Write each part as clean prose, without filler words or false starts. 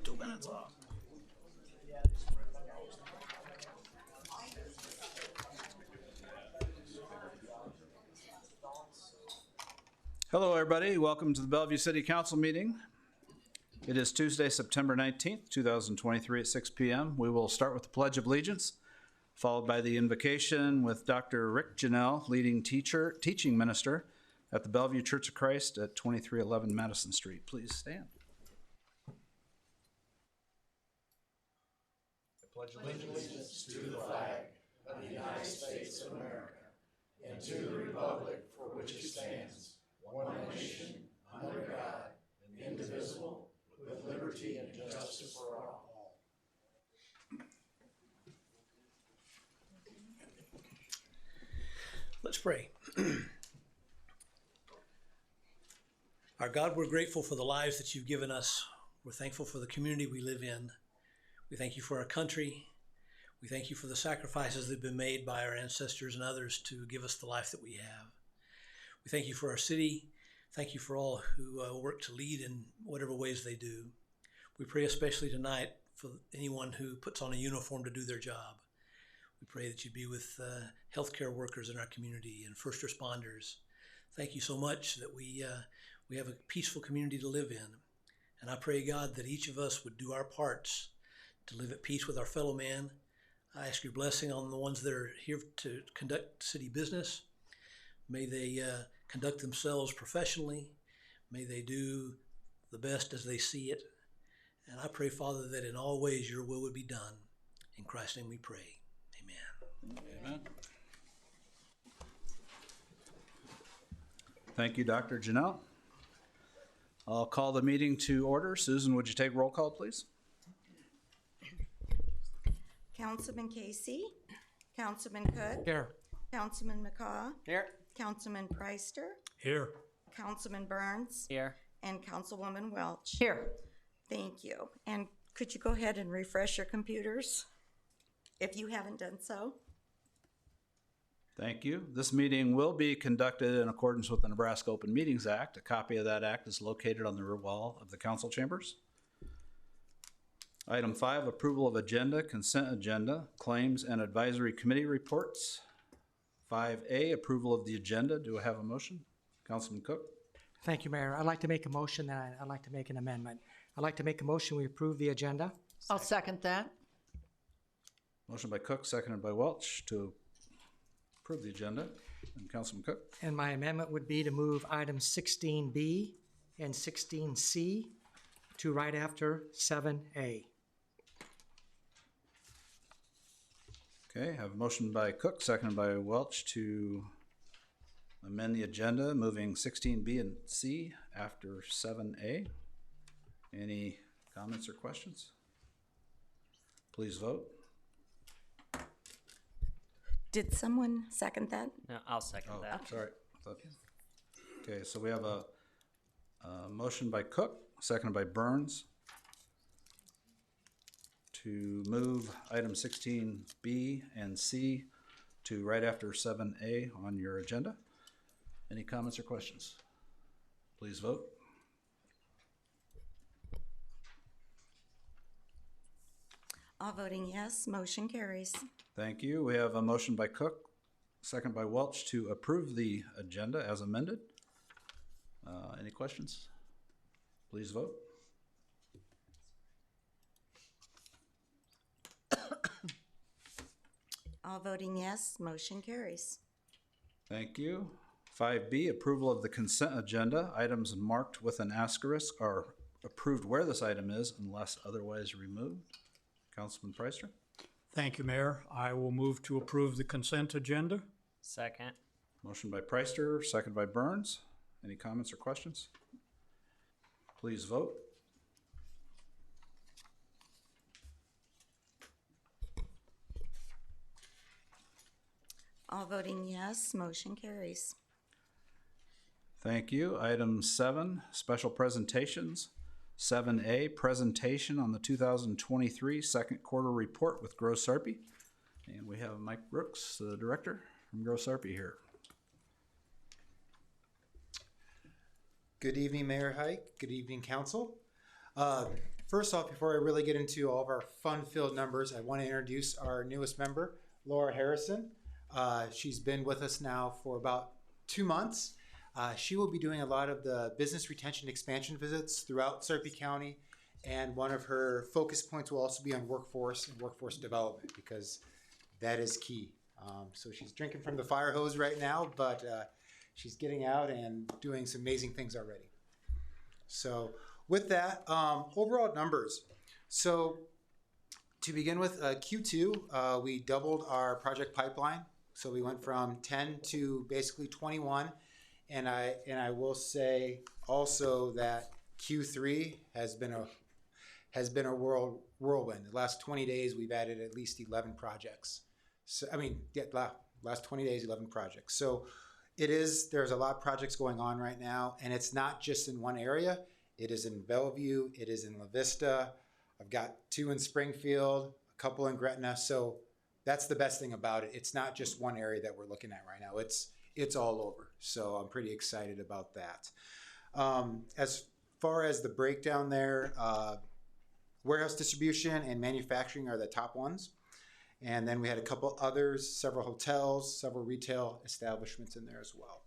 2 minutes off. Hello, everybody. Welcome to the Bellevue City Council meeting. It is Tuesday, September 19th, 2023 at 6 p.m. We will start with the Pledge of Allegiance, followed by the invocation with Dr. Rick Janelle, leading teaching minister at the Bellevue Church of Christ at 2311 Madison Street. Please stand. I pledge allegiance to the flag of the United States of America and to the republic for which it stands, one nation, under God, indivisible, with liberty and justice for all. Let's pray. Our God, we're grateful for the lives that you've given us. We're thankful for the community we live in. We thank you for our country. We thank you for the sacrifices that have been made by our ancestors and others to give us the life that we have. We thank you for our city. Thank you for all who work to lead in whatever ways they do. We pray especially tonight for anyone who puts on a uniform to do their job. We pray that you be with healthcare workers in our community and first responders. Thank you so much that we have a peaceful community to live in. And I pray, God, that each of us would do our parts to live at peace with our fellow man. I ask your blessing on the ones that are here to conduct city business. May they conduct themselves professionally. May they do the best as they see it. And I pray, Father, that in all ways your will would be done. In Christ's name we pray. Amen. Amen. Thank you, Dr. Janelle. I'll call the meeting to order. Susan, would you take roll call, please? Councilman Casey, Councilman Cook. Here. Councilman McCaw. Here. Councilman Preister. Here. Councilman Burns. Here. And Councilwoman Welch. Here. Thank you. And could you go ahead and refresh your computers if you haven't done so? Thank you. This meeting will be conducted in accordance with the Nebraska Open Meetings Act. A copy of that act is located on the rear wall of the council chambers. Item 5, approval of agenda, consent agenda, claims and advisory committee reports. 5A, approval of the agenda. Do I have a motion? Councilman Cook. Thank you, Mayor. I'd like to make a motion and I'd like to make an amendment. I'd like to make a motion we approve the agenda. I'll second that. Motion by Cook, seconded by Welch to approve the agenda. And Councilman Cook. And my amendment would be to move items 16B and 16C to right after 7A. Okay, I have a motion by Cook, seconded by Welch to amend the agenda, moving 16B and C after 7A. Any comments or questions? Please vote. Did someone second that? No, I'll second that. Sorry. Okay, so we have a motion by Cook, seconded by Burns, to move item 16B and C to right after 7A on your agenda. Any comments or questions? Please vote. All voting yes, motion carries. Thank you. We have a motion by Cook, second by Welch to approve the agenda as amended. Any questions? Please vote. All voting yes, motion carries. Thank you. 5B, approval of the consent agenda. Items marked with an asterisk are approved where this item is unless otherwise removed. Councilman Preister. Thank you, Mayor. I will move to approve the consent agenda. Second. Motion by Preister, second by Burns. Any comments or questions? Please vote. All voting yes, motion carries. Thank you. Item 7, special presentations. 7A, presentation on the 2023 second quarter report with Gross Sarpy. And we have Mike Brooks, the director from Gross Sarpy here. Good evening, Mayor Hike. Good evening, Council. First off, before I really get into all of our fun-filled numbers, I want to introduce our newest member, Laura Harrison. She's been with us now for about 2 months. She will be doing a lot of the business retention expansion visits throughout Sarpy County, and one of her focus points will also be on workforce and workforce development, because that is key. So she's drinking from the fire hose right now, but she's getting out and doing some amazing things already. So with that, overall numbers. So to begin with, Q2, we doubled our project pipeline. So we went from 10 to basically 21. And I will say also that Q3 has been a whirlwind. The last 20 days, we've added at least 11 projects. So last 20 days, 11 projects. So there's a lot of projects going on right now, and it's not just in one area. It is in Bellevue, it is in La Vista. I've got 2 in Springfield, a couple in Gretna. So that's the best thing about it. It's not just one area that we're looking at right now. It's all over. So I'm pretty excited about that. As far as the breakdown there, warehouse distribution and manufacturing are the top ones. And then we had a couple others, several hotels, several retail establishments in there as well.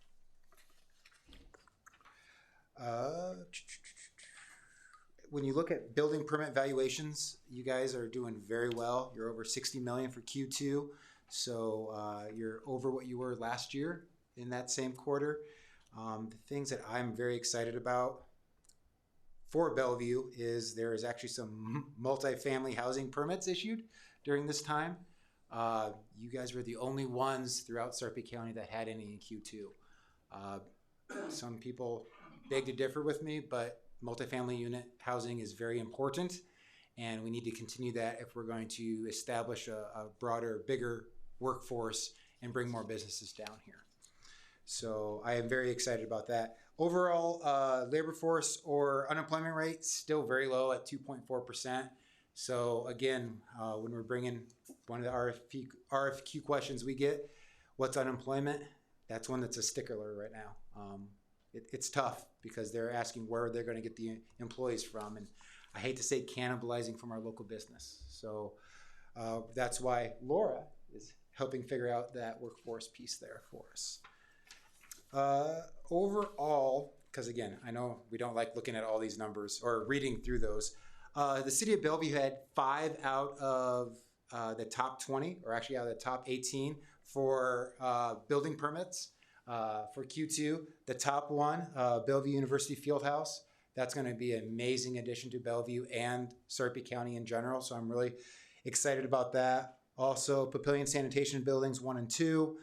When you look at building permit valuations, you guys are doing very well. You're over 60 million for Q2. So you're over what you were last year in that same quarter. The things that I'm very excited about for Bellevue is there is actually some multifamily housing permits issued during this time. You guys were the only ones throughout Sarpy County that had any in Q2. Some people beg to differ with me, but multifamily unit housing is very important, and we need to continue that if we're going to establish a broader, bigger workforce and bring more businesses down here. So I am very excited about that. Overall, labor force or unemployment rate still very low at 2.4%. So again, when we're bringing one of the RFQ questions we get, what's unemployment? That's one that's a stickler right now. It's tough because they're asking where they're going to get the employees from, and I hate to say cannibalizing from our local business. So that's why Laura is helping figure out that workforce piece there for us. Overall, because again, I know we don't like looking at all these numbers or reading through those. The city of Bellevue had 5 out of the top 20, or actually out of the top 18 for building permits for Q2. The top one, Bellevue University Fieldhouse. That's going to be an amazing addition to Bellevue and Sarpy County in general. So I'm really excited about that. Also, Papillion Sanitation Buildings 1 and 2.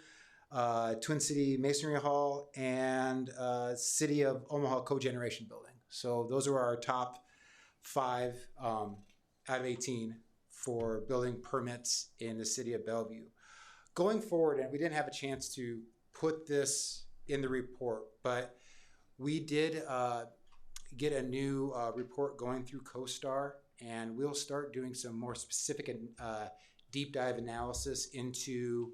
Twin City Masonry Hall, and City of Omaha Cogeneration Building. So those are our top 5 out of 18 for building permits in the city of Bellevue. Going forward, and we didn't have a chance to put this in the report, but we did get a new report going through CoStar, and we'll start doing some more specific and deep dive analysis into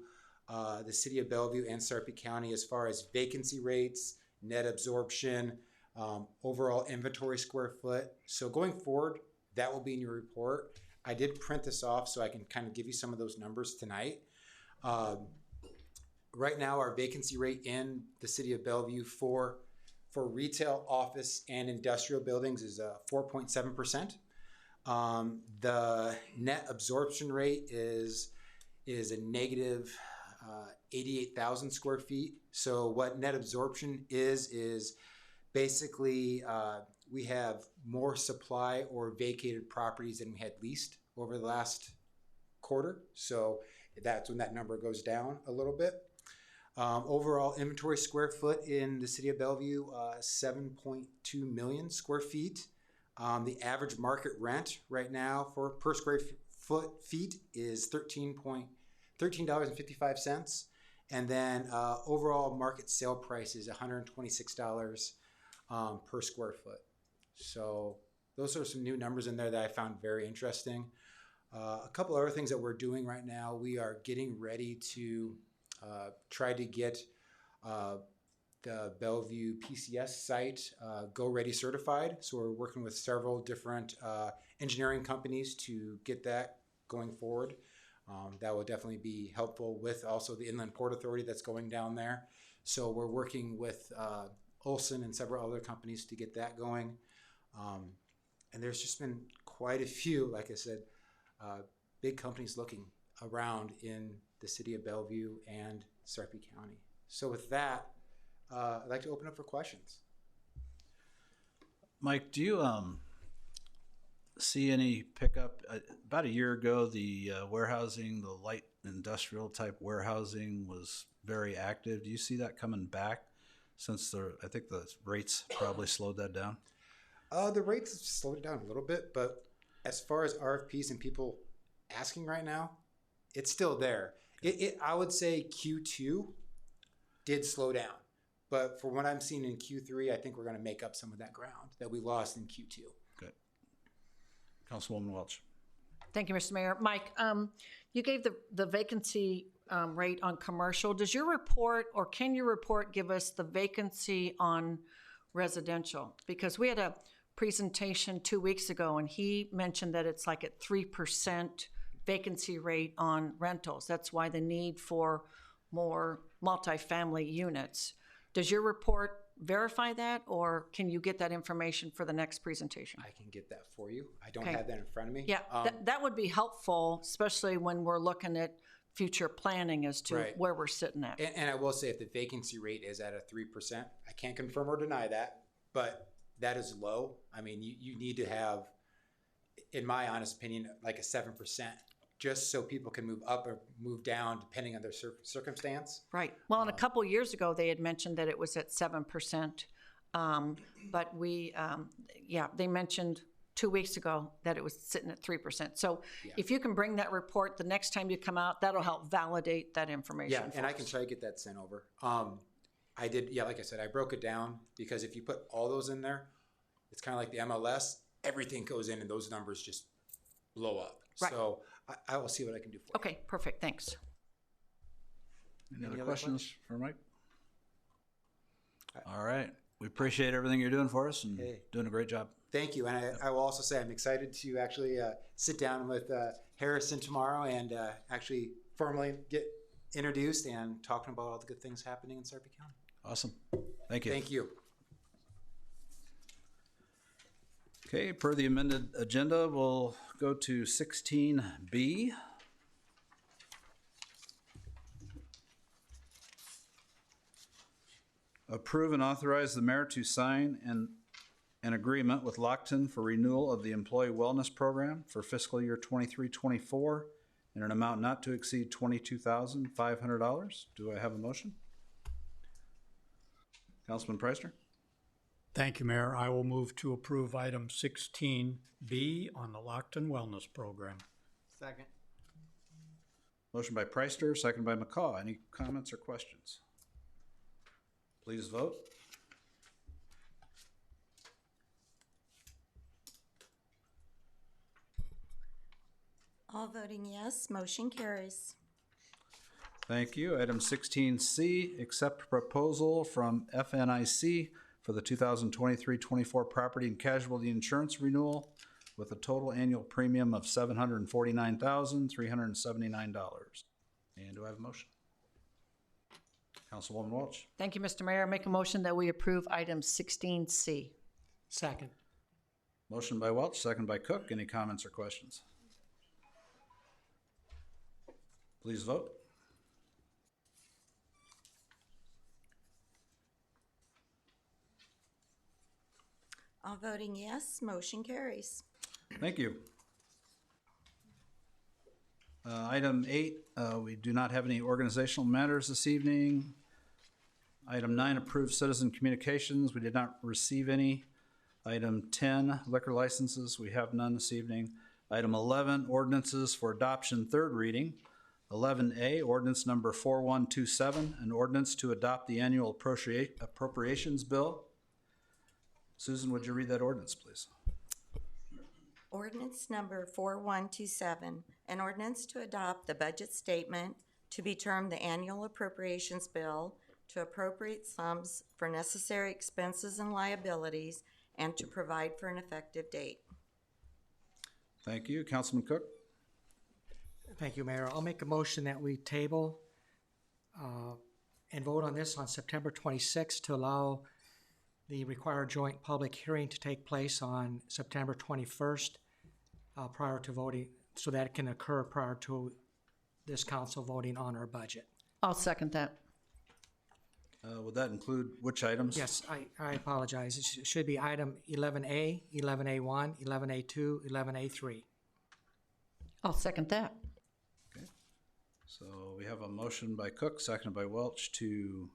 the city of Bellevue and Sarpy County as far as vacancy rates, net absorption, overall inventory square foot. So going forward, that will be in your report. I did print this off so I can kind of give you some of those numbers tonight. Right now, our vacancy rate in the city of Bellevue for retail, office, and industrial buildings is 4.7%. The net absorption rate is a negative 88,000 square feet. So what net absorption is basically we have more supply or vacated properties than we had leased over the last quarter. So that's when that number goes down a little bit. Overall inventory square foot in the city of Bellevue, 7.2 million square feet. The average market rent right now for per square feet is $13.55, And then overall market sale price is $126 per square foot. So those are some new numbers in there that I found very interesting. A couple other things that we're doing right now, we are getting ready to try to get the Bellevue PCS site Go Ready certified. So we're working with several different engineering companies to get that going forward. That will definitely be helpful with also the Inland Port Authority that's going down there. So we're working with Olson and several other companies to get that going. And there's just been quite a few, like I said, big companies looking around in the city of Bellevue and Sarpy County. So with that, I'd like to open up for questions. Mike, do you see any pickup? About a year ago, the warehousing, the light industrial type warehousing was very active. Do you see that coming back since I think the rates probably slowed that down? The rates have slowed it down a little bit, but as far as RFPs and people asking right now, it's still there. I would say Q2 did slow down, but for what I'm seeing in Q3, I think we're going to make up some of that ground that we lost in Q2. Good. Councilwoman Welch. Thank you, Mr. Mayor. Mike, you gave the vacancy rate on commercial. Does your report, or can your report give us the vacancy on residential? Because we had a presentation 2 weeks ago and he mentioned that it's like at 3% vacancy rate on rentals. That's why the need for more multifamily units. Does your report verify that, or can you get that information for the next presentation? I can get that for you. I don't Okay. have that in front of me. Yeah, that would be helpful, especially when we're looking at future planning as to Right. where we're sitting at. And I will say, if the vacancy rate is at a 3%, I can't confirm or deny that, but that is low. I mean, you need to have, in my honest opinion, like a 7%, just so people can move up or move down depending on their circumstance. Right. Well, and a couple years ago, they had mentioned that it was at 7%. But they mentioned 2 weeks ago that it was sitting at 3%. So if you can bring that report the next time you come out, that'll help validate that information. Yeah, and I can try to get that sent over. I did, like I said, I broke it down because if you put all those in there, it's kind of like the MLS. Everything goes in and those numbers just blow up. Right. So I will see what I can do for you. Okay, perfect. Thanks. Any other questions for Mike? All right. We appreciate everything you're doing for us and doing a great job. Thank you. And I will also say I'm excited to actually sit down with Harrison tomorrow and actually formally get introduced and talking about all the good things happening in Sarpy County. Awesome. Thank you. Thank you. Okay, per the amended agenda, we'll go to 16B. Approve and authorize the mayor to sign an agreement with Lockton for renewal of the employee wellness program for fiscal year 23-24 in an amount not to exceed $22,500. Do I have a motion? Councilman Preister? Thank you, Mayor. I will move to approve item 16B on the Lockton Wellness Program. Second. Motion by Preister, second by McCaw. Any comments or questions? Please vote. All voting yes, motion carries. Thank you. Item 16C, accept proposal from FNIC for the 2023-24 property and casualty insurance renewal with a total annual premium of $749,379. And do I have a motion? Councilwoman Welch. Thank you, Mr. Mayor. Make a motion that we approve item 16C. Second. Motion by Welch, second by Cook. Any comments or questions? Please vote. All voting yes, motion carries. Thank you. Item 8, we do not have any organizational matters this evening. Item 9, approved citizen communications. We did not receive any. Item 10, liquor licenses. We have none this evening. Item 11, ordinances for adoption, third reading. 11A, ordinance number 4127, an ordinance to adopt the annual appropriations bill. Susan, would you read that ordinance, please? Ordinance number 4127, an ordinance to adopt the budget statement to be termed the annual appropriations bill to appropriate sums for necessary expenses and liabilities and to provide for an effective date. Thank you. Councilman Cook? Thank you, Mayor. I'll make a motion that we table and vote on this on September 26th to allow the required joint public hearing to take place on September 21st prior to voting, so that it can occur prior to this council voting on our budget. I'll second that. Would that include which items? Yes, I apologize. It should be item 11A, 11A1, 11A2, 11A3. I'll second that. Okay. So we have a motion by Cook, seconded by Welch to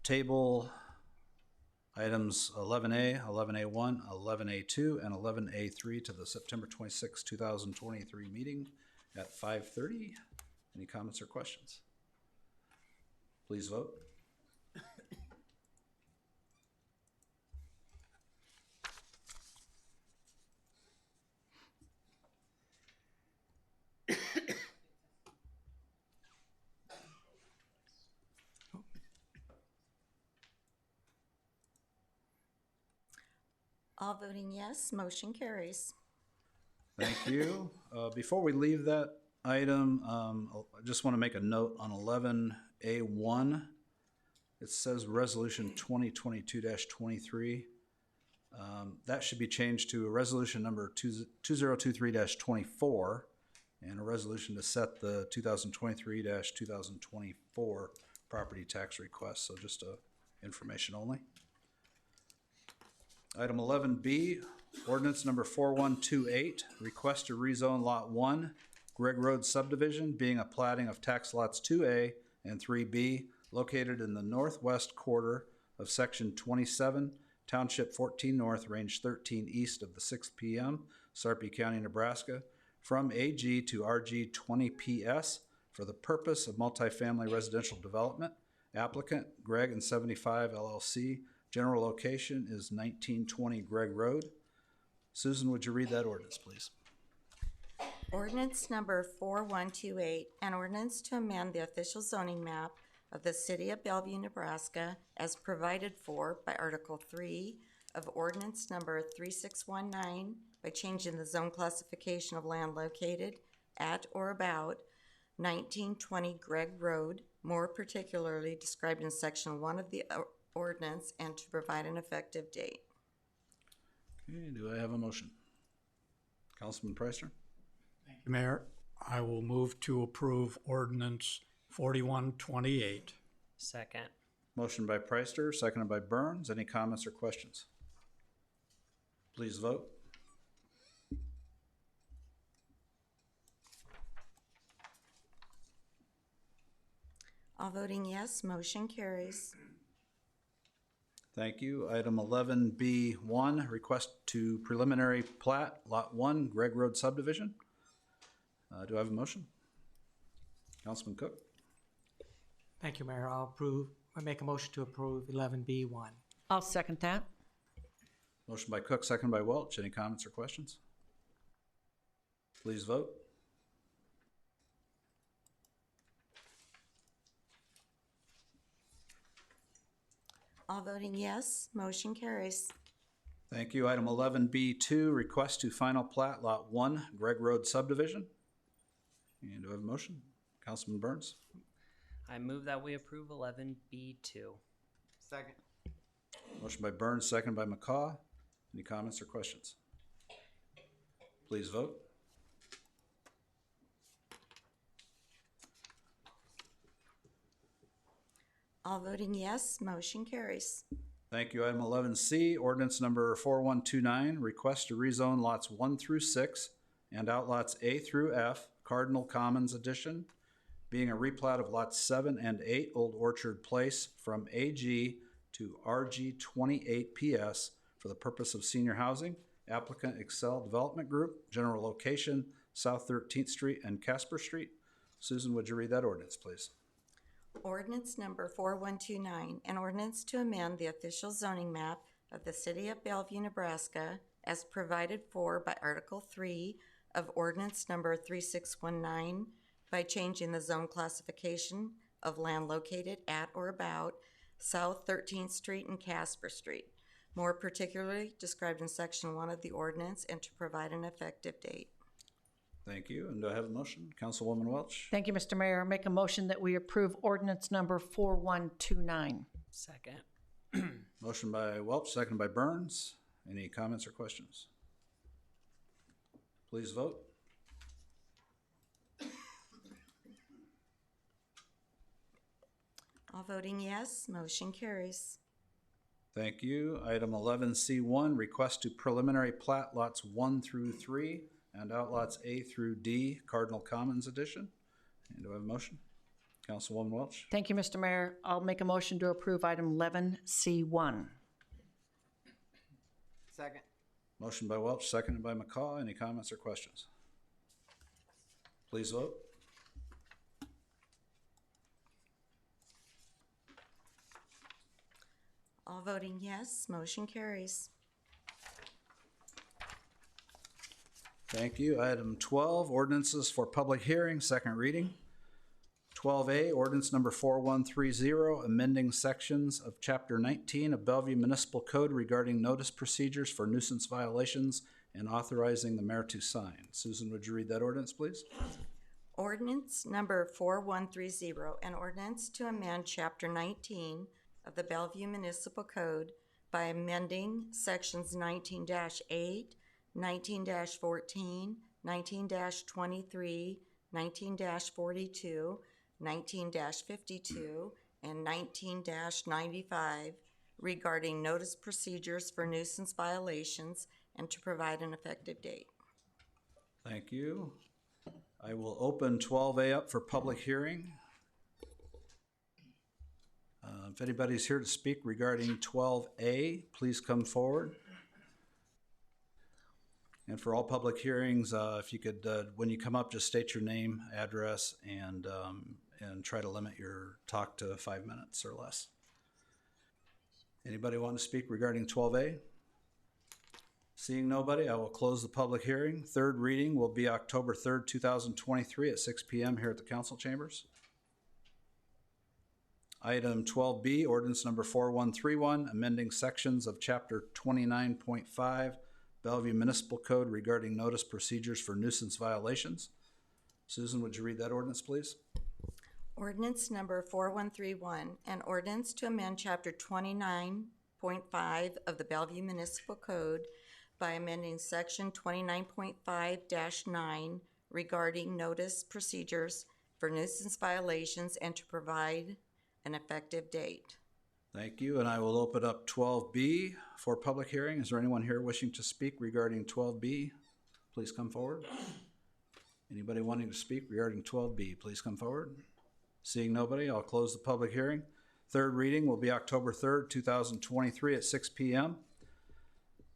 table items 11A, 11A1, 11A2, and 11A3 to the September 26, 2023 meeting at 5:30. Any comments or questions? Please vote. All voting yes, motion carries. Thank you. Before we leave that item, I just want to make a note on 11A1. It says Resolution 2022-23. That should be changed to a resolution number 2023-24 and a resolution to set the 2023-2024 property tax request. So just information only. Item 11B, ordinance number 4128, request to rezone Lot 1, Greg Road subdivision, being a platting of tax lots 2A and 3B, located in the northwest quarter of Section 27, Township 14 North, Range 13 east of the 6th PM, Sarpy County, Nebraska, from AG to RG 20 PS for the purpose of multifamily residential development. Applicant, Greg and 75 LLC. General location is 1920 Greg Road. Susan, would you read that ordinance, please? Ordinance number 4128, an ordinance to amend the official zoning map of the city of Bellevue, Nebraska, as provided for by Article 3 of ordinance number 3619 by changing the zone classification of land located at or about 1920 Greg Road, more particularly described in Section 1 of the ordinance, and to provide an effective date. Okay, do I have a motion? Councilman Preister? Thank you, Mayor. I will move to approve ordinance 4128. Second. Motion by Preister, seconded by Burns. Any comments or questions? Please vote. All voting yes, motion carries. Thank you. Item 11B1, request to preliminary plat, Lot 1, Greg Road subdivision. Do I have a motion? Councilman Cook? Thank you, Mayor. I make a motion to approve 11B1. I'll second that. Motion by Cook, second by Welch. Any comments or questions? Please vote. All voting yes, motion carries. Thank you. Item 11B2, request to final plat, Lot 1, Greg Road subdivision. And do I have a motion? Councilman Burns? I move that we approve 11B2. Second. Motion by Burns, second by McCaw. Any comments or questions? Please vote. All voting yes, motion carries. Thank you. Item 11C, ordinance number 4129, request to rezone lots 1 through 6 and outlots A through F, Cardinal Commons Edition, being a replat of lots 7 and 8 Old Orchard Place from AG to RG 28 PS for the purpose of senior housing. Applicant Excel Development Group, general location South 13th Street and Casper Street. Susan, would you read that ordinance, please? Ordinance number 4129, an ordinance to amend the official zoning map of the city of Bellevue, Nebraska, as provided for by Article 3 of ordinance number 3619 by changing the zone classification of land located at or about South 13th Street and Casper Street, more particularly described in Section 1 of the ordinance, and to provide an effective date. Thank you. And do I have a motion? Councilwoman Welch. Thank you, Mr. Mayor. Make a motion that we approve ordinance number 4129. Second. Motion by Welch, seconded by Burns. Any comments or questions? Please vote. All voting yes, motion carries. Thank you. Item 11C1, request to preliminary plat lots 1 through 3 and outlots A through D, Cardinal Commons Edition. And do I have a motion? Councilwoman Welch. Thank you, Mr. Mayor. I'll make a motion to approve item 11C1. Second. Motion by Welch, seconded by McCaw. Any comments or questions? Please vote. All voting yes, motion carries. Thank you. Item 12, ordinances for public hearing, second reading. 12A, ordinance number 4130, amending sections of Chapter 19 of Bellevue Municipal Code regarding notice procedures for nuisance violations and authorizing the mayor to sign. Susan, would you read that ordinance, please? Ordinance number 4130, an ordinance to amend Chapter 19 of the Bellevue Municipal Code by amending sections 19-8, 19-14, 19-23, 19-42, 19-52, and 19-95 regarding notice procedures for nuisance violations and to provide an effective date. Thank you. I will open 12A up for public hearing. If anybody's here to speak regarding 12A, please come forward. And for all public hearings, if you could, when you come up, just state your name, address, and try to limit your talk to 5 minutes or less. Anybody want to speak regarding 12A? Seeing nobody, I will close the public hearing. Third reading will be October 3rd, 2023 at 6 p.m. here at the council chambers. Item 12B, ordinance number 4131, amending sections of Chapter 29.5 Bellevue Municipal Code regarding notice procedures for nuisance violations. Susan, would you read that ordinance, please? Ordinance number 4131, an ordinance to amend Chapter 29.5 of the Bellevue Municipal Code by amending Section 29.5-9 regarding notice procedures for nuisance violations and to provide an effective date. Thank you, and I will open up 12B for public hearing. Is there anyone here wishing to speak regarding 12B? Please come forward. Anybody wanting to speak regarding 12B, please come forward. Seeing nobody, I'll close the public hearing. Third reading will be October 3rd, 2023 at 6 p.m.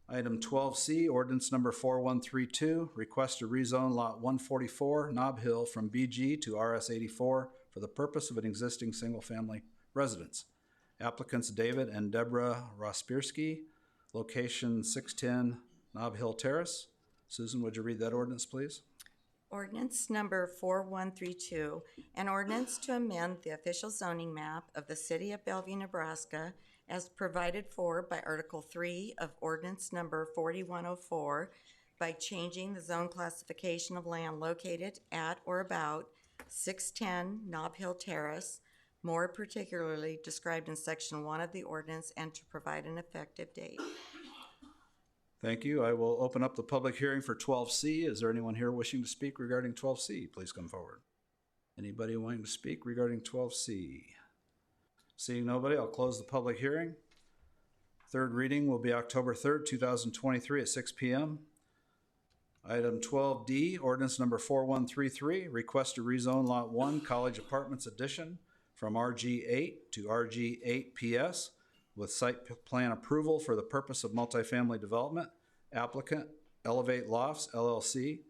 Item 12C, ordinance number 4132, request to rezone lot 144, Nob Hill, from BG to RS 84 for the purpose of an existing single-family residence. Applicants David and Deborah Rospierski, location 610 Nob Hill Terrace. Susan, would you read that ordinance, please? Ordinance number 4132, an ordinance to amend the official zoning map of the city of Bellevue, Nebraska, as provided for by Article 3 of ordinance number 4104 by changing the zone classification of land located at or about 610 Nob Hill Terrace, more particularly described in Section 1 of the ordinance, and to provide an effective date. Thank you. I will open up the public hearing for 12C. Is there anyone here wishing to speak regarding 12C? Please come forward. Anybody wanting to speak regarding 12C? Seeing nobody, I'll close the public hearing. Third reading will be October 3rd, 2023 at 6 p.m. Item 12D, ordinance number 4133, request to rezone Lot 1, College Apartments Addition from RG8 to RG8PS with site plan approval for the purpose of multifamily development. Applicant, Elevate Lofts, LLC.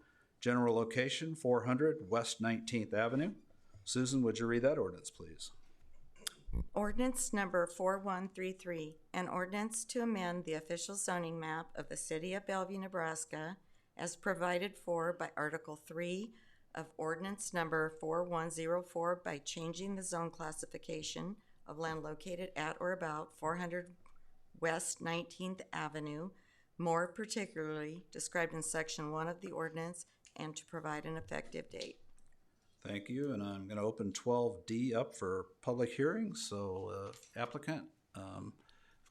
General location, 400 West 19th Avenue. Susan, would you read that ordinance, please? Ordinance number 4133, an ordinance to amend the official zoning map of the city of Bellevue, Nebraska, as provided for by Article 3 of ordinance number 4104 by changing the zone classification of land located at or about 400 West 19th Avenue, more particularly described in section 1 of the ordinance, and to provide an effective date. Thank you, and I'm going to open 12D up for public hearings. So applicant, if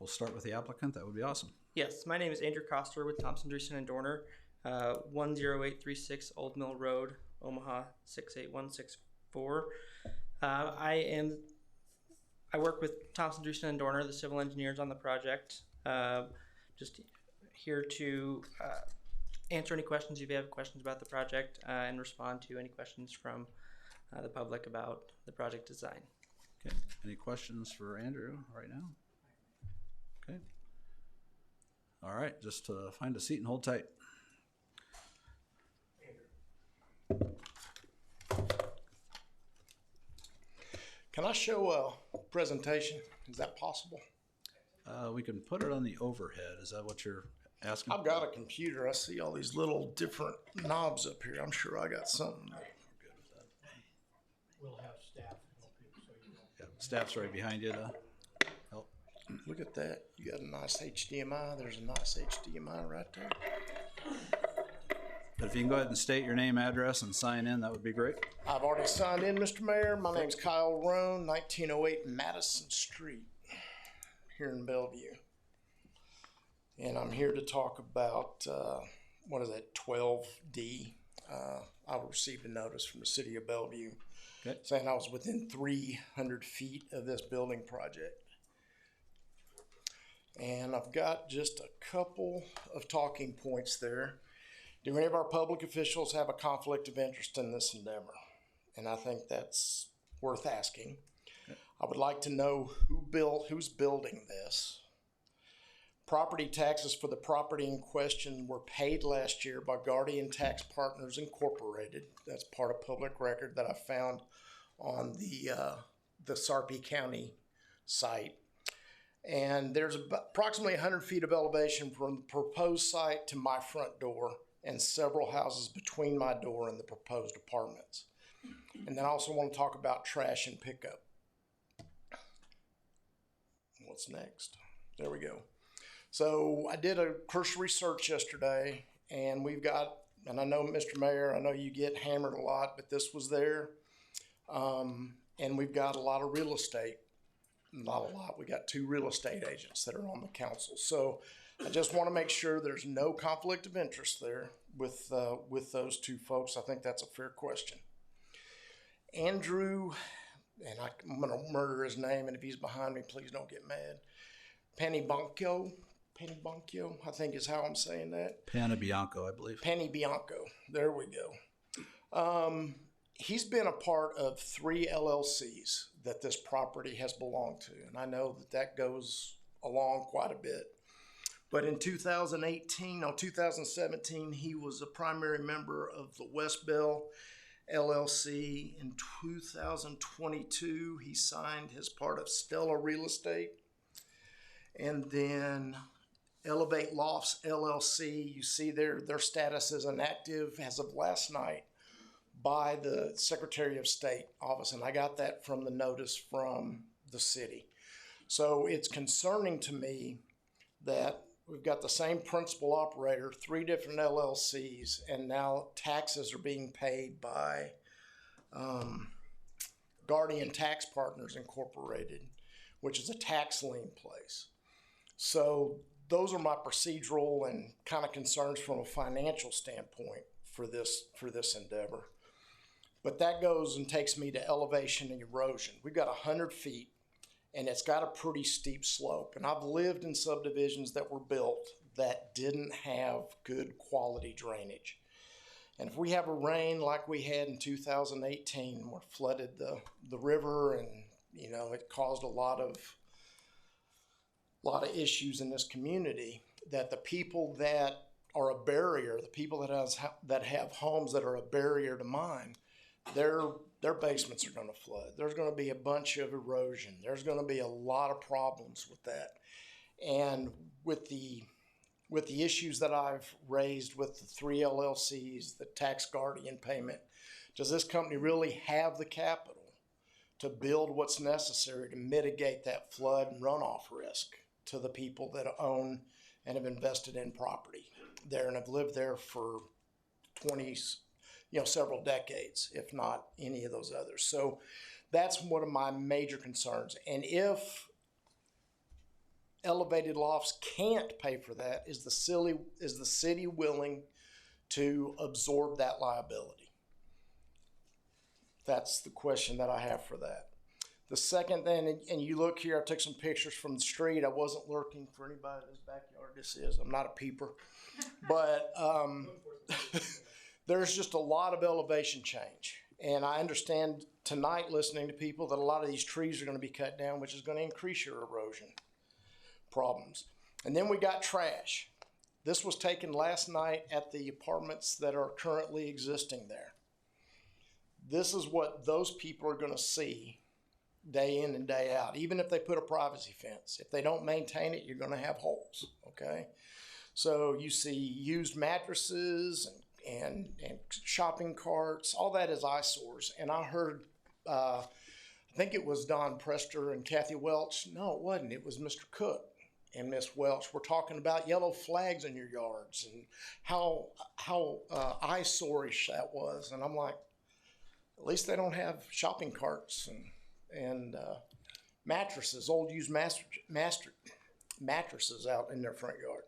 we'll start with the applicant, that would be awesome. Yes, my name is Andrew Koster with Thompson, Dreesen, and Dorner, 10836 Old Mill Road, Omaha 68164. I work with Thompson, Dreesen, and Dorner, the civil engineers on the project. Just here to answer any questions if you have questions about the project and respond to any questions from the public about the project design. Okay, any questions for Andrew right now? Okay. All right, just find a seat and hold tight. Can I show a presentation? Is that possible? We can put it on the overhead. Is that what you're asking? I've got a computer. I see all these little different knobs up here. I'm sure I got something. We'll have staff help you so you don't. Yeah, staff's right behind you to help. Look at that. You got a nice HDMI. There's a nice HDMI right there. But if you can go ahead and state your name, address, and sign in, that would be great. I've already signed in, Mr. Mayor. My name's Kyle Roan, 1908 Madison Street here in Bellevue. And I'm here to talk about, 12D. I received a notice from the city of Bellevue saying I was within 300 feet of this building project. And I've got just a couple of talking points there. Do any of our public officials have a conflict of interest in this endeavor? And I think that's worth asking. I would like to know who's building this. Property taxes for the property in question were paid last year by Guardian Tax Partners Incorporated. That's part of public record that I found on the Sarpy County site. And there's approximately 100 feet of elevation from the proposed site to my front door and several houses between my door and the proposed apartments. And then I also want to talk about trash and pickup. What's next? There we go. So I did a cursory search yesterday, and we've got, and I know, Mr. Mayor, I know you get hammered a lot, but this was there. And we've got a lot of real estate. Not a lot. We got 2 real estate agents that are on the council. So I just want to make sure there's no conflict of interest there with those 2 folks. I think that's a fair question. Andrew, and I'm going to murder his name, and if he's behind me, please don't get mad. Panibianco, I think is how I'm saying that. Panibianco, I believe. Panibianco. There we go. He's been a part of 3 LLCs that this property has belonged to, and I know that goes along quite a bit. But in 2017, he was a primary member of the West Bell LLC. In 2022, he signed as part of Stella Real Estate. And then Elevate Lofts LLC, you see their status is inactive as of last night by the Secretary of State office. And I got that from the notice from the city. So it's concerning to me that we've got the same principal operator, 3 different LLCs, and now taxes are being paid by Guardian Tax Partners Incorporated, which is a tax lien place. So those are my procedural and kind of concerns from a financial standpoint for this endeavor. But that goes and takes me to elevation and erosion. We've got 100 feet, and it's got a pretty steep slope. And I've lived in subdivisions that were built that didn't have good quality drainage. And if we have a rain like we had in 2018, where it flooded the river, and it caused a lot of issues in this community, that the people that are a barrier, the people that have homes that are a barrier to mine, their basements are going to flood. There's going to be a bunch of erosion. There's going to be a lot of problems with that. And with the issues that I've raised with the 3 LLCs, the tax guardian payment, does this company really have the capital to build what's necessary to mitigate that flood and runoff risk to the people that own and have invested in property there and have lived there for 20, several decades, if not any of those others? So that's one of my major concerns. And if Elevated Lofts can't pay for that, is the city willing to absorb that liability? That's the question that I have for that. The second thing, and you look here, I took some pictures from the street. I wasn't lurking for anybody whose backyard this is. I'm not a peeper. But there's just a lot of elevation change. And I understand tonight, listening to people, that a lot of these trees are going to be cut down, which is going to increase your erosion problems. And then we got trash. This was taken last night at the apartments that are currently existing there. This is what those people are going to see day in and day out, even if they put a privacy fence. If they don't maintain it, you're going to have holes, okay? So you see used mattresses and shopping carts, all that is eyesores. And I heard, I think it was Don Prester and Kathy Welch. No, it wasn't. It was Mr. Cook and Miss Welch. We're talking about yellow flags in your yards and how eyesore-ish that was. And I'm like, at least they don't have shopping carts and mattresses, old used mattresses out in their front yard.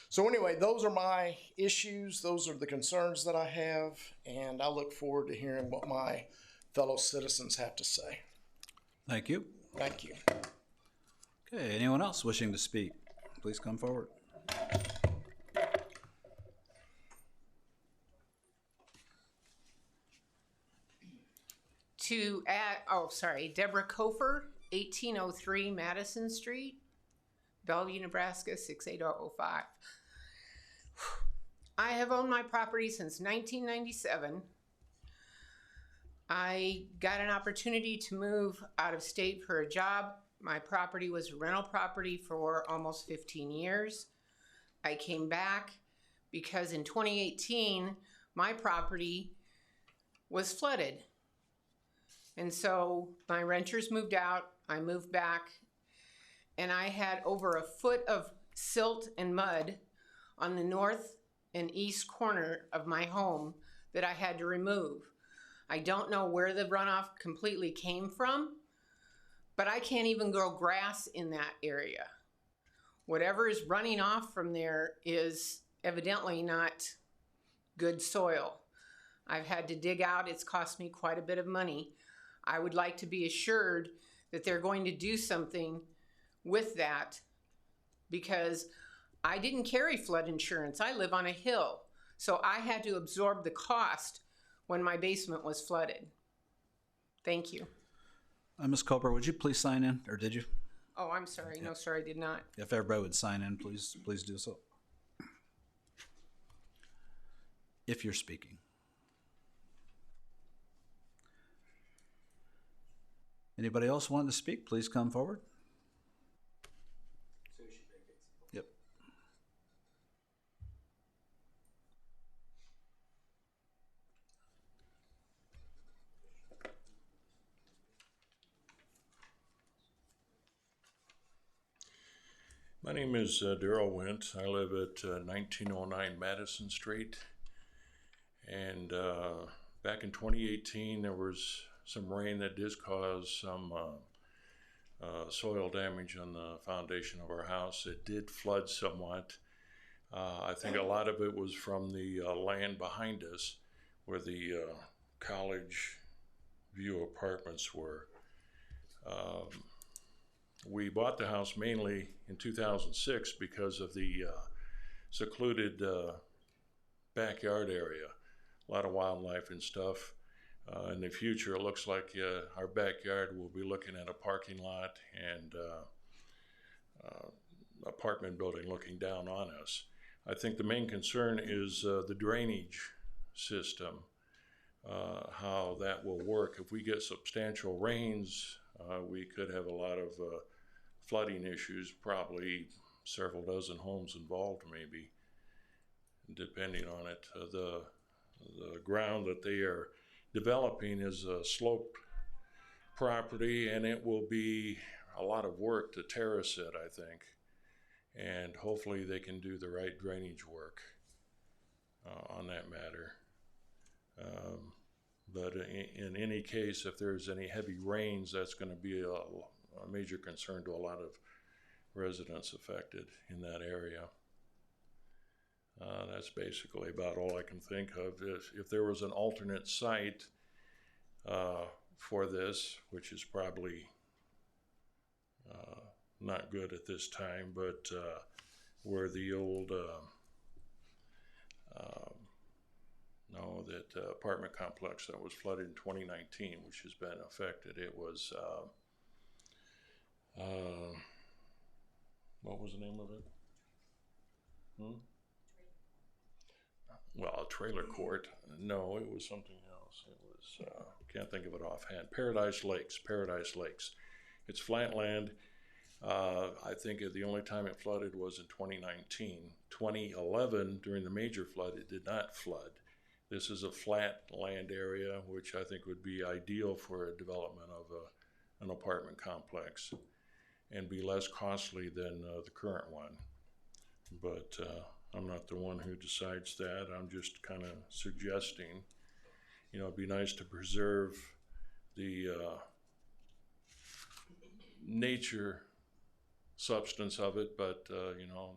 So anyway, those are my issues. Those are the concerns that I have, and I look forward to hearing what my fellow citizens have to say. Thank you. Thank you. Okay, anyone else wishing to speak? Please come forward. Deborah Kofer, 1803 Madison Street, Bellevue, Nebraska, 68005. I have owned my property since 1997. I got an opportunity to move out of state for a job. My property was a rental property for almost 15 years. I came back because in 2018, my property was flooded. And so my renters moved out, I moved back, and I had over a foot of silt and mud on the north and east corner of my home that I had to remove. I don't know where the runoff completely came from, but I can't even grow grass in that area. Whatever is running off from there is evidently not good soil. I've had to dig out, it's cost me quite a bit of money. I would like to be assured that they're going to do something with that, because I didn't carry flood insurance. I live on a hill, so I had to absorb the cost when my basement was flooded. Thank you. Ms. Cooper, would you please sign in, or did you? Oh, I'm sorry. Yeah. No, sorry, I did not. If everybody would sign in, please do so. If you're speaking. Anybody else wanting to speak, please come forward. Yep. My name is Darrell Wint. I live at 1909 Madison Street. And back in 2018, there was some rain that did cause some soil damage on the foundation of our house. It did flood somewhat. I think a lot of it was from the land behind us where the College View apartments were. We bought the house mainly in 2006 because of the secluded backyard area, a lot of wildlife and stuff. In the future, it looks like our backyard will be looking at a parking lot and apartment building looking down on us. I think the main concern is the drainage system, how that will work. If we get substantial rains, we could have a lot of flooding issues, probably several dozen homes involved maybe, depending on it. The ground that they are developing is a sloped property, and it will be a lot of work to terrace it, I think. And hopefully they can do the right drainage work on that matter. But in any case, if there's any heavy rains, that's going to be a major concern to a lot of residents affected in that area. That's basically about all I can think of. If there was an alternate site for this, which is probably not good at this time, but where the old that apartment complex that was flooded in 2019, which has been affected, it was what was the name of it? Well, a trailer court. No, it was something else. It was, can't think of it offhand. Paradise Lakes. It's flat land. I think the only time it flooded was in 2019. 2011, during the major flood, it did not flood. This is a flat land area, which I think would be ideal for a development of an apartment complex and be less costly than the current one. But I'm not the one who decides that. I'm just kind of suggesting, it'd be nice to preserve the nature substance of it, but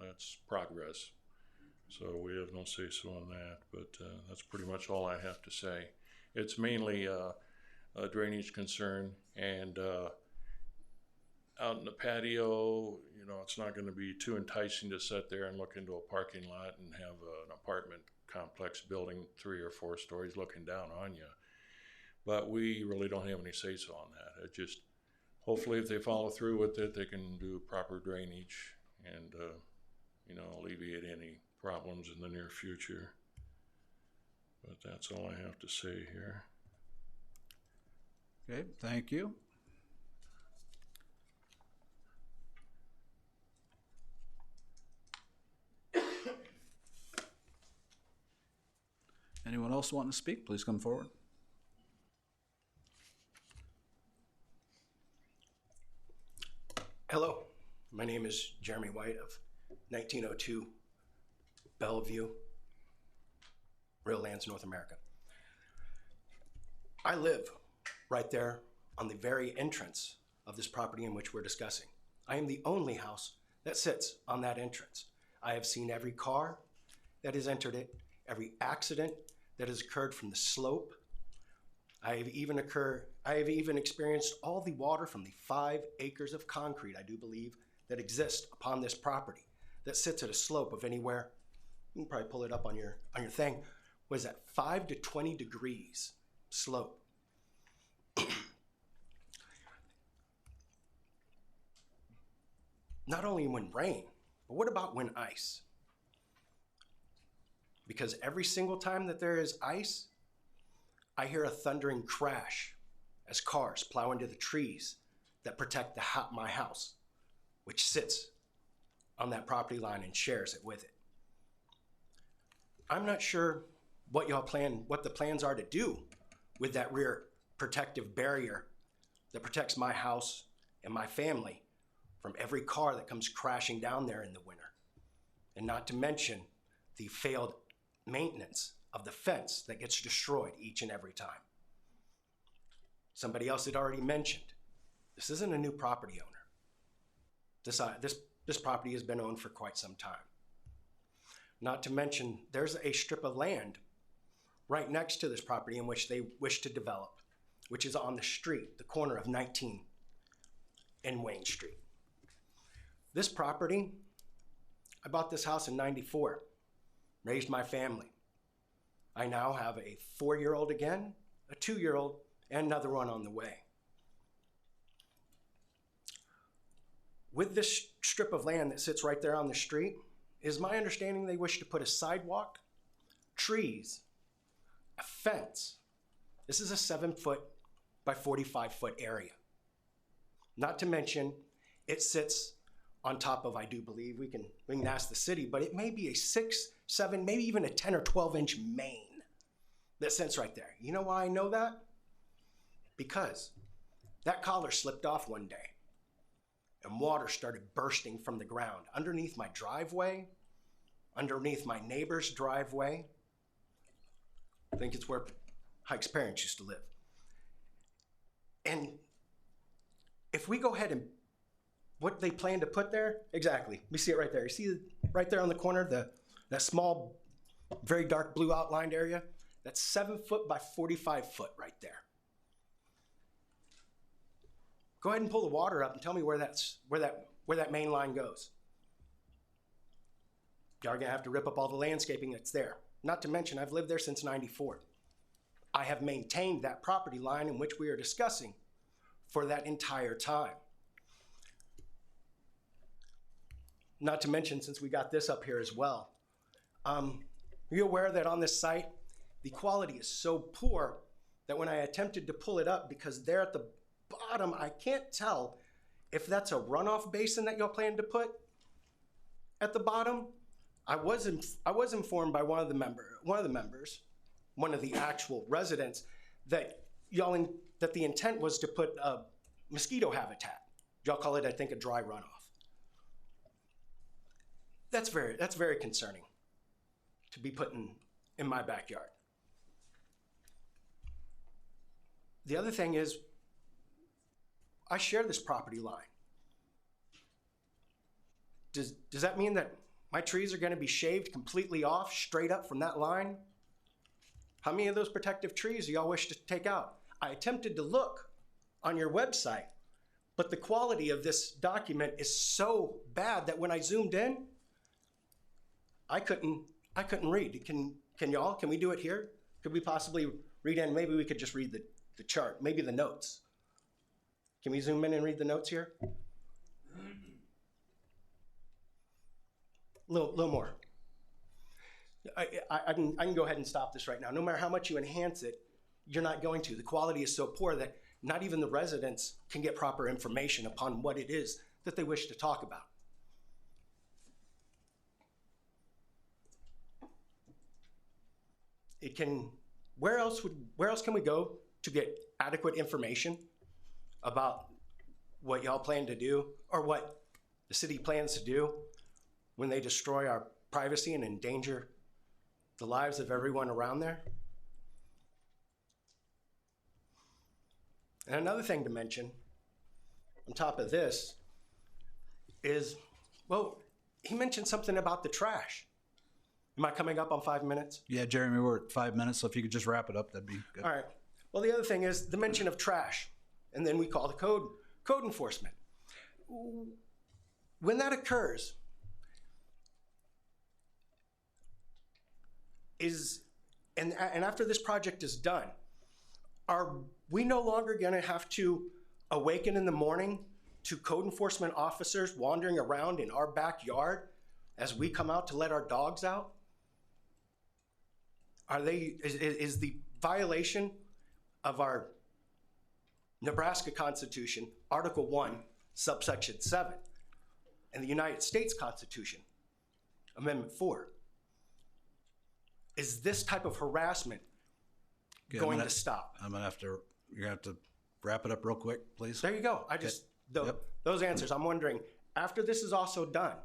that's progress. So we have no say-so on that, but that's pretty much all I have to say. It's mainly a drainage concern, and out in the patio, it's not going to be too enticing to sit there and look into a parking lot and have an apartment complex building 3 or 4 stories looking down on you. But we really don't have any say-so on that. It just, hopefully if they follow through with it, they can do proper drainage and, alleviate any problems in the near future. But that's all I have to say here. Okay, thank you. Anyone else wanting to speak, please come forward. Hello, my name is Jeremy White of 1902 Bellevue, Real Lands, North America. I live right there on the very entrance of this property in which we're discussing. I am the only house that sits on that entrance. I have seen every car that has entered it, every accident that has occurred from the slope. I have even experienced all the water from the 5 acres of concrete, I do believe, that exist upon this property that sits at a slope of anywhere, you can probably pull it up on your thing, what is that, 5 to 20 degrees slope. Not only when rain, but what about when ice? Because every single time that there is ice, I hear a thundering crash as cars plow into the trees that protect my house, which sits on that property line and shares it with it. I'm not sure what the plans are to do with that rear protective barrier that protects my house and my family from every car that comes crashing down there in the winter. And not to mention the failed maintenance of the fence that gets destroyed each and every time. Somebody else had already mentioned, this isn't a new property owner. This property has been owned for quite some time. Not to mention, there's a strip of land right next to this property in which they wish to develop, which is on the street, the corner of 19 and Wayne Street. This property, I bought this house in '94, raised my family. I now have a 4-year-old again, a 2-year-old, and another one on the way. With this strip of land that sits right there on the street, It is my understanding they wish to put a sidewalk, trees, a fence. This is a 7-foot by 45-foot area. Not to mention, it sits on top of, I do believe, we can ask the city, but it may be a 6, 7, maybe even a 10 or 12-inch main that sits right there. You know why I know that? Because that collar slipped off one day and water started bursting from the ground underneath my driveway, underneath my neighbor's driveway. I think it's where Hike's parents used to live. And if we go ahead and what they plan to put there, exactly, we see it right there. You see right there on the corner, that small, very dark blue outlined area? That's 7 foot by 45 foot right there. Go ahead and pull the water up and tell me where that main line goes. Y'all are gonna have to rip up all the landscaping that's there. Not to mention, I've lived there since '94. I have maintained that property line in which we are discussing for that entire time. Not to mention, since we got this up here as well, are you aware that on this site, the quality is so poor that when I attempted to pull it up, because there at the bottom, I can't tell if that's a runoff basin that y'all plan to put at the bottom. I was informed by one of the actual residents, that that the intent was to put a mosquito habitat. Y'all call it, I think, a dry runoff. That's very concerning to be put in my backyard. The other thing is, I share this property line. Does that mean that my trees are going to be shaved completely off, straight up from that line? How many of those protective trees do y'all wish to take out? I attempted to look on your website, but the quality of this document is so bad that when I zoomed in, I couldn't read. Can y'all? Can we do it here? Could we possibly read in? Maybe we could just read the chart, maybe the notes. Can we zoom in and read the notes here? A little more. I can go ahead and stop this right now. No matter how much you enhance it, you're not going to. The quality is so poor that not even the residents can get proper information upon what it is that they wish to talk about. Where else can we go to get adequate information about what y'all plan to do, or what the city plans to do when they destroy our privacy and endanger the lives of everyone around there? And another thing to mention on top of this is, well, he mentioned something about the trash. Am I coming up on 5 minutes? Yeah, Jeremy, we're at 5 minutes, so if you could just wrap it up, that'd be good. All right. Well, the other thing is the mention of trash, and then we call the code enforcement. When that occurs, and after this project is done, are we no longer going to have to awaken in the morning to code enforcement officers wandering around in our backyard as we come out to let our dogs out? Is the violation of our Nebraska Constitution, Article 1, subsection 7, and the United States Constitution, Amendment 4, is this type of harassment going to stop? You're gonna have to wrap it up real quick, please. There you go. Those answers. I'm wondering, after this is also done,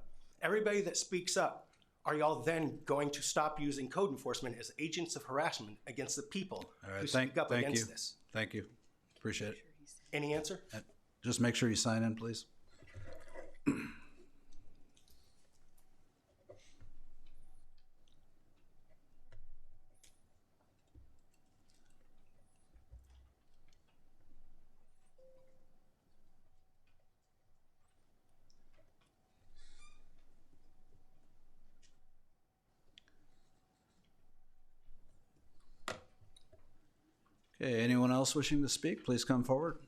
everybody that speaks up, are y'all then going to stop using code enforcement as agents of harassment against the people who speak up against this? Thank you. Appreciate it. Any answer? Just make sure you sign in, please. Okay, anyone else wishing to speak, please come forward.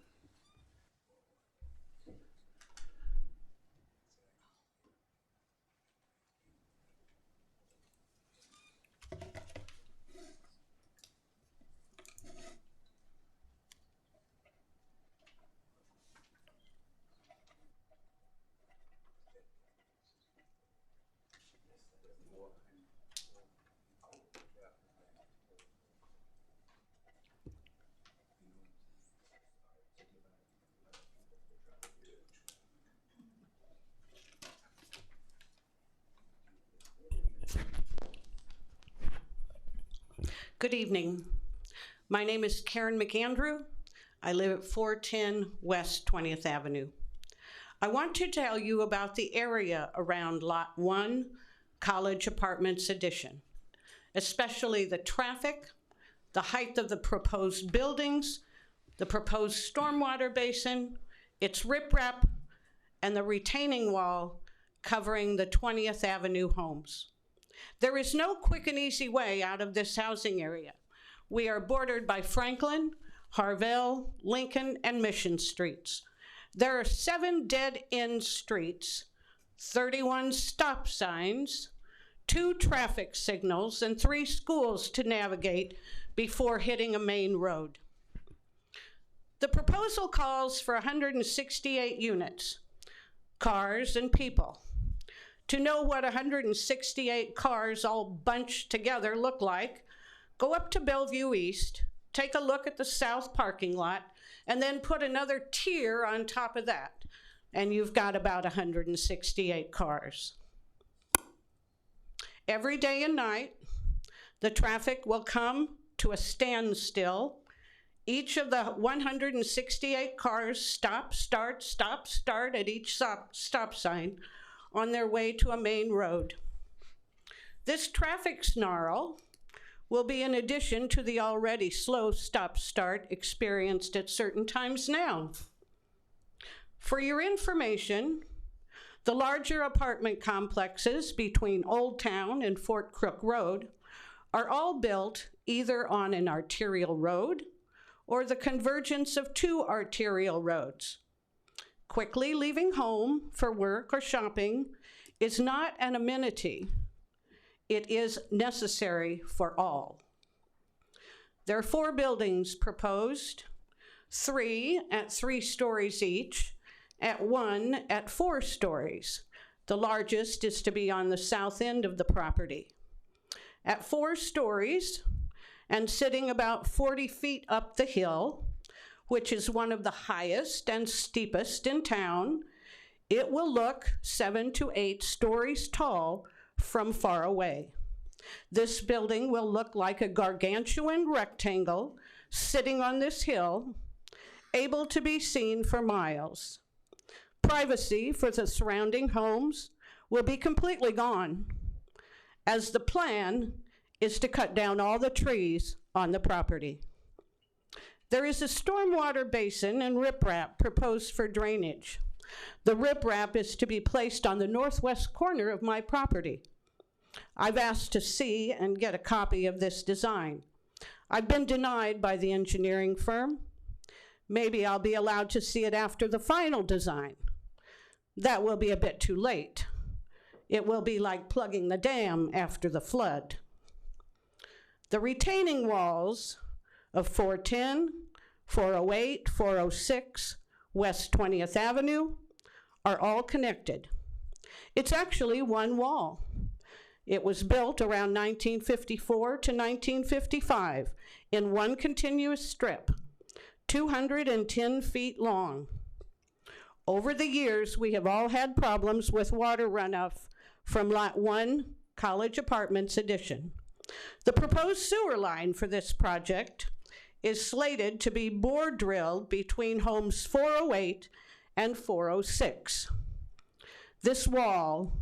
Good evening. My name is Karen McAndrew. I live at 410 West 20th Avenue. I want to tell you about the area around Lot 1, College Apartments Addition, especially the traffic, the height of the proposed buildings, the proposed stormwater basin, its riprap, and the retaining wall covering the 20th Avenue homes. There is no quick and easy way out of this housing area. We are bordered by Franklin, Harvell, Lincoln, and Mission Streets. There are 7 dead-end streets, 31 stop signs, 2 traffic signals, and 3 schools to navigate before hitting a main road. The proposal calls for 168 units, cars and people. To know what 168 cars all bunched together look like, go up to Bellevue East, take a look at the south parking lot, and then put another tier on top of that, and you've got about 168 cars. Every day and night, the traffic will come to a standstill. Each of the 168 cars stop, start at each stop sign on their way to a main road. This traffic snarl will be in addition to the already slow stop-start experienced at certain times now. For your information, the larger apartment complexes between Old Town and Fort Crook Road are all built either on an arterial road or the convergence of 2 arterial roads. Quickly leaving home for work or shopping is not an amenity. It is necessary for all. There are 4 buildings proposed, 3 at 3 stories each, at 1 at 4 stories. The largest is to be on the south end of the property. At 4 stories and sitting about 40 feet up the hill, which is one of the highest and steepest in town, it will look 7 to 8 stories tall from far away. This building will look like a gargantuan rectangle sitting on this hill, able to be seen for miles. Privacy for the surrounding homes will be completely gone, as the plan is to cut down all the trees on the property. There is a stormwater basin and riprap proposed for drainage. The riprap is to be placed on the northwest corner of my property. I've asked to see and get a copy of this design. I've been denied by the engineering firm. Maybe I'll be allowed to see it after the final design. That will be a bit too late. It will be like plugging the dam after the flood. The retaining walls of 410, 408, 406, West 20th Avenue are all connected. It's actually one wall. It was built around 1954 to 1955 in one continuous strip, 210 feet long. Over the years, we have all had problems with water runoff from Lot 1, College Apartments Addition. The proposed sewer line for this project is slated to be bore drilled between homes 408 and 406. This wall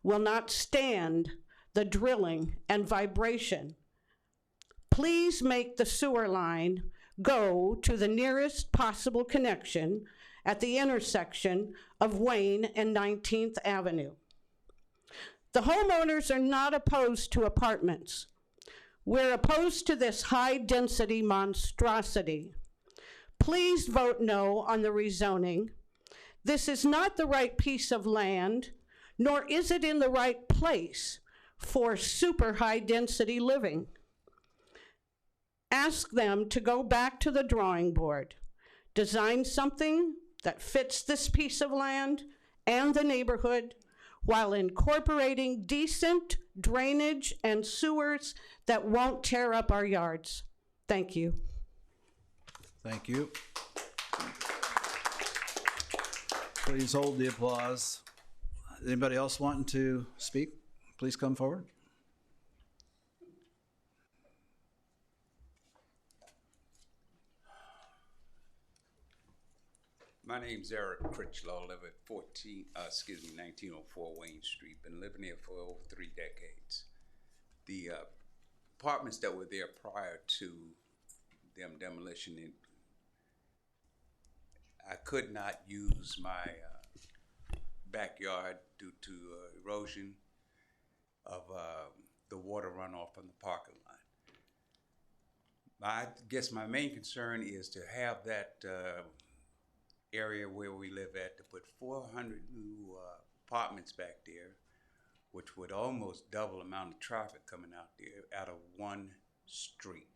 will not stand the drilling and vibration. Please make the sewer line go to the nearest possible connection at the intersection of Wayne and 19th Avenue. The homeowners are not opposed to apartments. We're opposed to this high-density monstrosity. Please vote no on the rezoning. This is not the right piece of land, nor is it in the right place for super high-density living. Ask them to go back to the drawing board, design something that fits this piece of land and the neighborhood while incorporating decent drainage and sewers that won't tear up our yards. Thank you. Thank you. Please hold the applause. Anybody else wanting to speak? Please come forward. My name's Eric Critchlow. I live at 1904 Wayne Street. Been living here for over 3 decades. The apartments that were there prior to them demolition, I could not use my backyard due to erosion of the water runoff from the parking lot. I guess my main concern is to have that area where we live at, to put 400 new apartments back there, which would almost double the amount of traffic coming out there out of one street.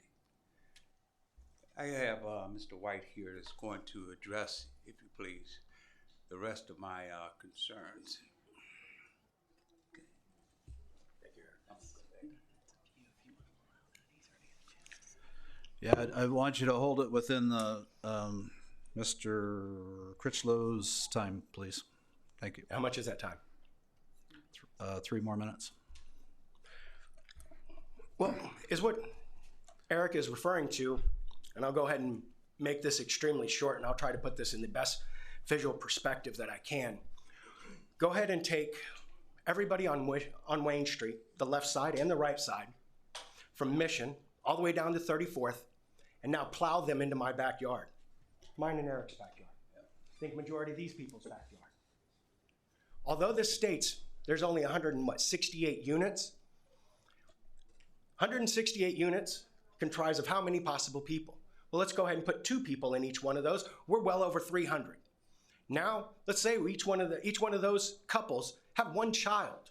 I have Mr. White here that's going to address, if you please, the rest of my concerns. Yeah, I want you to hold it within the Mr. Critchlow's time, please. Thank you. How much is that time? 3 more minutes. Well, is what Eric is referring to, and I'll go ahead and make this extremely short, and I'll try to put this in the best visual perspective that I can. Go ahead and take everybody on Wayne Street, the left side and the right side, from Mission all the way down to 34th, and now plow them into my backyard. Mine and Eric's backyard. I think majority of these people's backyard. Although this states there's only 168 units, 168 units comprise of how many possible people? Well, let's go ahead and put 2 people in each one of those. We're well over 300. Now, let's say each one of those couples have 1 child.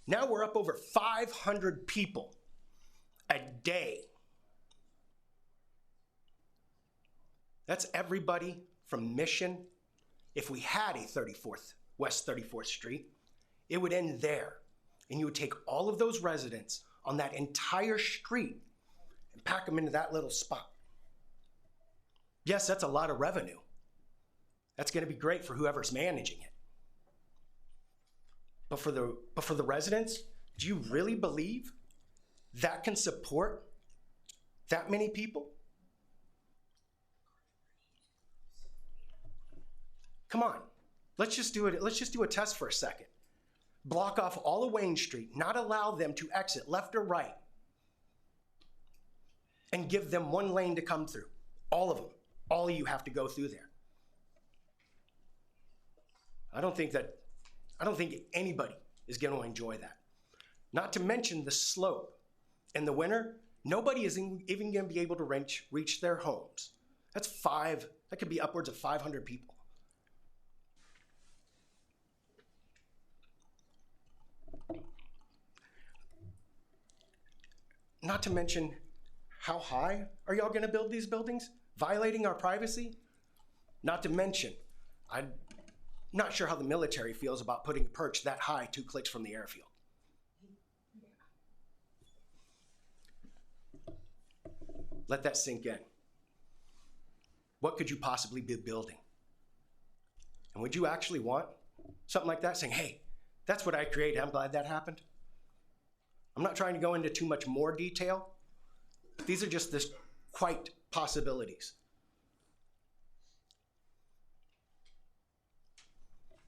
Now we're up over 500 people a day. That's everybody from Mission. If we had a West 34th Street, it would end there. And you would take all of those residents on that entire street and pack them into that little spot. Yes, that's a lot of revenue. That's going to be great for whoever's managing it. But for the residents, do you really believe that can support that many people? Come on, let's just do it. Let's just do a test for a second. Block off all of Wayne Street, not allow them to exit left or right, and give them 1 lane to come through. All of them. All of you have to go through there. I don't think anybody is going to enjoy that. Not to mention the slope. In the winter, nobody is even going to be able to reach their homes. That could be upwards of 500 people. Not to mention, how high are y'all going to build these buildings? Violating our privacy? Not to mention, I'm not sure how the military feels about putting a perch that high 2 clicks from the airfield. Let that sink in. What could you possibly be building? And would you actually want something like that, saying, hey, that's what I created, I'm glad that happened? I'm not trying to go into too much more detail. These are just quite possibilities.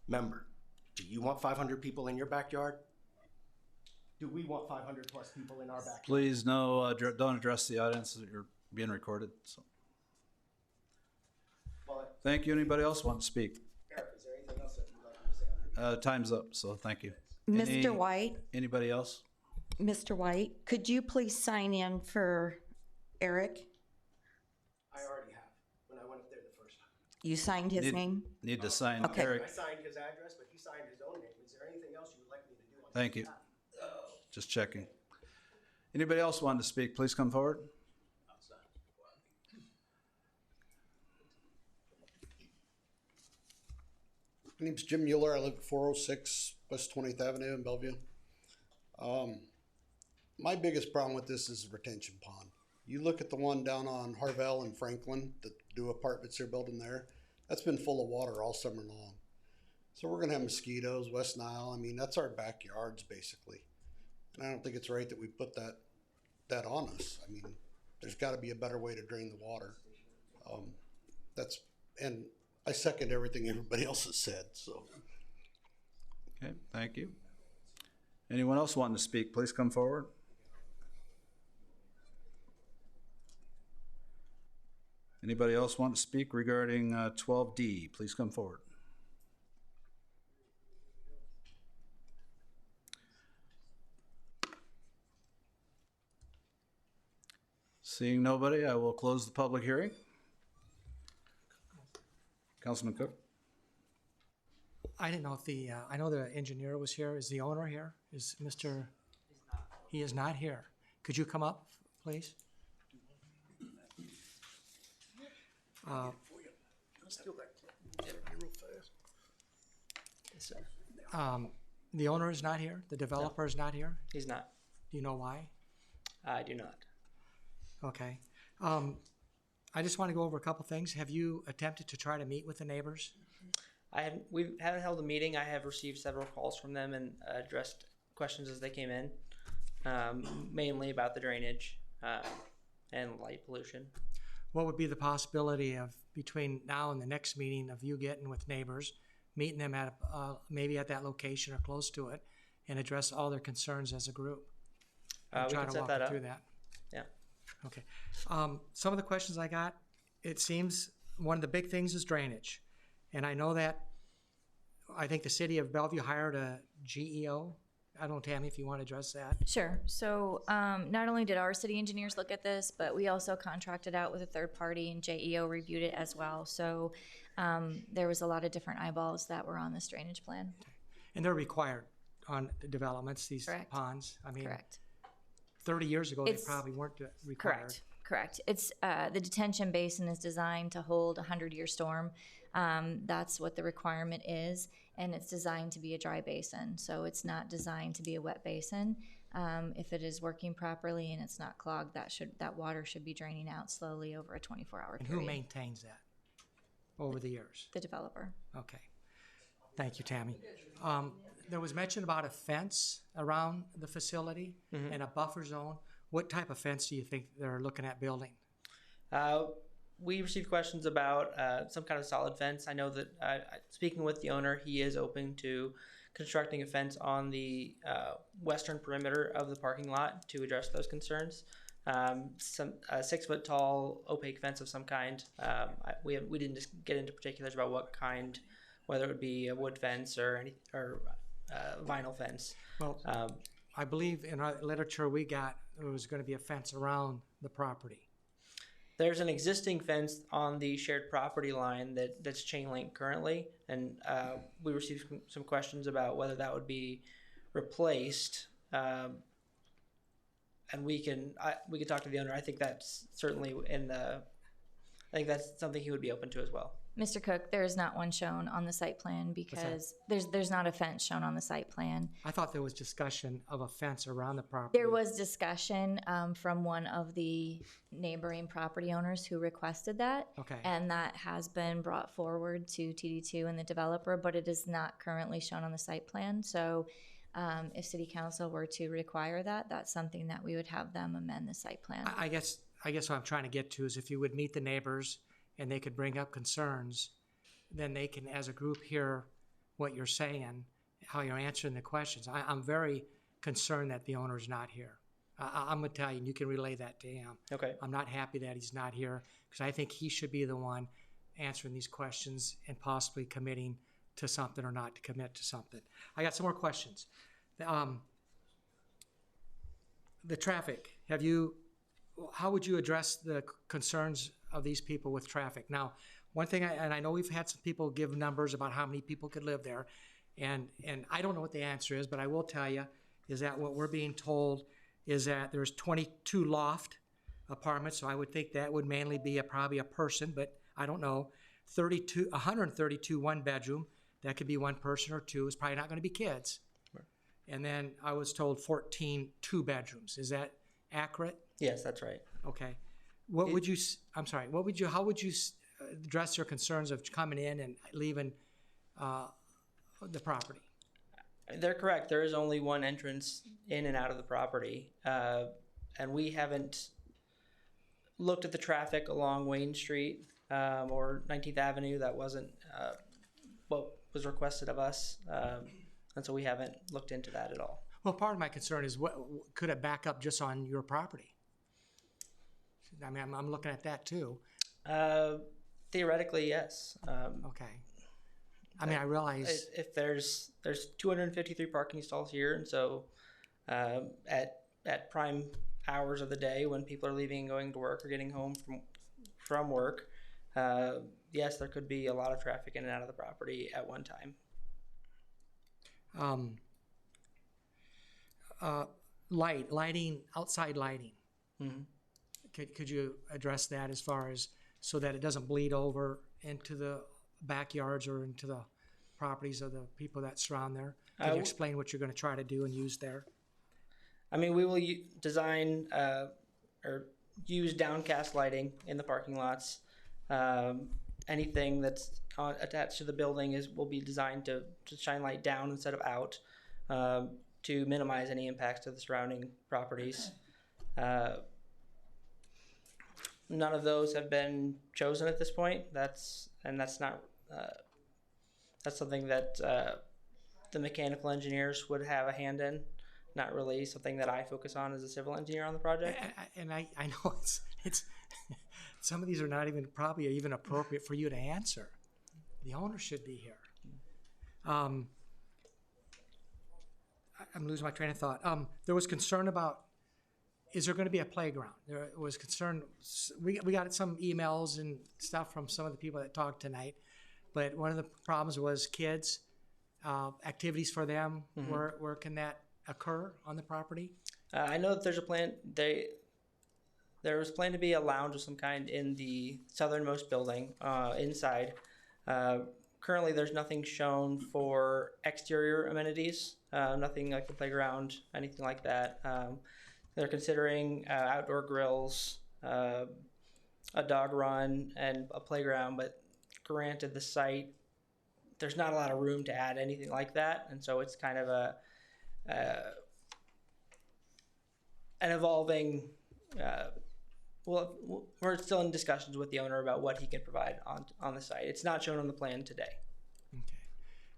Member, do you want 500 people in your backyard? Do we want 500 plus people in our backyard? Please, no, don't address the audience. You're being recorded. So. Thank you. Anybody else want to speak? Eric, is there anything else that you'd like me to say? Time's up, so thank you. Mr. White? Anybody else? Mr. White, could you please sign in for Eric? I already have, when I went up there the first time. You signed his name? Need to sign Okay. Eric. I signed his address, but he signed his own name. Is there anything else you would like me to do? Thank you. Just checking. Anybody else want to speak? Please come forward. My name's Jim Mueller. I live at 406 West 20th Avenue in Bellevue. My biggest problem with this is the retention pond. You look at the one down on Harvell and Franklin, the new apartments they're building there, that's been full of water all summer long. So we're gonna have mosquitoes, West Nile. I mean, that's our backyards basically. And I don't think it's right that we put that on us. I mean, there's gotta be a better way to drain the water. That's And I second everything everybody else has said, so. Okay, thank you. Anyone else wanting to speak, please come forward. Anybody else want to speak regarding 12D? Please come forward. Seeing nobody, I will close the public hearing. Councilman Cook? I didn't know if I know the engineer was here. Is the owner here? Is Mr.? He is not here. Could you come up, please? The owner is not here? The developer is not here? He's not. Do you know why? I do not. Okay. I just want to go over a couple things. Have you attempted to try to meet with the neighbors? We haven't held a meeting. I have received several calls from them and addressed questions as they came in, mainly about the drainage and light pollution. What would be the possibility of between now and the next meeting of you getting with neighbors, meeting them at maybe at that location or close to it, and address all their concerns as a group? We can set that up. Through that. Yeah. Okay. Some of the questions I got, it seems one of the big things is drainage. And I know that, I think the city of Bellevue hired a GEO. I don't know, Tammy, if you want to address that. Sure. So not only did our city engineers look at this, but we also contracted out with a third party and JEO reviewed it as well. So there was a lot of different eyeballs that were on this drainage plan. And they're required on the developments, these Correct. ponds. I mean, Correct. 30 years ago, they probably weren't required. Correct. It's the detention basin is designed to hold a 100-year storm. That's what the requirement is, and it's designed to be a dry basin. So it's not designed to be a wet basin. If it is working properly and it's not clogged, that water should be draining out slowly over a 24-hour And period. who maintains that over the years? The developer. Okay. Thank you, Tammy. There was mention about a fence around the facility and a buffer zone. What type of fence do you think they're looking at building? We received questions about some kind of solid fence. I know that speaking with the owner, he is open to constructing a fence on the western perimeter of the parking lot to address those concerns. Some 6 foot tall opaque fence of some kind. We didn't just get into particulars about what kind, whether it would be a wood fence or vinyl fence. Well, I believe in our literature we got there was going to be a fence around the property. There's an existing fence on the shared property line that's chain link currently, and we received some questions about whether that would be replaced. And we can talk to the owner. I think that's certainly I think that's something he would be open to as well. Mr. Cook, there is not one shown on the site plan because there's not a fence shown on the site plan. I thought there was discussion of a fence around the property. There was discussion from one of the neighboring property owners who requested that. Okay. And that has been brought forward to TD2 and the developer, but it is not currently shown on the site plan. So if city council were to require that, that's something that we would have them amend the site plan. I guess what I'm trying to get to is if you would meet the neighbors and they could bring up concerns, then they can, as a group, hear what you're saying, how you're answering the questions. I'm very concerned that the owner's not here. I'm going to tell you, and you can relay that to him. Okay. I'm not happy that he's not here because I think he should be the one answering these questions and possibly committing to something or not to commit to something. I got some more questions. The traffic, how would you address the concerns of these people with traffic? Now, one thing, and I know we've had some people give numbers about how many people could live there, and I don't know what the answer is, but I will tell you is that what we're being told is that there's 22 loft apartments, so I would think that would mainly be probably a person, but I don't know. 132 one bedroom, that could be one person or two. It's probably not going to be kids. Right. And then I was told 14 two bedrooms. Is that accurate? Yes, that's right. Okay. How would you address your concerns of coming in and leaving the property? They're correct. There is only one entrance in and out of the property. And we haven't looked at the traffic along Wayne Street. or 19th Avenue. That wasn't what was requested of us, and so we haven't looked into that at all. Well, part of my concern is what could it back up just on your property? I mean, I'm looking at that too. Theoretically, yes. Okay. I mean, I realize if there's 253 parking stalls here, and so at prime hours of the day when people are leaving and going to work or getting home from work, yes, there could be a lot of traffic in and out of the property at one time. Lighting, outside lighting. Mm-hmm. Could you address that as far as so that it doesn't bleed over into the backyards or into the properties of the people that surround there? Could you explain what you're going to try to do and use there? I mean, we will design or use downcast lighting in the parking lots. Anything that's attached to the building will be designed to shine light down instead of out, to minimize any impacts to the surrounding properties. None of those have been chosen at this point. That's something that the mechanical engineers would have a hand in. Not really something that I focus on as a civil engineer on the project. And I know it's some of these are not even probably even appropriate for you to answer. The owner should be here. I'm losing my train of thought. There was concern about, is there going to be a playground? There was concern. We got some emails and stuff from some of the people that talked tonight, but one of the problems was kids, activities for them. Mm-hmm. Where can that occur on the property? I know that there's a plan. There was planned to be a lounge of some kind in the southernmost building inside. Currently, there's nothing shown for exterior amenities, nothing like the playground, anything like that. They're considering outdoor grills, a dog run, and a playground, but granted the site, there's not a lot of room to add anything like that, and so it's kind of an evolving, we're still in discussions with the owner about what he can provide on the site. It's not shown on the plan today. Okay.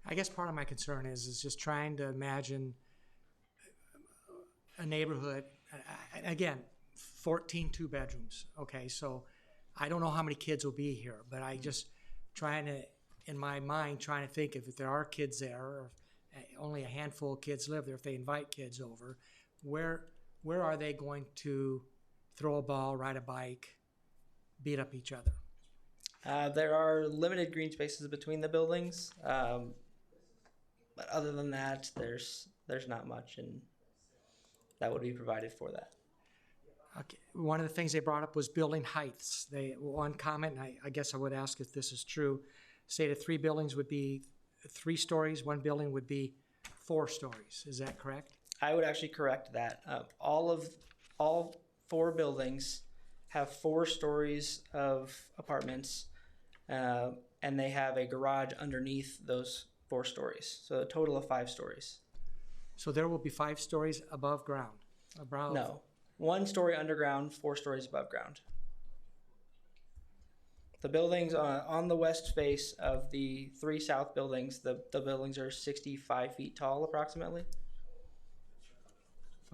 I guess part of my concern is just trying to imagine a neighborhood, again, 14 two-bedrooms. Okay, so I don't know how many kids will be here, but I just in my mind, trying to think if there are kids there, or if only a handful of kids live there, if they invite kids over, where are they going to throw a ball, ride a bike, beat up each other? There are limited green spaces between the buildings, but other than that, there's not much, and that would be provided for that. Okay. One of the things they brought up was building heights. One comment, and I guess I would ask if this is true, stated 3 buildings would be 3 stories, 1 building would be 4 stories. Is that correct? I would actually correct that. All 4 buildings have 4 stories of apartments, and they have a garage underneath those 4 stories. So a total of 5 stories. So there will be 5 stories above ground? No. 1 story underground, 4 stories above ground. The buildings on the west face of the 3 south buildings, the buildings are 65 feet tall approximately.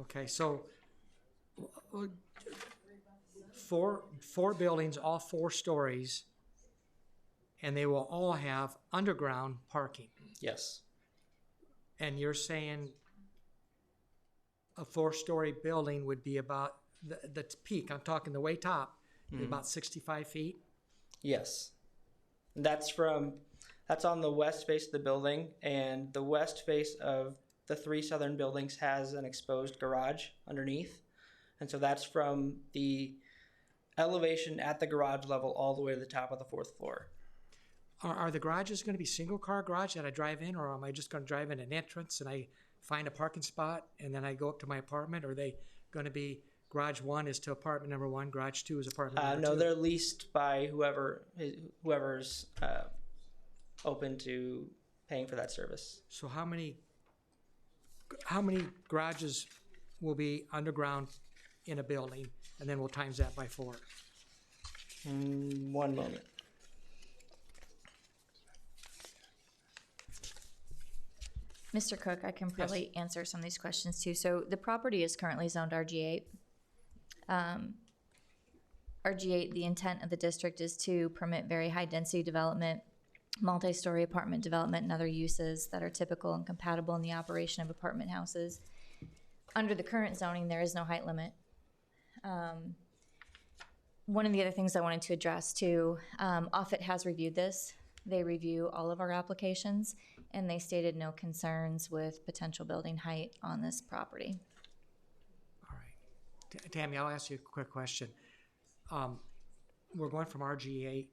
Okay, so 4 buildings, all 4 stories, and they will all have underground parking. Yes. And you're saying a 4-story building would be about the peak, I'm talking the way top, mm-hmm. about 65 feet? Yes. That's on the west face of the building, and the west face of the 3 southern buildings has an exposed garage underneath. And so that's from the elevation at the garage level all the way to the top of the 4th floor. Are the garages going to be single-car garage that I drive in, or am I just going to drive in an entrance and I find a parking spot and then I go up to my apartment? Or are they going to be garage 1 is to apartment number 1, garage 2 is apartment number 2? No, they're leased by whoever's open to paying for that service. So how many garages will be underground in a building, and then we'll times that by 4? 1 moment. Mr. Cook, I can probably answer some of these questions too. So the property is currently zoned RG8. RG8, the intent of the district is to permit very high density development, multi-story apartment development, and other uses that are typical and compatible in the operation of apartment houses. Under the current zoning, there is no height limit. One of the other things I wanted to address too, Offutt has reviewed this. They review all of our applications, and they stated no concerns with potential building height on this property. All right. Tammy, I'll ask you a quick question. We're going from RG8,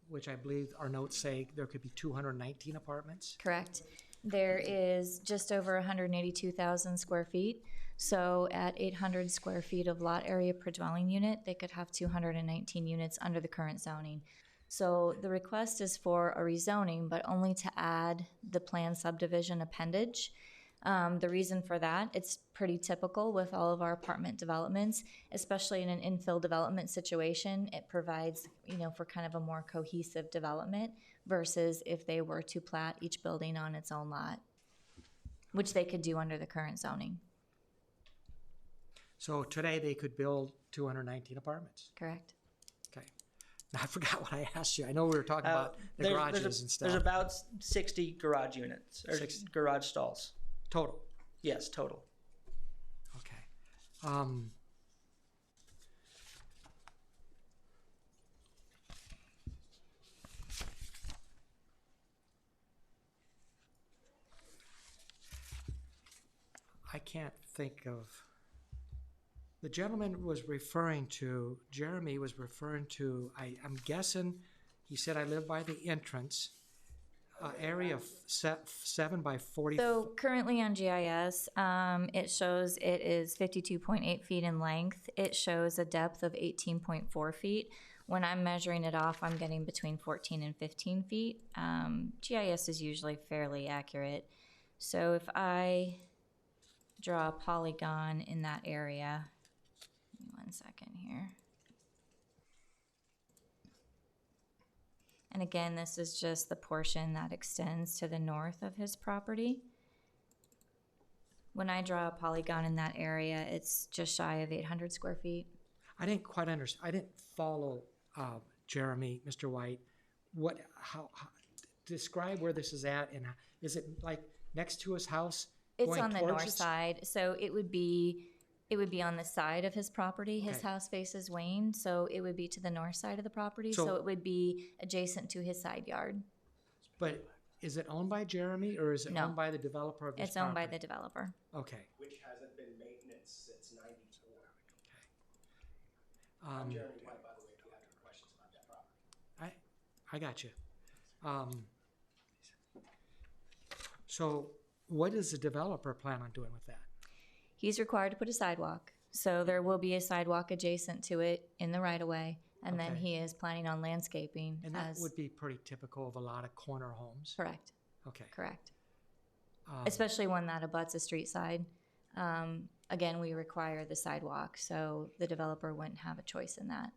which I believe our notes say there could be 219 apartments. Correct. There is just over 182,000 square feet. So at 800 square feet of lot area per dwelling unit, they could have 219 units under the current zoning. So the request is for a rezoning, but only to add the planned subdivision appendage. The reason for that, it's pretty typical with all of our apartment developments, especially in an infill development situation. It provides, for kind of a more cohesive development versus if they were to plat each building on its own lot, which they could do under the current zoning. So today they could build 219 apartments. Correct. Okay. Now I forgot what I asked you. I know we were talking about the garages and stuff. There's about 60 garage units, or 60. garage stalls. Total. Yes, total. Okay. I can't think of. The gentleman was referring to, Jeremy was referring to, I'm guessing, he said I live by the entrance, area of 7 by 40. So currently on GIS, it shows it is 52.8 feet in length. It shows a depth of 18.4 feet. When I'm measuring it off, I'm getting between 14 and 15 feet. GIS is usually fairly accurate. So if I draw a polygon in that area, give me 1 second here. And again, this is just the portion that extends to the north of his property. When I draw a polygon in that area, it's just shy of 800 square feet. I didn't quite understand. I didn't follow Jeremy, Mr. White. How describe where this is at, and is it like next to his house? It's on the north side, so it would be on the side of his property. His house faces Wayne, so it would be to the north side of the property. So it would be adjacent to his side yard. But is it owned by Jeremy, or is it owned by the developer of this It's owned by the developer. Okay. Which hasn't been maintenance since '94. Okay. I'm Jeremy White, by the way, if you have any questions about that property. I got you. So what does the developer plan on doing with that? He's required to put a sidewalk. So there will be a sidewalk adjacent to it in the right-of-way, and then he is planning on landscaping. And that would be pretty typical of a lot of corner homes. Correct. Okay. Correct. Especially one that abuts a street side. Again, we require the sidewalk, so the developer wouldn't have a choice in that.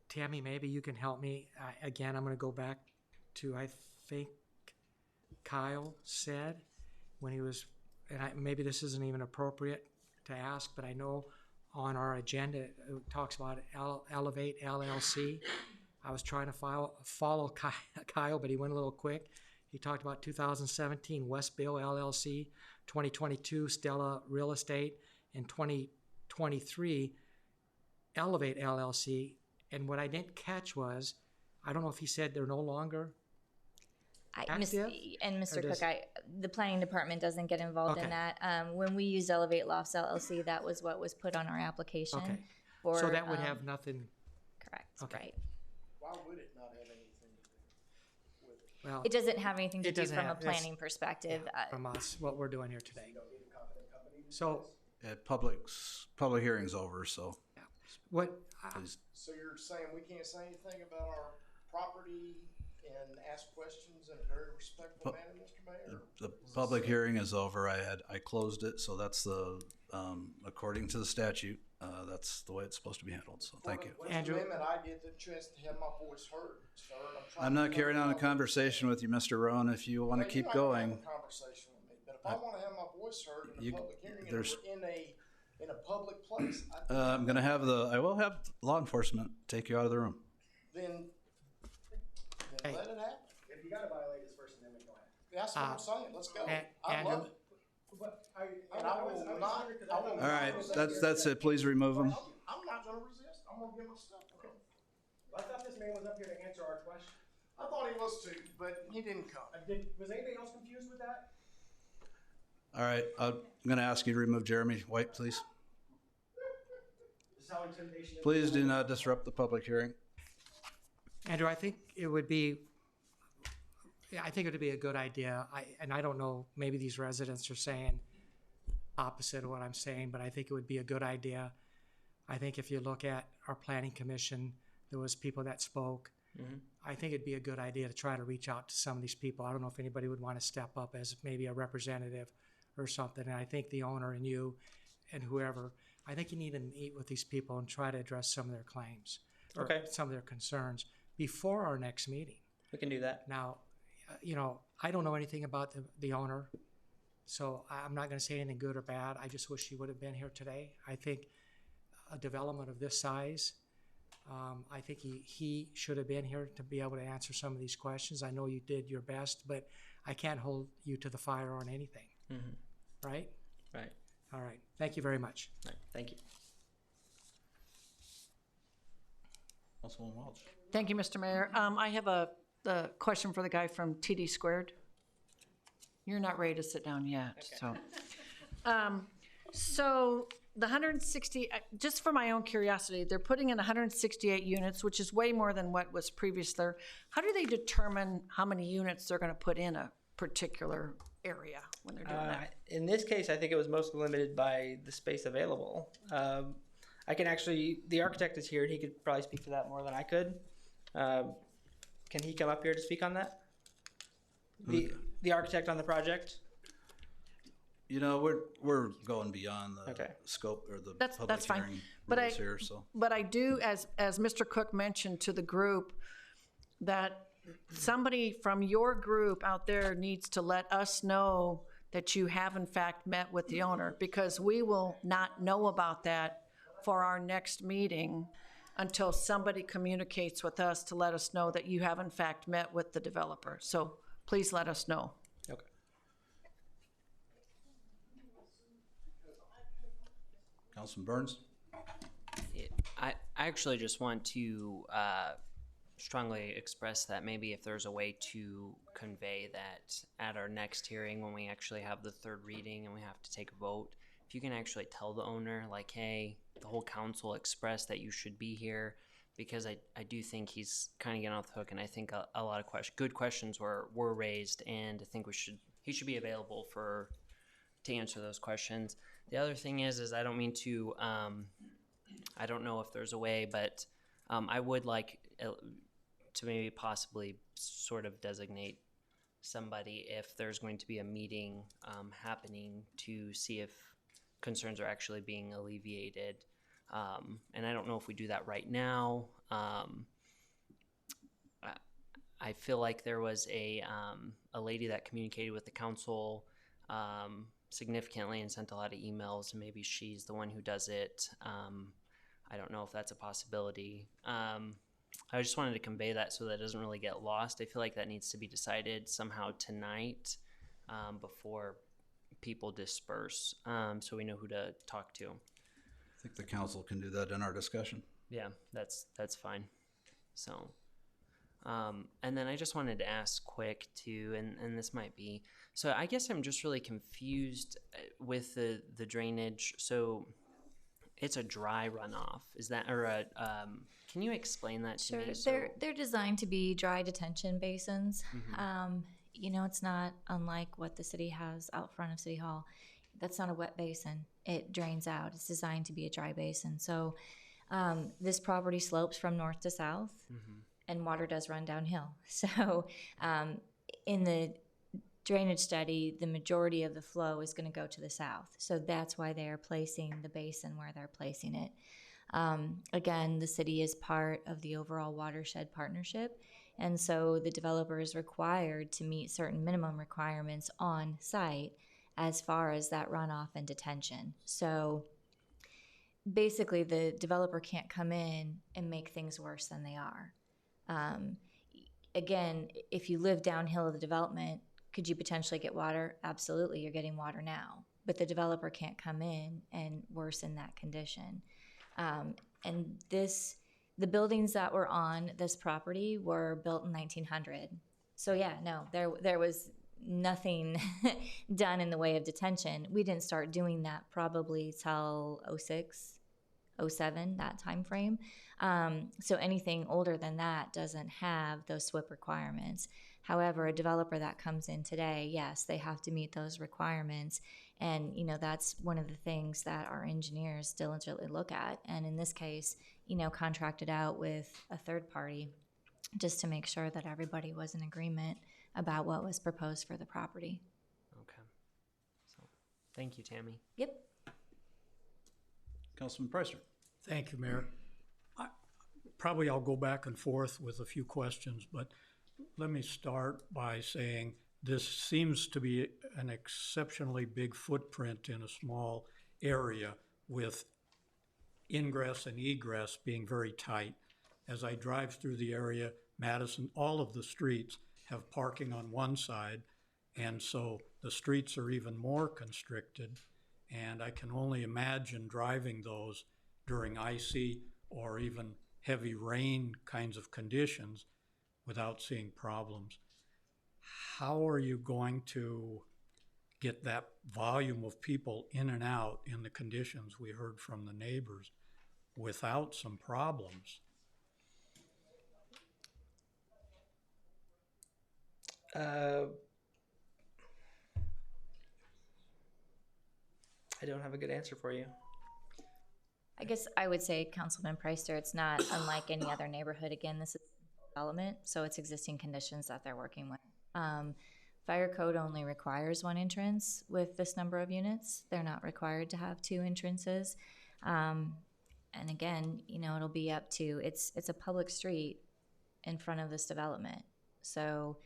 Tammy, maybe you can help me. Again, I'm going to go back to, I think Kyle said when he was, and maybe this isn't even appropriate to ask, but I know on our agenda it talks about Elevate LLC. I was trying to follow Kyle, but he went a little quick. He talked about 2017 West Bill LLC, 2022 Stella Real Estate, and 2023 Elevate LLC. And what I didn't catch was, I don't know if he said they're no longer active? Mr. Cook, the planning department doesn't get involved in that. When we used Elevate Lofts LLC, that was what was put on our application. Okay. For, so that would have nothing. Correct. Okay. Right. Why would it not have anything to do with it? Well, it doesn't have anything to do from a planning perspective. From us, what we're doing here today. So Public hearing's over, so. What? So you're saying we can't say anything about our property and ask questions in a very respectful manner, Mr. Mayor? The public hearing is over. I closed it, so that's according to the statute. that's the way it's supposed to be handled, so thank you. What's Andrew? the amendment I did the chance to have my voice heard, sir? I'm not carrying on a conversation with you, Mr. Rowan. If you want to keep going, Have a conversation with me, but if I want to have my voice heard in a public hearing and there's- we're in a public place, I will have law enforcement take you out of the room. then Hey. let it happen. If you gotta violate his First Amendment, go ahead. That's what I'm saying. Let's go. I Andrew? love it. But And I will not. I will All not right, resist. that's it. Please remove them. I'm not going to resist. I'm going to get my stuff done. I thought this man was up here to answer our question. I thought he was too, but he didn't come. Was anybody else confused with that? All right, I'm going to ask you to remove Jeremy White, please. This is how intimidation is. Please do not disrupt the public hearing. Andrew, I think it would be a good idea. I don't know, maybe these residents are saying opposite of what I'm saying, but I think it would be a good idea. I think if you look at our planning commission, there was people that spoke. Mm-hmm. I think it'd be a good idea to try to reach out to some of these people. I don't know if anybody would want to step up as maybe a representative or something. And I think the owner and you and whoever, I think you need to meet with these people and try to address some of their claims or Okay. some of their concerns before our next meeting. We can do that. Now, I don't know anything about the owner, so I'm not going to say anything good or bad. I just wish he would have been here today. I think a development of this size, I think he should have been here to be able to answer some of these questions. I know you did your best, but I can't hold you to the fire on anything. Mm-hmm. Right? Right. All right. Thank you very much. Right. Thank you. Councilwoman Welch. Thank you, Mr. Mayor. I have a question for the guy from TD Squared. You're not ready to sit down yet, so. So the 160, just for my own curiosity, they're putting in 168 units, which is way more than what was previous there. How do they determine how many units they're gonna put in a particular area when they're doing that? In this case, I think it was mostly limited by the space available. I can actually, the architect is here, and he could probably speak to that more than I could. Can he come up here to speak on that? The architect on the project? We're going beyond the Okay. scope or the That's public fine. hearing But rules here, so. But I do, as Mr. Cook mentioned to the group, that somebody from your group out there needs to let us know that you have in fact met with the owner, because we will not know about that for our next meeting until somebody communicates with us to let us know that you have in fact met with the developer. So please let us know. Okay. Councilman Burns? I actually just want to strongly express that maybe if there's a way to convey that at our next hearing, when we actually have the third reading and we have to take a vote, if you can actually tell the owner, like, hey, the whole council expressed that you should be here, because I do think he's kind of getting off the hook, and I think a lot of good questions were raised, and I think he should be available to answer those questions. The other thing is I don't mean to, I don't know if there's a way, but I would like to maybe possibly sort of designate somebody if there's going to be a meeting happening to see if concerns are actually being alleviated. And I don't know if we do that right now. I feel like there was a lady that communicated with the council significantly and sent a lot of emails, and maybe she's the one who does it. I don't know if that's a possibility. I just wanted to convey that so that it doesn't really get lost. I feel like that needs to be decided somehow tonight before people disperse, so we know who to talk to. I think the council can do that in our discussion. Yeah, that's fine. So, and then I just wanted to ask quick too, and this might be, so I guess I'm just really confused with the drainage. So it's a dry runoff, is that, or can you explain that to me? Sure, they're designed to be dry detention basins. Mhm. It's not unlike what the city has out front of City Hall. That's not a wet basin. It drains out. It's designed to be a dry basin. So this property slopes from north to south, Mhm. and water does run downhill. So in the drainage study, the majority of the flow is going to go to the south. So that's why they are placing the basin where they're placing it. Again, the city is part of the overall watershed partnership, and so the developer is required to meet certain minimum requirements on site as far as that runoff and detention. So basically, the developer can't come in and make things worse than they are. Again, if you live downhill of the development, could you potentially get water? Absolutely, you're getting water now. But the developer can't come in and worsen that condition. And the buildings that were on this property were built in 1900. So yeah, no, there was nothing done in the way of detention. We didn't start doing that probably till 06, 07, that time frame. So anything older than that doesn't have those SWIP requirements. However, a developer that comes in today, yes, they have to meet those requirements. And, that's one of the things that our engineers diligently look at. And in this case, contracted out with a third party just to make sure that everybody was in agreement about what was proposed for the property. Okay. So, thank you, Tammy. Yep. Councilman Preister. Thank you, Mayor. I'll go back and forth with a few questions, but let me start by saying this seems to be an exceptionally big footprint in a small area with ingress and egress being very tight. As I drive through the area, Madison, all of the streets have parking on one side, and so the streets are even more constricted. And I can only imagine driving those during icy or even heavy rain kinds of conditions without seeing problems. How are you going to get that volume of people in and out in the conditions we heard from the neighbors without some problems? I don't have a good answer for you. I guess I would say, Councilman Preister, it's not unlike any other neighborhood. Again, this is development, so it's existing conditions that they're working with. Fire code only requires one entrance with this number of units. They're not required to have two entrances. And again, it'll be up to, it's a public street in front of this development. So,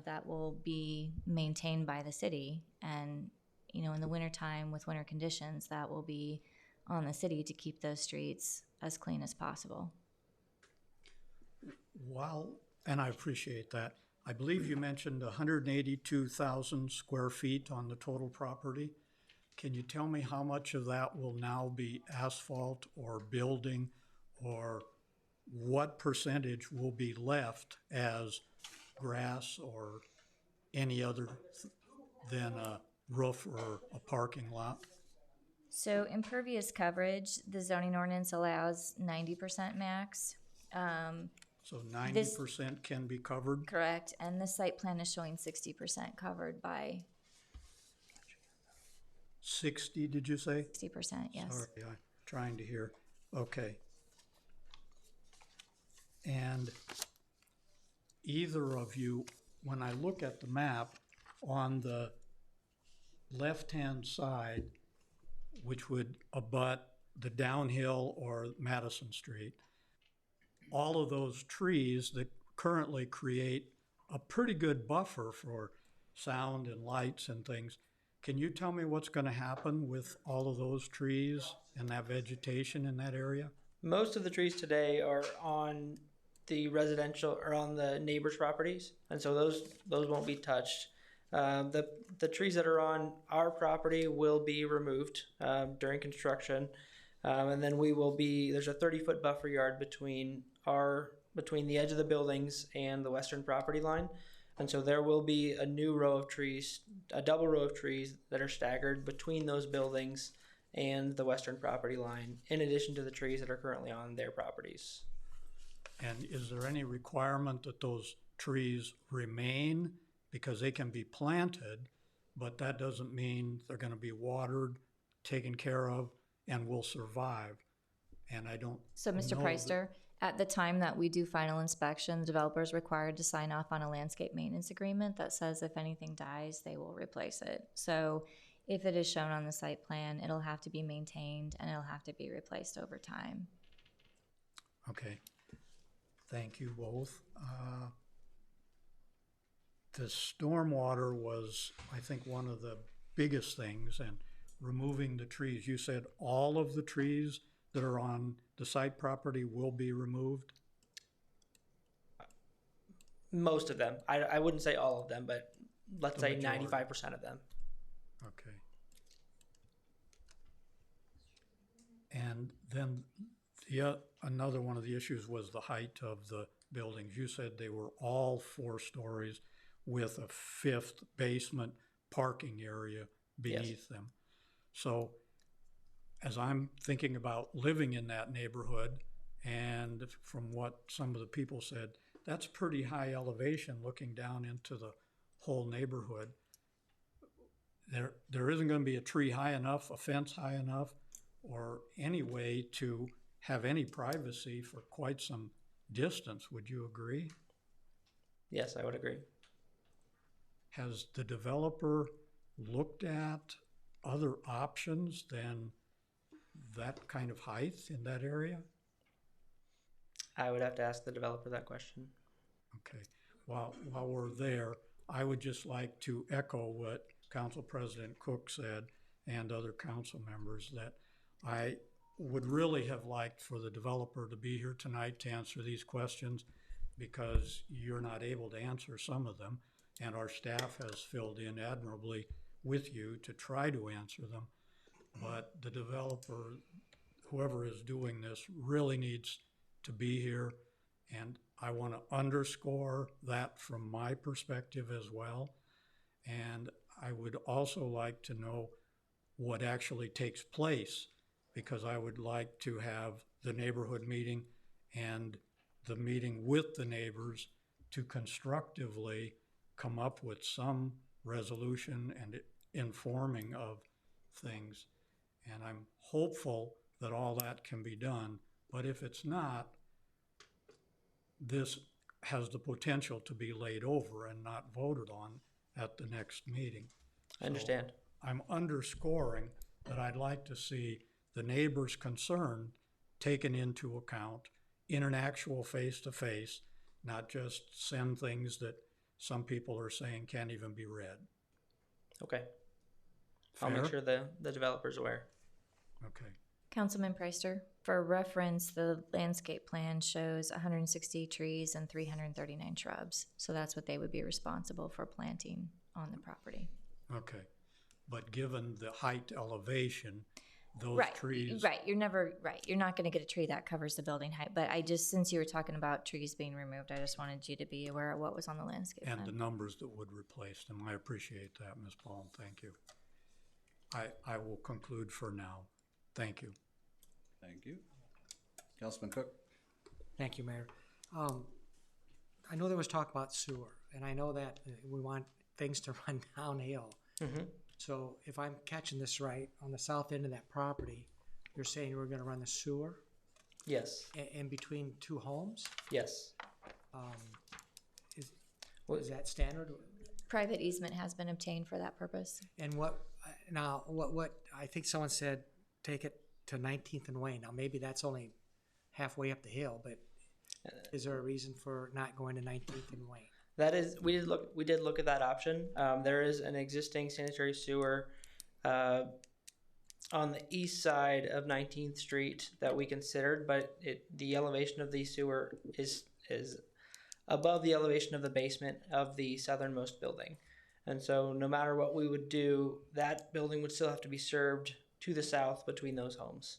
that will be maintained by the city. And, in the wintertime with winter conditions, that will be on the city to keep those streets as clean as possible. Well, and I appreciate that. I believe you mentioned 182,000 square feet on the total property. Can you tell me how much of that will now be asphalt or building, or what percentage will be left as grass or any other than a roof or a parking lot? So impervious coverage, the zoning ordinance allows 90% max. So 90% can be covered? Correct, and the site plan is showing 60% covered by 60, did you say? 60%, yes. Sorry, I'm trying to hear. Okay. And either of you, when I look at the map on the left-hand side, which would abut the downhill or Madison Street, all of those trees that currently create a pretty good buffer for sound and lights and things. Can you tell me what's going to happen with all of those trees and that vegetation in that area? Most of the trees today are on the residential or on the neighbors' properties, and so those won't be touched. The trees that are on our property will be removed during construction, and then there's a 30-foot buffer yard between the edge of the buildings and the western property line, and so there will be a new row of trees, a double row of trees that are staggered between those buildings and the western property line, in addition to the trees that are currently on their properties. And is there any requirement that those trees remain? Because they can be planted, but that doesn't mean they're going to be watered, taken care of, and will survive. And I don't So, Mr. Preister, At the time that we do final inspection, the developer is required to sign off on a landscape maintenance agreement that says if anything dies, they will replace it. So if it is shown on the site plan, it'll have to be maintained and it'll have to be replaced over time. Okay, thank you both. The stormwater was, I think, one of the biggest things, and removing the trees. You said all of the trees that are on the site property will be removed? Most of them. I wouldn't say all of them, but let's The say majority. 95% of them. Okay. And then another one of the issues was the height of the buildings. You said they were all 4 stories with a 5th basement parking area beneath them. So as I'm thinking about living in that neighborhood, and from what some of the people said, that's pretty high elevation looking down into the whole neighborhood. There isn't going to be a tree high enough, a fence high enough, or any way to have any privacy for quite some distance. Would you agree? Yes, I would agree. Has the developer looked at other options than that kind of height in that area? I would have to ask the developer that question. Okay. While we're there, I would just like to echo what Council President Cook said and other council members, that I would really have liked for the developer to be here tonight to answer these questions, because you're not able to answer some of them, and our staff has filled in admirably with you to try to answer them. But the developer, whoever is doing this, really needs to be here, and I want to underscore that from my perspective as well. And I would also like to know what actually takes place, because I would like to have the neighborhood meeting and the meeting with the neighbors to constructively come up with some resolution and informing of things. And I'm hopeful that all that can be done, but if it's not, this has the potential to be laid over and not voted on at the next meeting. I understand. So I'm underscoring that I'd like to see the neighbors' concern taken into account in an actual face-to-face, not just send things that some people are saying can't even be read. Okay. I'll make sure the developer's aware. Okay. Councilman Preister, for reference, the landscape plan shows 160 trees and 339 shrubs. So that's what they would be responsible for planting on the property. Okay. But given the height elevation, those trees... Right, you're not going to get a tree that covers the building height. But I just, since you were talking about trees being removed, I just wanted you to be aware of what was on the landscape and plan. the numbers that would replace them. I appreciate that, Ms. Paul. Thank you. I will conclude for now. Thank you. Thank you. Councilman Cook? Thank you, Mayor. I know there was talk about sewer, and I know that we want things to run downhill. Mm-hmm. So if I'm catching this right, on the south end of that property, you're saying we're gonna run the sewer Yes. in between 2 homes? Yes. Is that standard? Private easement has been obtained for that purpose. And what I think someone said, take it to 19th and Wayne. Now, maybe that's only halfway up the hill, but is there a reason for not going to 19th and Wayne? That is, we did look at that option. There is an existing sanitary sewer on the east side of 19th Street that we considered, but the elevation of the sewer is above the elevation of the basement of the southernmost building. And so no matter what we would do, that building would still have to be served to the south between those homes.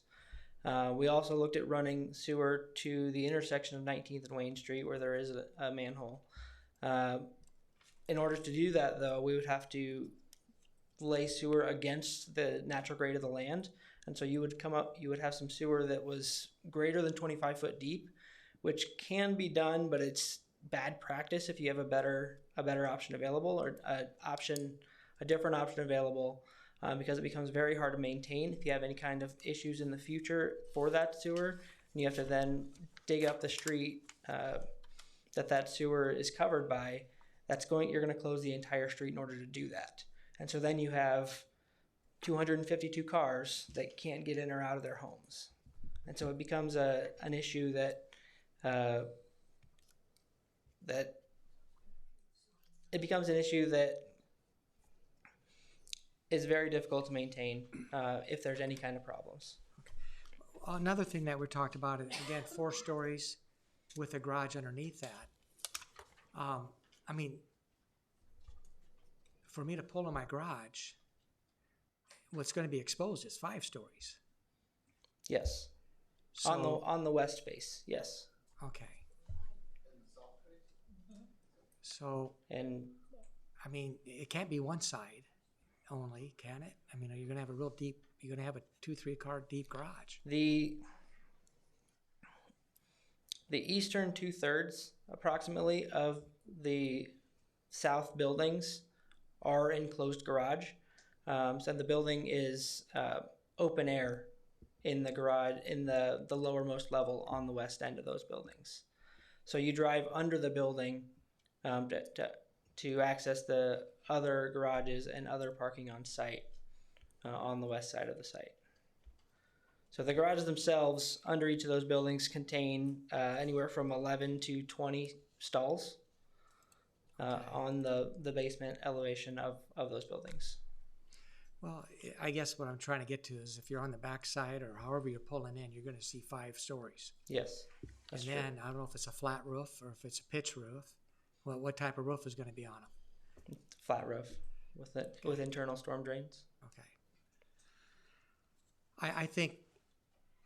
We also looked at running sewer to the intersection of 19th and Wayne Street, where there is a manhole. In order to do that, though, we would have to lay sewer against the natural grade of the land. And so you would have some sewer that was greater than 25 foot deep, which can be done, but it's bad practice if you have a better option available, or a different option available, because it becomes very hard to maintain if you have any kind of issues in the future for that sewer. and you have to then dig up the street that sewer is covered by, you're going to close the entire street in order to do that. And so then you have 252 cars that can't get in or out of their homes. And so it becomes an issue that is very difficult to maintain if there's any kind of problems. Another thing that we talked about, again, 4 stories with a garage underneath that. I mean, for me to pull in my garage, what's going to be exposed is 5 stories. Yes. So, on the west face, yes. Okay. So, and I mean, it can't be one side only, can it? I mean, are you going to have a real deep? You're going to have a 2-3 car deep garage. The eastern 2/3 approximately of the south buildings are enclosed garage. So the building is open air in the garage in the lowermost level on the west end of those buildings. So you drive under the building to access the other garages and other parking on site on the west side of the site. So the garages themselves under each of those buildings contain anywhere from 11 to 20 stalls on the basement elevation of those buildings. Well, I guess what I'm trying to get to is if you're on the back side or however you're pulling in, you're going to see 5 stories. Yes. And then, I don't know if it's a flat roof or if it's a pitch roof. Well, what type of roof is going to be on them? Flat roof with internal storm drains. Okay. I think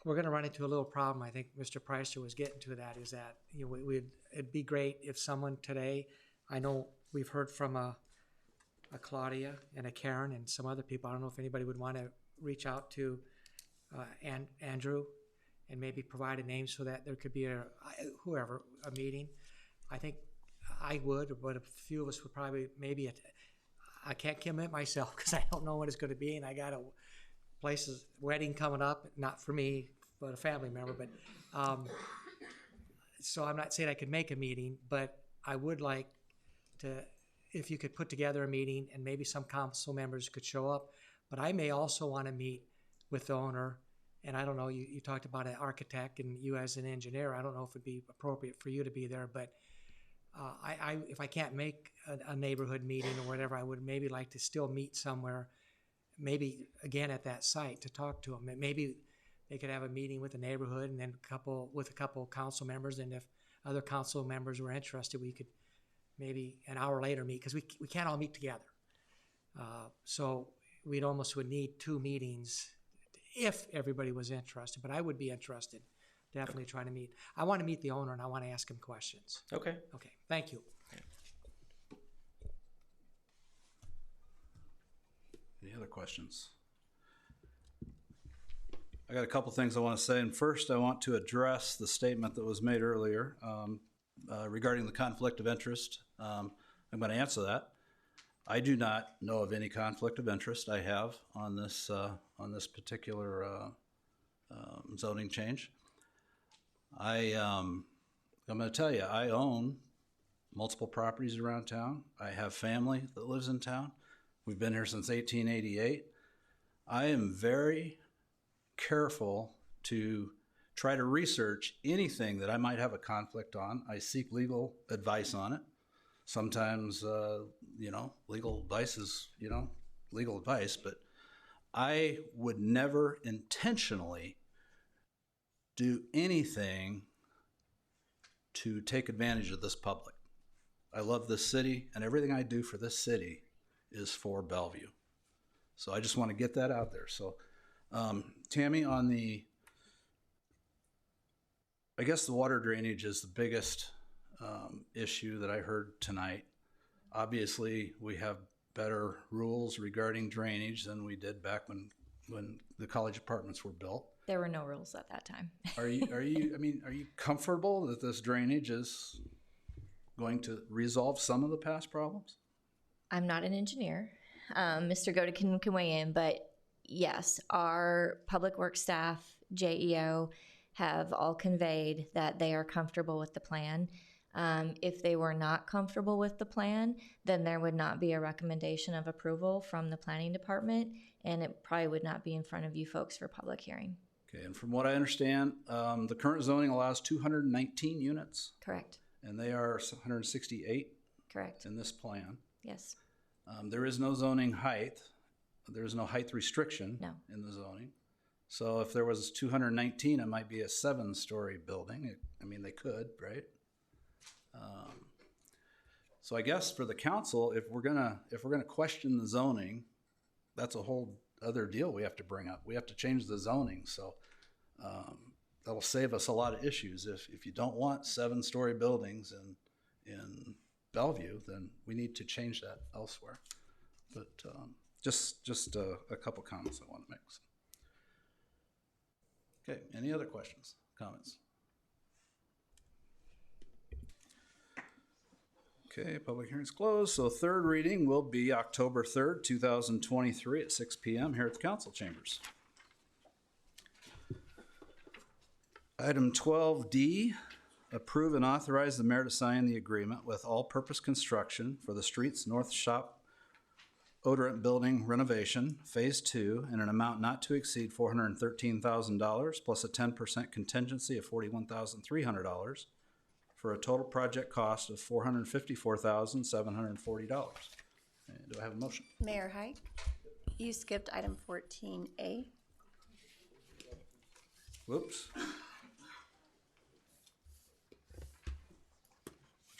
we're going to run into a little problem. I think Mr. Preister was getting to that, is that it'd be great if someone today, I know we've heard from a Claudia and a Karen and some other people. I don't know if anybody would want to reach out to Andrew and maybe provide a name so that there could be a meeting. I think I would, but a few of us would probably I can't commit myself because I don't know what it's going to be, and I got a wedding coming up, not for me, but a family member. But so I'm not saying I could make a meeting, but I would like to, if you could put together a meeting and maybe some council members could show up. But I may also want to meet with the owner. And I don't know, you talked about an architect and you as an engineer, I don't know if it'd be appropriate for you to be there, but if I can't make a neighborhood meeting or whatever, I would maybe like to still meet somewhere, maybe again at that site to talk to them. Maybe they could have a meeting with the neighborhood and then with a couple of council members. And if other council members were interested, we could maybe an hour later meet, because we can't all meet together. So we'd almost would need 2 meetings if everybody was interested, but I would be interested, definitely trying to meet. I want to meet the owner and I want to ask him questions. Okay. Okay, thank you. Any other questions? I got a couple things I want to say, and first I want to address the statement that was made earlier regarding the conflict of interest. I'm going to answer that. I do not know of any conflict of interest I have on this particular zoning change. I'm going to tell you, I own multiple properties around town. I have family that lives in town. We've been here since 1888. I am very careful to try to research anything that I might have a conflict on. I seek legal advice on it. Sometimes, legal advice is, legal advice, but I would never intentionally do anything to take advantage of this public. I love this city, and everything I do for this city is for Bellevue. So I just want to get that out there. So, Tammy, on I guess the water drainage is the biggest issue that I heard tonight. Obviously, we have better rules regarding drainage than we did back when the college apartments were built. There were no rules at that time. Are you comfortable that this drainage is going to resolve some of the past problems? I'm not an engineer. Mr. Goda can weigh in, but yes, our public works staff, JEO, have all conveyed that they are comfortable with the plan. If they were not comfortable with the plan, then there would not be a recommendation of approval from the planning department, and it probably would not be in front of you folks for public hearing. Okay, and from what I understand, the current zoning allows 219 units, Correct. and they are 168 Correct. in this plan. Yes. There is no zoning height. There is no height restriction No. in the zoning. So if there was 219, it might be a 7-story building. I mean, they could, right? So I guess for the council, if we're gonna question the zoning, that's a whole other deal we have to bring up. We have to change the zoning, so that'll save us a lot of issues. If you don't want 7-story buildings in Bellevue, then we need to change that elsewhere. But just a couple comments I want to make. Okay, any other questions, comments? Okay, public hearing's closed. So third reading will be October 3rd, 2023 at 6 p.m. here at the council chambers. Item 12D, approve and authorize the mayor to sign the agreement with All Purpose Construction for the Streets North Shop Odorant Building renovation, Phase 2, in an amount not to exceed $413,000 plus a 10% contingency of $41,300 for a total project cost of $454,740. Do I have a motion? Mayor Hike, you skipped item 14A. Whoops. Which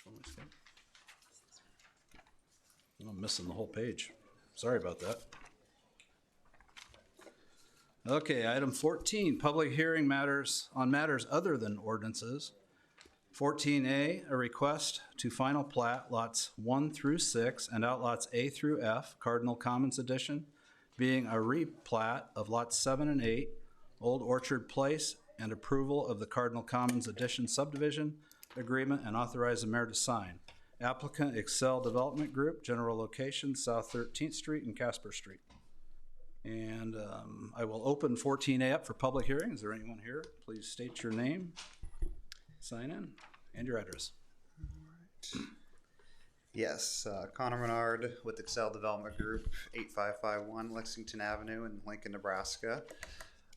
one was that? I'm missing the whole page. Sorry about that. Okay, item 14, public hearing matters on matters other than ordinances. 14A, a request to final plat lots 1 through 6 and outlots A through F, Cardinal Commons Edition, being a replat of lots 7 and 8, Old Orchard Place, and approval of the Cardinal Commons Edition subdivision agreement and authorize the mayor to sign. Applicant Excel Development Group, general location South 13th Street and Casper Street. And I will open 14A up for public hearing. Is there anyone here? Please state your name, sign in, and your address. Yes, Connor Menard with Excel Development Group, 8551 Lexington Avenue in Lincoln, Nebraska.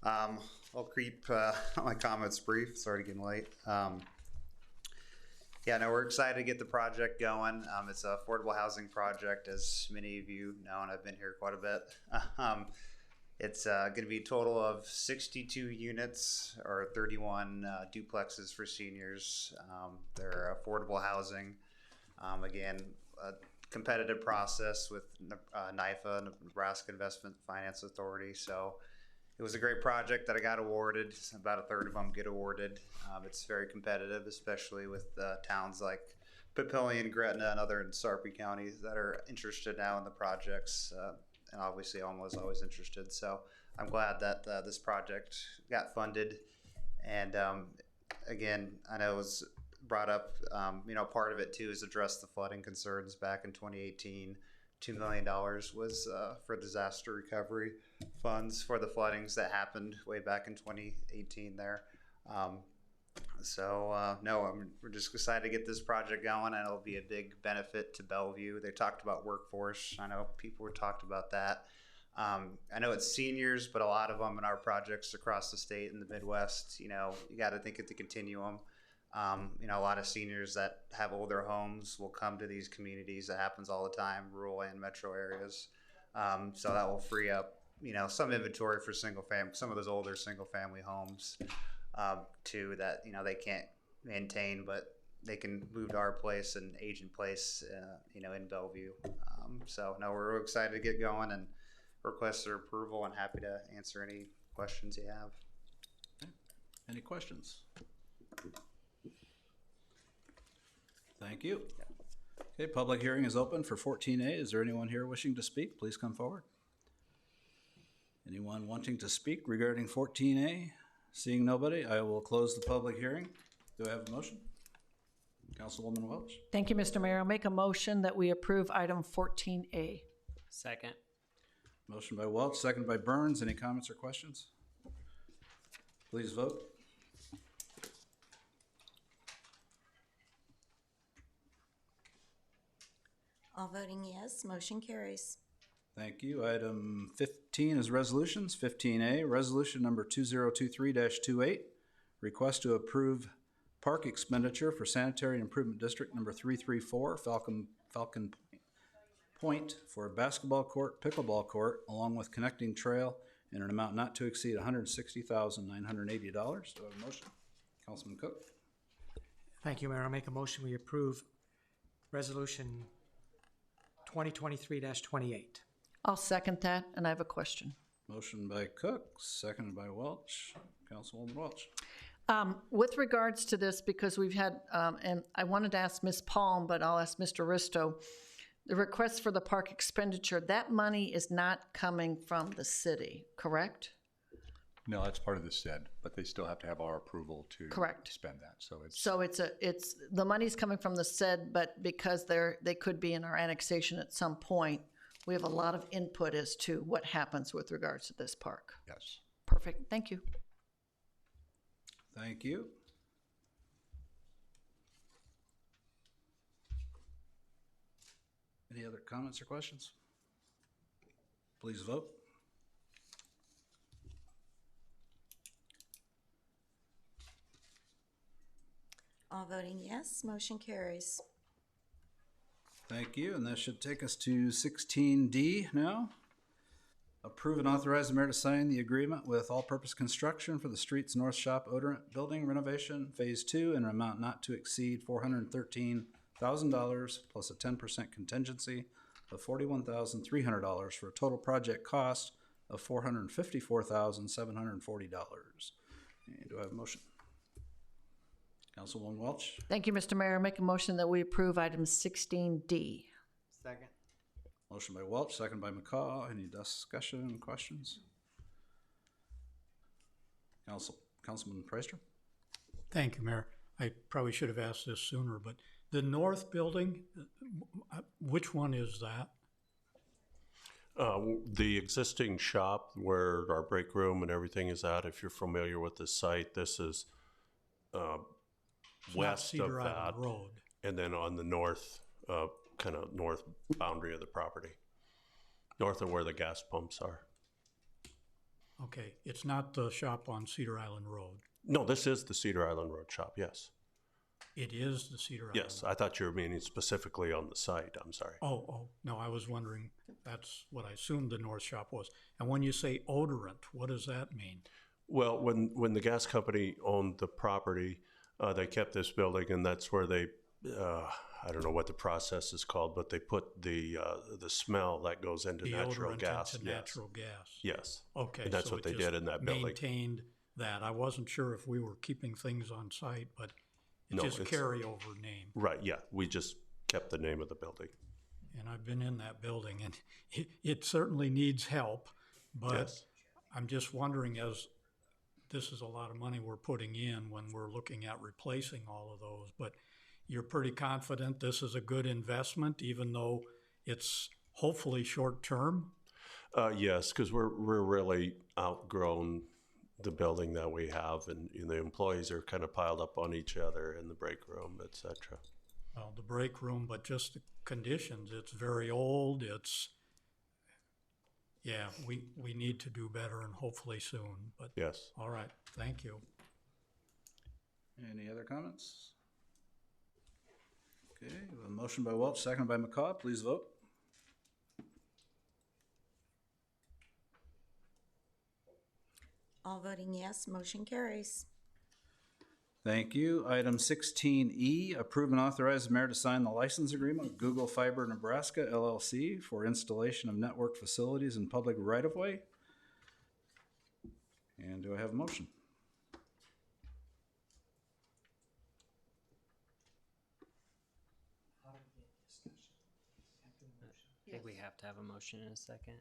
I'll keep my comments brief. It's already getting late. Yeah, no, we're excited to get the project going. It's an affordable housing project, as many of you know, and I've been here quite a bit. It's going to be a total of 62 units or 31 duplexes for seniors. They're affordable housing. Again, a competitive process with NIFA, Nebraska Investment Finance Authority. So it was a great project that I got awarded. About a third of them get awarded. It's very competitive, especially with towns like Papillion, Gretna, and other Sarpy counties that are interested now in the projects. And obviously Alma was always interested. So I'm glad that this project got funded. And again, I know it was brought up, part of it too is address the flooding concerns back in 2018. $2 million was for disaster recovery funds for the floodings that happened way back in 2018 there. We're just excited to get this project going, and it'll be a big benefit to Bellevue. They talked about workforce. I know people were talked about that. I know it's seniors, but a lot of them in our projects across the state and the Midwest, you got to think of the continuum. A lot of seniors that have older homes will come to these communities. That happens all the time, rural and metro areas. So that will free up, some inventory for some of those older single family homes, too, that, they can't maintain, but they can move to our place and age in place, in Bellevue. We're excited to get going and request their approval and happy to answer any questions you have. Okay. Any questions? Thank you. Okay, public hearing is open for 14A. Is there anyone here wishing to speak? Please come forward. Anyone wanting to speak regarding 14A? Seeing nobody, I will close the public hearing. Do I have a motion? Councilwoman Welch. Thank you, Mr. Mayor. I'll make a motion that we approve item 14A. Second. Motion by Welch, second by Burns. Any comments or questions? Please vote. All voting yes, motion carries. Thank you. Item 15 is resolutions. 15A, resolution number 2023-28, request to approve park expenditure for sanitary improvement district number 334, Falcon Point for a basketball court, pickleball court, along with connecting trail in an amount not to exceed $160,980. Do I have a motion? Councilman Cook. Thank you, Mayor. I'll make a motion we approve resolution 2023-28. I'll second that, and I have a question. Motion by Cook, seconded by Welch. Councilwoman Welch. With regards to this, because we've had, and I wanted to ask Ms. Palm, but I'll ask Mr. Risto, the request for the park expenditure, that money is not coming from the city, correct? No, that's part of the SED, but they still have to have our approval to Correct. spend that. So it's the money's coming from the SED, but because they could be in our annexation at some point, we have a lot of input as to what happens with regards to this park. Yes. Perfect. Thank you. Thank you. Any other comments or questions? Please vote. All voting yes, motion carries. Thank you, and that should take us to 16D now. Approve and authorize the mayor to sign the agreement with All Purpose Construction for the Streets North Shop Odorant Building Renovation Phase 2 in an amount not to exceed $413,000 plus a 10% contingency of $41,300 for a total project cost of $454,740. Do I have a motion? Councilwoman Welch. Thank you, Mr. Mayor. Make a motion that we approve item 16D. Second. Motion by Welch, second by McCaw. Any discussion, questions? Councilman Preister. Thank you, Mayor. I probably should have asked this sooner, but the north building, which one is that? The existing shop where our break room and everything is at, if you're familiar with the site, this is west of Cedar that. Island Road. And then on the north, kind of north boundary of the property, north of where the gas pumps are. Okay, it's not the shop on Cedar Island Road. No, this is the Cedar Island Road shop, yes. It is the Cedar Island. Yes, I thought you were meaning specifically on the site, I'm sorry. Oh, no, I was wondering, that's what I assumed the north shop was. And when you say odorant, what does that mean? Well, when the gas company owned the property, they kept this building, and that's where they, I don't know what the process is called, but they put the smell that goes into the natural gas. Into natural gas. Yes. Okay. And that's so what they did in that building. Maintained that. I wasn't sure if we were keeping things on site, but No, just it's carryover name. Right. Yeah. We just kept the name of the building. And I've been in that building, and it certainly needs help. But Yes. I'm just wondering, as this is a lot of money we're putting in when we're looking at replacing all of those, but you're pretty confident this is a good investment, even though it's hopefully short term? Yes, because we're really outgrown the building that we have, and the employees are kind of piled up on each other in the break room, et cetera. Well, the break room, but just the conditions, it's very old, we need to do better, and hopefully soon, but. Yes. All right, thank you. Any other comments? Okay, a motion by Welch, seconded by McCaw. Please vote. All voting yes, motion carries. Thank you. Item 16E, approve and authorize the mayor to sign the license agreement with Google Fiber Nebraska LLC for installation of network facilities in public right-of-way. And do I have a motion? I think we have to have a motion in a second.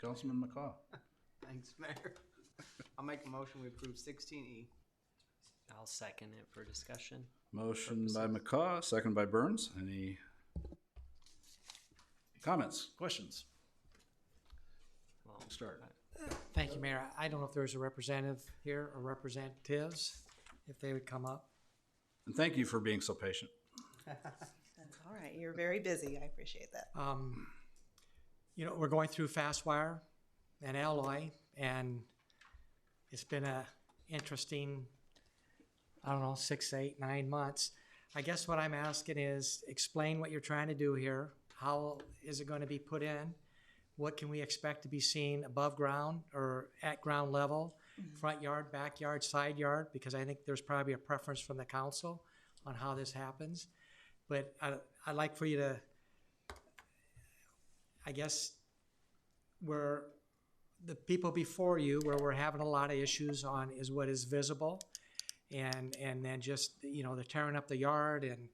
Councilman McCaw. Thanks, Mayor. I'll make a motion we approve 16E. I'll second it for discussion. Motion by McCaw, second by Burns. Any comments, questions? Well, Start. Thank you, Mayor. I don't know if there's a representative here or representatives, if they would come up. And thank you for being so patient. That's all right. You're very busy. I appreciate that. You know, we're going through Fastwire and Alloy, and it's been a interesting, I don't know, 6, 8, 9 months. I guess what I'm asking is explain what you're trying to do here. How is it going to be put in? What can we expect to be seen above ground or at ground level, front yard, backyard, side yard? Because I think there's probably a preference from the council on how this happens. But I'd like for you to, I guess, where the people before you, where we're having a lot of issues on is what is visible. And then just, you know, the tearing up the yard and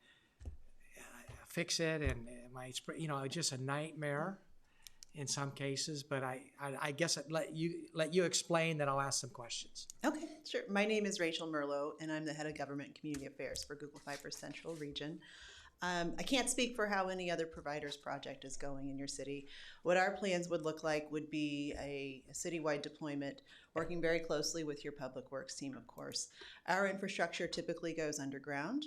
fix it, and you know, just a nightmare in some cases. But I guess I'd let you explain, then I'll ask some questions. Okay, sure. My name is Rachel Merlot, and I'm the head of government and community affairs for Google Fiber Central Region. I can't speak for how any other provider's project is going in your city. What our plans would look like would be a citywide deployment, working very closely with your public works team, of course. Our infrastructure typically goes underground.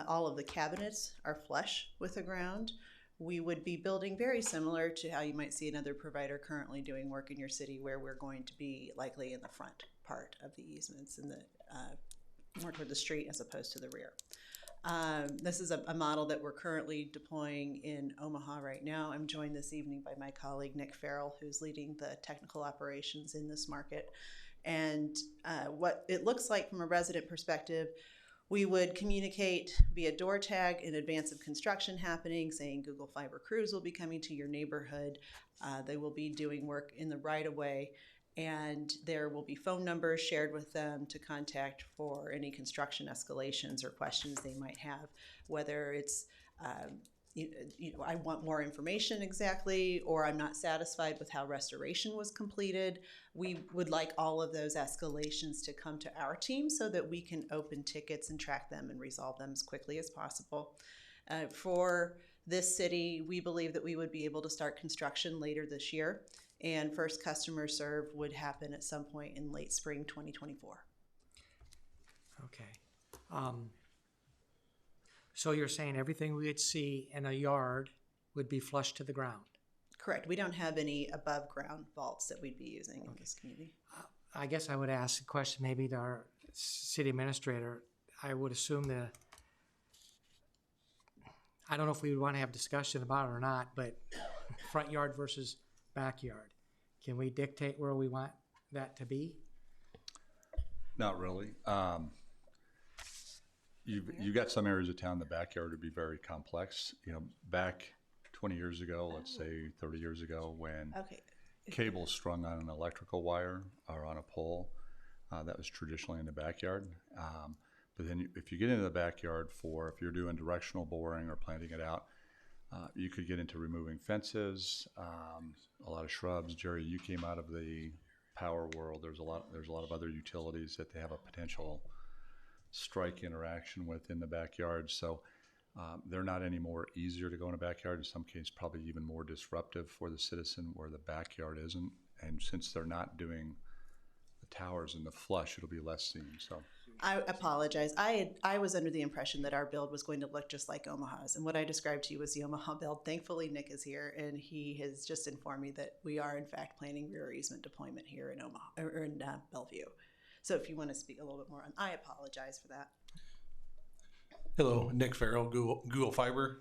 All of the cabinets are flush with the ground. We would be building very similar to how you might see another provider currently doing work in your city, where we're going to be likely in the front part of the easements, in the more toward the street as opposed to the rear. This is a model that we're currently deploying in Omaha right now. I'm joined this evening by my colleague Nick Farrell, who's leading the technical operations in this market. And what it looks like from a resident perspective, we would communicate via door tag in advance of construction happening, saying Google Fiber crews will be coming to your neighborhood. They will be doing work in the right-of-way, and there will be phone numbers shared with them to contact for any construction escalations or questions they might have, whether it's I want more information exactly, or I'm not satisfied with how restoration was completed. We would like all of those escalations to come to our team so that we can open tickets and track them and resolve them as quickly as possible. For this city, we believe that we would be able to start construction later this year, and first customer serve would happen at some point in late spring 2024. Okay. So you're saying everything we would see in a yard would be flush to the ground? Correct. We don't have any above ground vaults that we'd be using in this community. I guess I would ask a question maybe to our city administrator. I would assume I don't know if we would want to have discussion about it or not, but front yard versus backyard. Can we dictate where we want that to be? Not really. You've got some areas of town, the backyard would be very complex. You know, back 20 years ago, let's say 30 years ago, when cables strung on an electrical wire or on a pole, that was traditionally in the backyard. But then if you get into the backyard if you're doing directional boring or planting it out, you could get into removing fences, a lot of shrubs. Jerry, you came out of the power world. There's a lot of other utilities that they have a potential strike interaction with in the backyard. So they're not any more easier to go in a backyard. In some cases, probably even more disruptive for the citizen where the backyard isn't. And since they're not doing the towers and the flush, it'll be less seen. So I apologize. I was under the impression that our build was going to look just like Omaha's, and what I described to you was the Omaha build. Thankfully, Nick is here, and he has just informed me that we are in fact planning rear easement deployment here in Omaha or in Bellevue. So if you want to speak a little bit more on, I apologize for that. Hello, Nick Farrell, Google Fiber.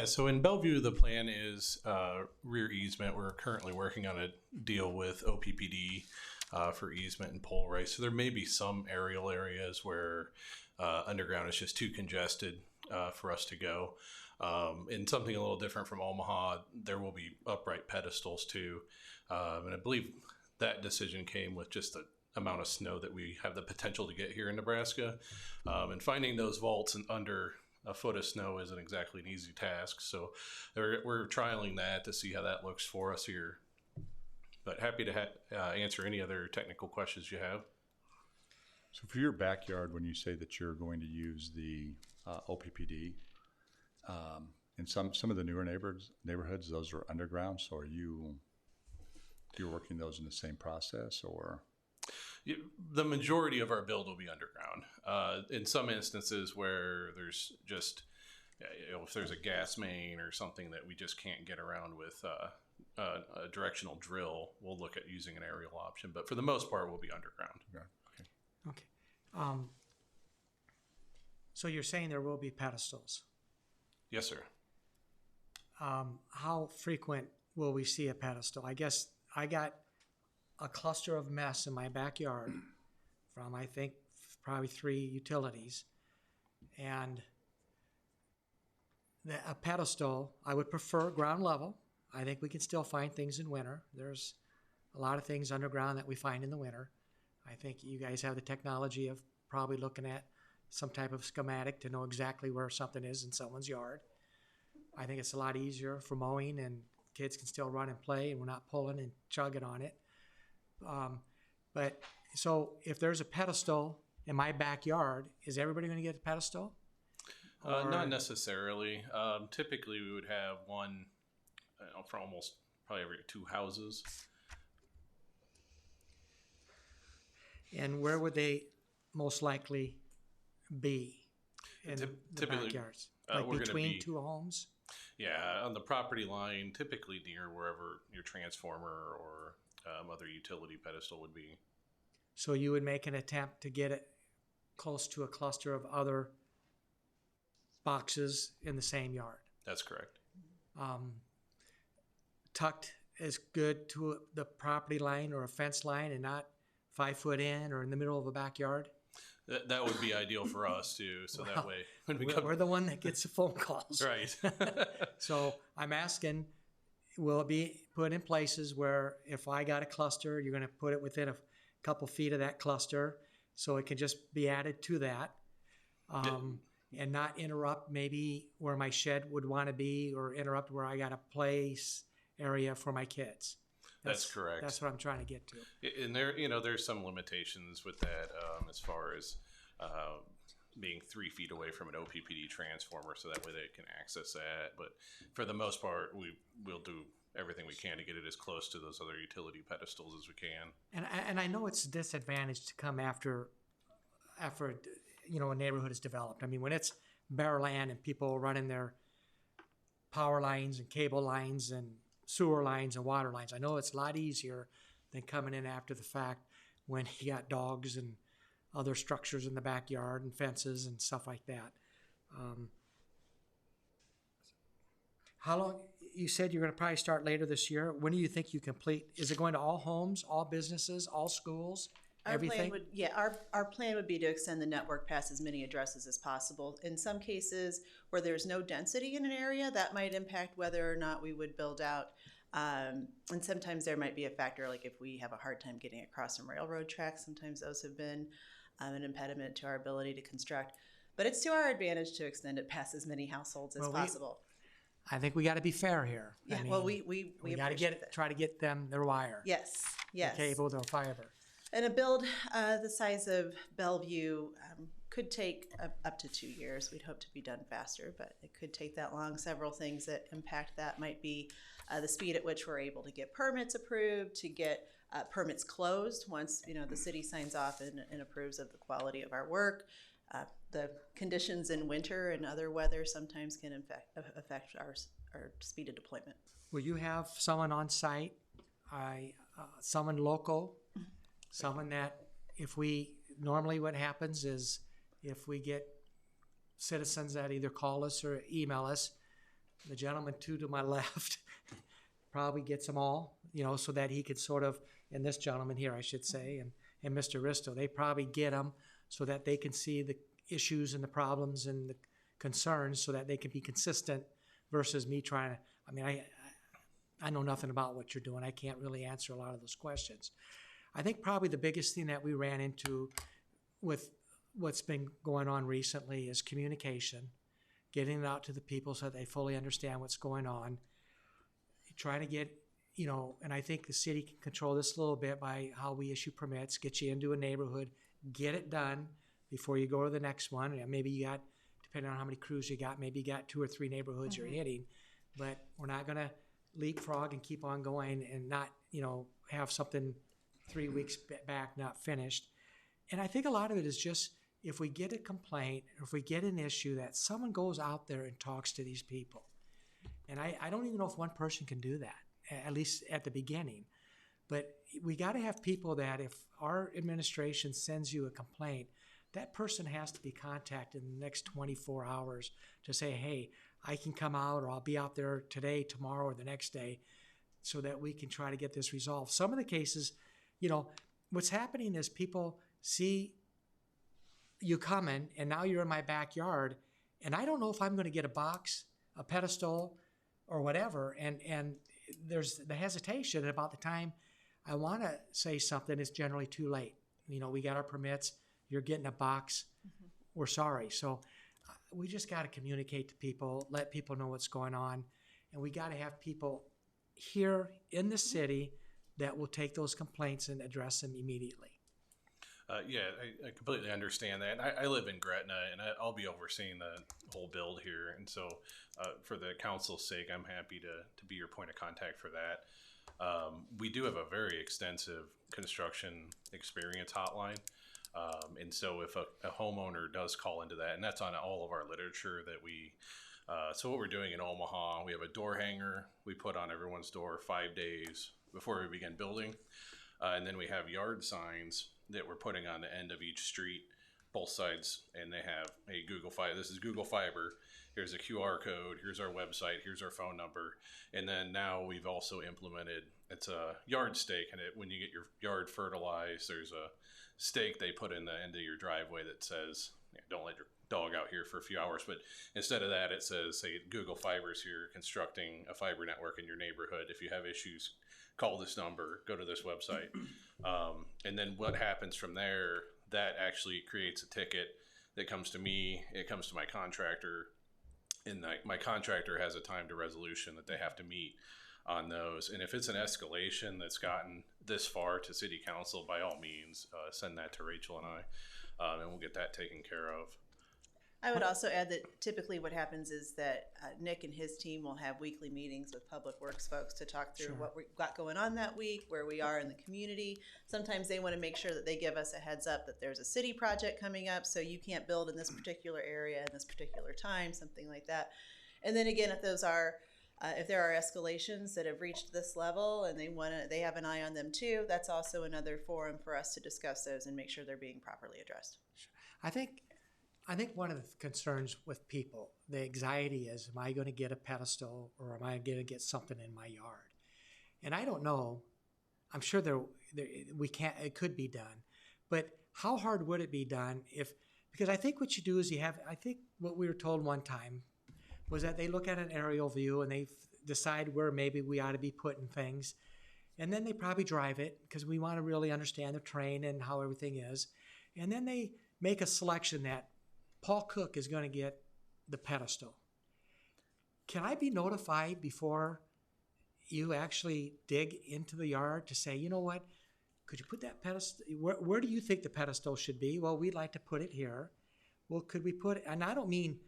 So in Bellevue, the plan is rear easement. We're currently working on a deal with OPPD for easement and pole race. So there may be some aerial areas where underground is just too congested for us to go. And something a little different from Omaha, there will be upright pedestals too. And I believe that decision came with just the amount of snow that we have the potential to get here in Nebraska. And finding those vaults under a foot of snow isn't exactly an easy task. So we're trialing that to see how that looks for us here. But happy to answer any other technical questions you have. So for your backyard, when you say that you're going to use the OPPD, in some of the newer neighborhoods, those are underground. So you're working those in the same process, or? The majority of our build will be underground. In some instances where there's just, if there's a gas main or something that we just can't get around with a directional drill, we'll look at using an aerial option. But for the most part, we'll be underground. Okay. So you're saying there will be pedestals. Yes, sir. How frequent will we see a pedestal? I guess I got a cluster of mess in my backyard from, I think, probably 3 utilities. And a pedestal, I would prefer ground level. I think we can still find things in winter. There's a lot of things underground that we find in the winter. I think you guys have the technology of probably looking at some type of schematic to know exactly where something is in someone's yard. I think it's a lot easier for mowing, and kids can still run and play, and we're not pulling and chugging on it. But so if there's a pedestal in my backyard, is everybody going to get a pedestal? Not necessarily. Typically, we would have one for almost probably every 2 houses. And where would they most likely be in the backyards? Like between 2 homes? Yeah, on the property line, typically near wherever your transformer or other utility pedestal would be. So you would make an attempt to get it close to a cluster of other boxes in the same yard. That's correct. Tucked as good to the property line or a fence line and not 5 foot in or in the middle of a backyard? That would be ideal for us too. So that way, when we're the one that gets the phone calls. Right. So I'm asking, will it be put in places where if I got a cluster, you're going to put it within a couple feet of that cluster so it can just be added to that, and not interrupt maybe where my shed would want to be, or interrupt where I got a place area for my kids. That's correct. That's what I'm trying to get to. And there's some limitations with that as far as being 3 feet away from an OPPD transformer, so that way they can access that. But for the most part, we'll do everything we can to get it as close to those other utility pedestals as we can. And I know it's a disadvantage to come after a neighborhood is developed. I mean, when it's bare land and people running their power lines and cable lines and sewer lines and water lines, I know it's a lot easier than coming in after the fact when you got dogs and other structures in the backyard and fences and stuff like that. How long? You said you're going to probably start later this year. When do you think you complete? Is it going to all homes, all businesses, all schools, everything? Our plan would be to extend the network past as many addresses as possible. In some cases where there's no density in an area, that might impact whether or not we would build out. And sometimes there might be a factor, like if we have a hard time getting across some railroad tracks, sometimes those have been an impediment to our ability to construct. But it's to our advantage to extend it past as many households as possible. I think we got to be fair here. Yeah, I mean, we got to try to get them their wire. Yes. The cable, their fiber. And a build the size of Bellevue could take up to 2 years. We'd hope to be done faster, but it could take that long. Several things that impact that might be the speed at which we're able to get permits approved, to get permits closed once the city signs off and approves of the quality of our work. The conditions in winter and other weather sometimes can affect our speed of deployment. Will you have someone on site, someone local, someone that normally what happens is if we get citizens that either call us or email us, the gentleman to my left probably gets them all, so that he could sort of, and this gentleman here, I should say, and Mr. Risto, they probably get them so that they can see the issues and the problems and the concerns so that they can be consistent versus me trying to, I know nothing about what you're doing. I can't really answer a lot of those questions. I think probably the biggest thing that we ran into with what's been going on recently is communication, getting it out to the people so that they fully understand what's going on, trying to get, and I think the city can control this a little bit by how we issue permits, get you into a neighborhood, get it done before you go to the next one. And maybe you got, depending on how many crews you got, maybe you got 2 or 3 neighborhoods you're hitting, but we're not going to leapfrog and keep on going and not, have something 3 weeks back, not finished. And I think a lot of it is just if we get a complaint, or if we get an issue, that someone goes out there and talks to these people. And I don't even know if one person can do that, at least at the beginning. But we got to have people that if our administration sends you a complaint, that person has to be contacted in the next 24 hours to say, hey, I can come out, or I'll be out there today, tomorrow, or the next day, so that we can try to get this resolved. Some of the cases, you know, what's happening is people see you coming, and now you're in my backyard, and I don't know if I'm going to get a box, a pedestal, or whatever, and there's the hesitation about the time I want to say something. It's generally too late. You know, we got our permits, you're getting a box, we're sorry. So we just got to communicate to people, let people know what's going on, and we got to have people here in the city that will take those complaints and address them immediately. Yeah, I completely understand that. I live in Gretna, and I'll be overseeing the whole build here. And so for the council's sake, I'm happy to be your point of contact for that. We do have a very extensive construction experience hotline. And so if a homeowner does call into that, and that's on all of our literature that we, so what we're doing in Omaha, we have a door hanger we put on everyone's door 5 days before we begin building. And then we have yard signs that we're putting on the end of each street, both sides, and they have a Google Fiber. This is Google Fiber. Here's a QR code. Here's our website. Here's our phone number. And then now we've also implemented, it's a yard stake, and when you get your yard fertilized, there's a stake they put in the end of your driveway that says, don't let your dog out here for a few hours. But instead of that, it says, say, Google Fiber's here constructing a fiber network in your neighborhood. If you have issues, call this number, go to this website. And then what happens from there, that actually creates a ticket that comes to me, it comes to my contractor, and my contractor has a time to resolution that they have to meet on those. And if it's an escalation that's gotten this far to city council, by all means, send that to Rachel and I, and we'll get that taken care of. I would also add that typically what happens is that Nick and his team will have weekly meetings with Public Works folks to talk through what we've got going on that week, where we are in the community. Sometimes they want to make sure that they give us a heads up that there's a city project coming up, so you can't build in this particular area in this particular time, something like that. And then again, if there are escalations that have reached this level and they have an eye on them too, that's also another forum for us to discuss those and make sure they're being properly addressed. I think one of the concerns with people, the anxiety is, am I going to get a pedestal, or am I going to get something in my yard? And I don't know. I'm sure it could be done, but how hard would it be done because I think what you do is I think what we were told one time was that they look at an aerial view and they decide where maybe we ought to be putting things. And then they probably drive it because we want to really understand the terrain and how everything is. And then they make a selection that Paul Cook is going to get the pedestal. Can I be notified before you actually dig into the yard to say, you know what, could you put that pedestal, where do you think the pedestal should be? Well, we'd like to put it here. Well, could we put it, and I don't mean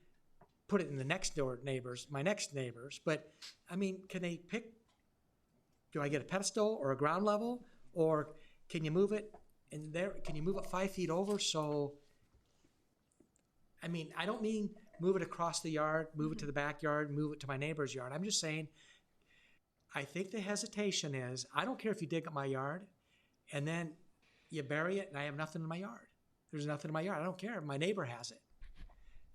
put it in the next door neighbors, my next neighbors, but I mean, can they pick, do I get a pedestal or a ground level? Or can you move it in there? Can you move it 5 feet over? So, I mean, I don't mean move it across the yard, move it to the backyard, move it to my neighbor's yard. I'm just saying, I think the hesitation is, I don't care if you dig up my yard and then you bury it and I have nothing in my yard. There's nothing in my yard. I don't care. My neighbor has it.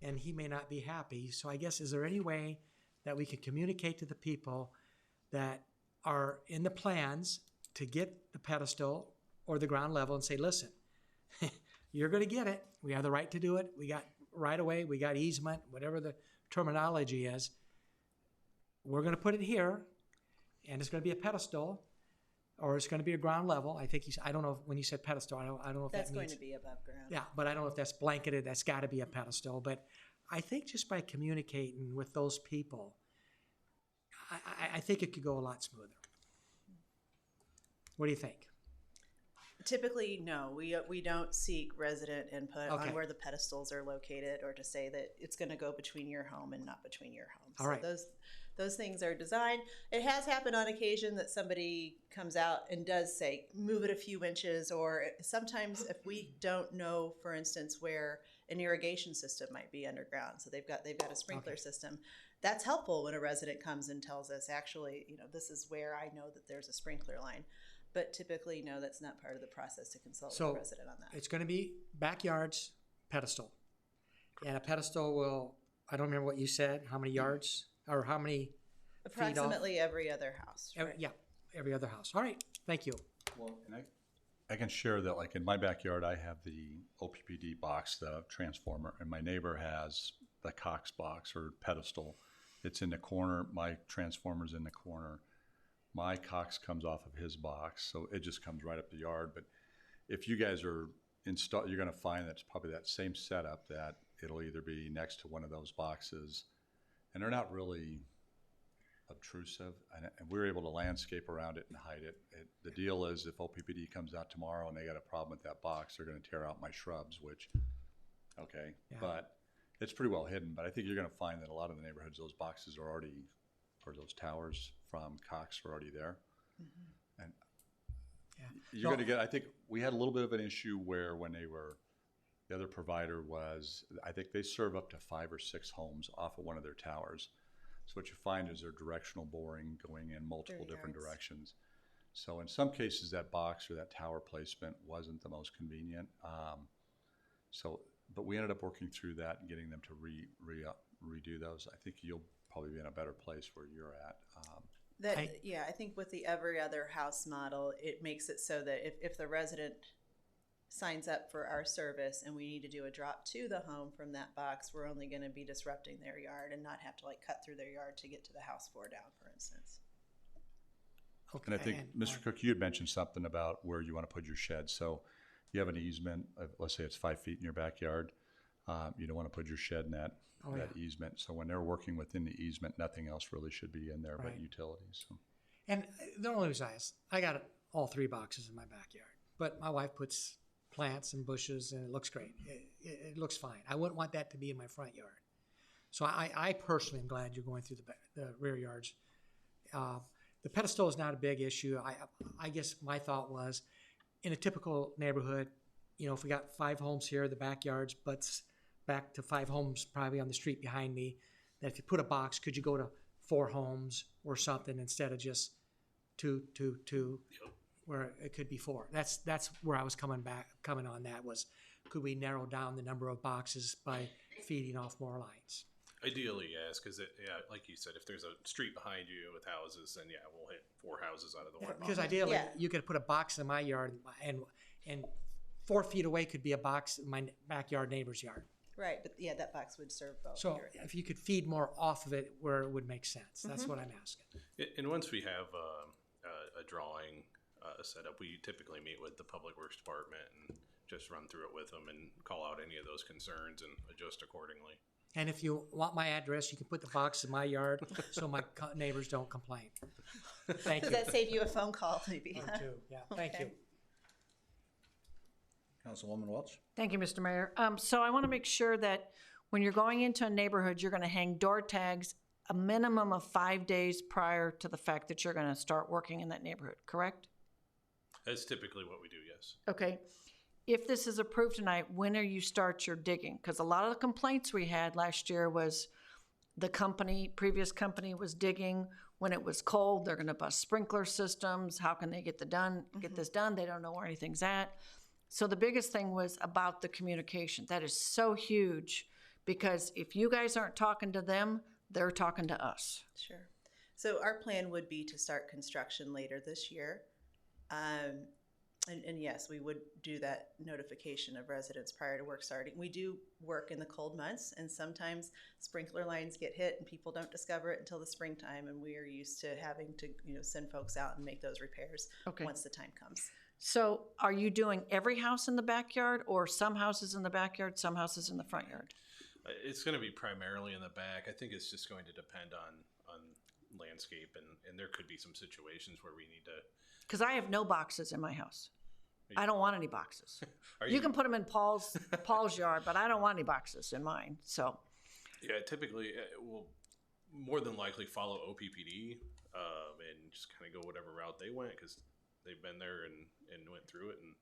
And he may not be happy. So I guess, is there any way that we can communicate to the people that are in the plans to get the pedestal or the ground level and say, listen, you're going to get it. We have the right to do it. We got right away. We got easement, whatever the terminology is. We're going to put it here, and it's going to be a pedestal, or it's going to be a ground level. I think I don't know when you said pedestal. I don't know if that's that means, going to be above ground. Yeah, but I don't know if that's blanketed. That's got to be a pedestal. But I think just by communicating with those people, I think it could go a lot smoother. What do you think? Typically, no. We don't seek resident input Okay. on where the pedestals are located, or to say that it's going to go between your home and not between your homes. All right. So those things are designed. It has happened on occasion that somebody comes out and does say, move it a few inches, or sometimes if we don't know, for instance, where an irrigation system might be underground, so they've got a sprinkler system. That's helpful when a resident comes and tells us, actually, this is where I know that there's a sprinkler line. But typically, no, that's not part of the process to consult with the resident on that. It's going to be backyards, pedestal. And a pedestal will, I don't remember what you said, how many yards or how many Approximately every other house. Right? Yeah, every other house. All right, thank you. Well, and I can share that, like in my backyard, I have the OPPD box, the transformer, and my neighbor has the Cox box or pedestal. It's in the corner. My transformer's in the corner. My Cox comes off of his box, so it just comes right up the yard. But if you guys are installed, you're going to find that it's probably that same setup, that it'll either be next to one of those boxes, and they're not really obtrusive, and we're able to landscape around it and hide it. The deal is, if OPPD comes out tomorrow and they got a problem with that box, they're going to tear out my shrubs, which, okay, yeah. But it's pretty well hidden. But I think you're going to find that a lot of the neighborhoods, those boxes are already, or those towers from Cox are already there. Mm-hmm. And yeah. You're going to get, I think we had a little bit of an issue where when they were, the other provider was, I think they serve up to 5 or 6 homes off of one of their towers. So what you find is they're directional boring going in multiple different directions. So in some cases, that box or that tower placement wasn't the most convenient. But we ended up working through that and getting them to redo those. I think you'll probably be in a better place where you're at. I think with the every other house model, it makes it so that if the resident signs up for our service and we need to do a drop to the home from that box, we're only going to be disrupting their yard and not have to cut through their yard to get to the house 4 down, for instance. Okay. And I think, Mr. Cook, you had mentioned something about where you want to put your shed. So you have an easement, let's say it's 5 feet in your backyard. You don't want to put your shed in that easement. So when they're working within the easement, nothing else really should be in there but utilities. So. And the only reason I got all 3 boxes in my backyard, but my wife puts plants and bushes and it looks great. It looks fine. I wouldn't want that to be in my front yard. So I personally am glad you're going through the rear yards. The pedestal is not a big issue. I guess my thought was, in a typical neighborhood, if we got 5 homes here, the backyards butts back to 5 homes probably on the street behind me, that if you put a box, could you go to 4 homes or something instead of just 2, where it could be 4. That's where I was coming on that was, could we narrow down the number of boxes by feeding off more lines? Ideally, yes, because like you said, if there's a street behind you with houses, then we'll hit 4 houses out of the one box. Because ideally, you could put a box in my yard, and 4 feet away could be a box in my backyard neighbor's yard. Right, but that box would serve both. So if you could feed more off of it where it would make sense, that's what I'm asking. And once we have a drawing set up, we typically meet with the Public Works Department and just run through it with them and call out any of those concerns and adjust accordingly. And if you want my address, you can put the box in my yard so my neighbors don't complain. Thank you. Does that save you a phone call, maybe? Too. Yeah, thank you. Councilwoman Welch? Thank you, Mr. Mayor. So I want to make sure that when you're going into a neighborhood, you're going to hang door tags a minimum of 5 days prior to the fact that you're going to start working in that neighborhood, correct? That's typically what we do, yes. Okay. If this is approved tonight, when are you start your digging? Because a lot of the complaints we had last year was the previous company was digging when it was cold. They're going to bust sprinkler systems. How can they get this done? They don't know where anything's at. So the biggest thing was about the communication. That is so huge, because if you guys aren't talking to them, they're talking to us. Sure. So our plan would be to start construction later this year. And yes, we would do that notification of residents prior to work starting. We do work in the cold months, and sometimes sprinkler lines get hit and people don't discover it until the springtime, and we are used to having to send folks out and make those repairs once the time comes. So are you doing every house in the backyard, or some houses in the backyard, some houses in the front yard? It's going to be primarily in the back. I think it's just going to depend on landscape, and there could be some situations where we need to... Because I have no boxes in my house. I don't want any boxes. Are You can put them in Paul's yard, but I don't want any boxes in mine, so. Yeah, typically we'll more than likely follow OPPD and just kind of go whatever route they went because they've been there and went through it and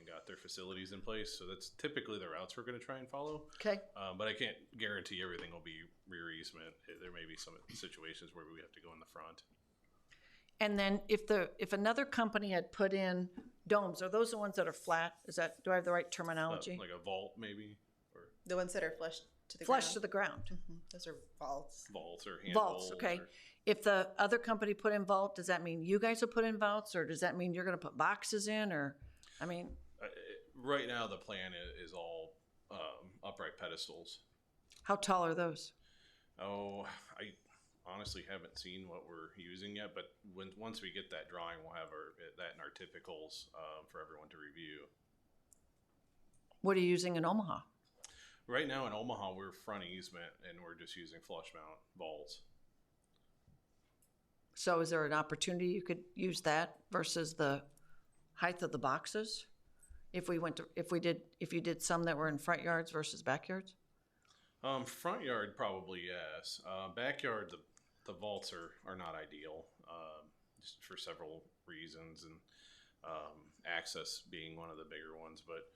got their facilities in place. So that's typically the routes we're going to try and follow. Okay. But I can't guarantee everything will be rear easement. There may be some situations where we have to go in the front. And then if another company had put in domes, are those the ones that are flat? Do I have the right terminology? Like a vault maybe? Or The ones that are flush to the Flush ground. to the ground. Those are vaults. Vaults or hand Vaults, bowls okay. or- If the other company put in vault, does that mean you guys will put in vaults, or does that mean you're gonna put boxes in, or, I mean, Right now, the plan is all upright pedestals. how tall are those? Oh, I honestly haven't seen what we're using yet, but once we get that drawing, we'll have that in our typicals for everyone to review. What are you using in Omaha? Right now in Omaha, we're front easement and we're just using flush mount vaults. So is there an opportunity you could use that versus the height of the boxes? If you did some that were in front yards versus backyards? Front yard, probably yes. Backyard, the vaults are not ideal, just for several reasons, and access being one of the bigger ones. But